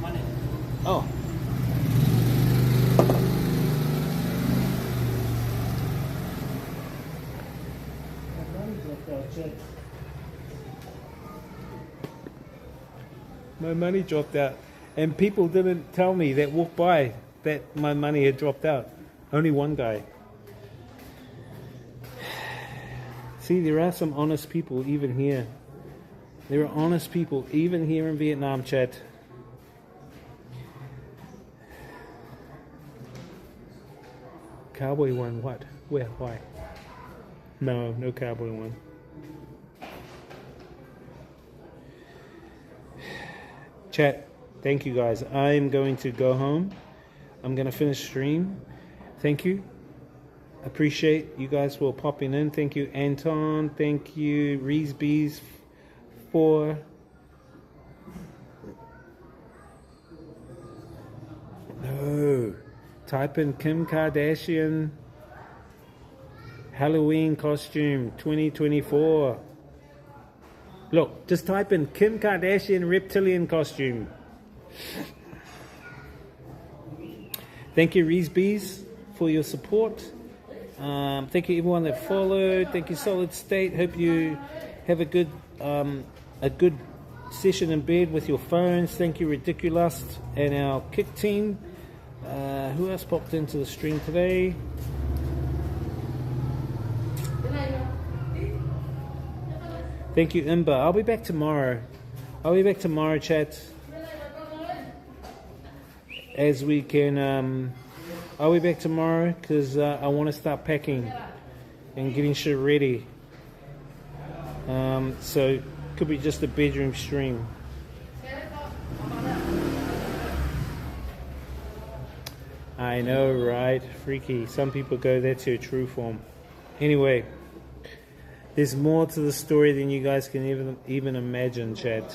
money. Oh. My money dropped out. And people didn't tell me that walked by that my money had dropped out. Only one guy. See, there are some honest people even here. There are honest people even here in Vietnam, chat. Cowboy one, what? Where? Why? No, no cowboy one. Chat, thank you guys. I'm going to go home. I'm going to finish stream. Thank you. Appreciate you guys for popping in. Thank you, Anton. Thank you, Reesbees, for no. Type in Kim Kardashian Halloween costume 2024. Look, just type in Kim Kardashian reptilian costume. Thank you, Reesbees, for your support. Thank you, everyone that followed. Thank you, Solid State. Hope you Have a good session in bed with your phones. Thank you, Ridiculous, and our kick team. Who else popped into the stream today? Thank you, Imba. I'll be back tomorrow. Chat. As we can, I'll be back tomorrow because I want to start packing and getting shit ready. So could be just a bedroom stream. I know, right? Freaky. Some people go, that's your true form. Anyway, there's more to the story than you guys can even imagine, chat.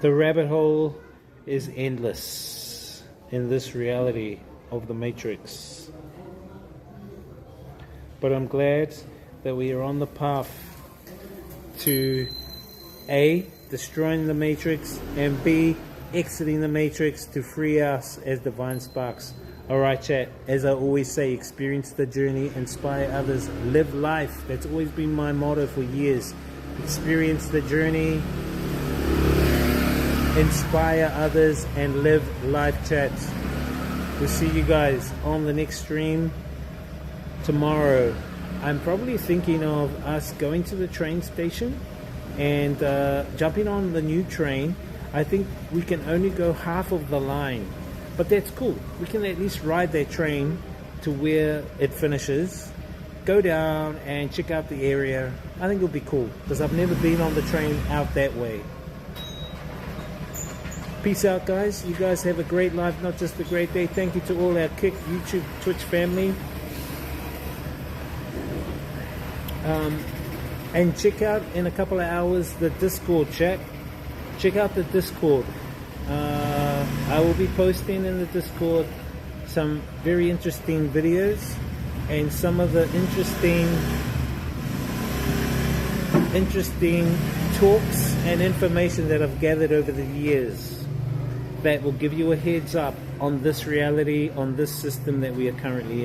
The rabbit hole is endless in this reality of the Matrix. But I'm glad that we are on the path to A, destroying the Matrix, and B, exiting the Matrix to free us as divine sparks. Alright, chat, as I always say, experience the journey, inspire others, live life. That's always been my motto for years. Experience the journey, inspire others, and live life, chat. We'll see you guys on the next stream tomorrow. I'm probably thinking of us going to the train station and jumping on the new train. I think we can only go half of the line, but that's cool. We can at least ride that train to where it finishes, go down and check out the area. I think it'll be cool because I've never been on the train out that way. Peace out, guys. You guys have a great life, not just a great day. Thank you to all our Kick, YouTube, Twitch family. And check out in a couple of hours the Discord, chat. Check out the Discord. I will be posting in the Discord some very interesting videos and some of the interesting talks and information that I've gathered over the years that will give you a heads up on this reality, on this system that we are currently in.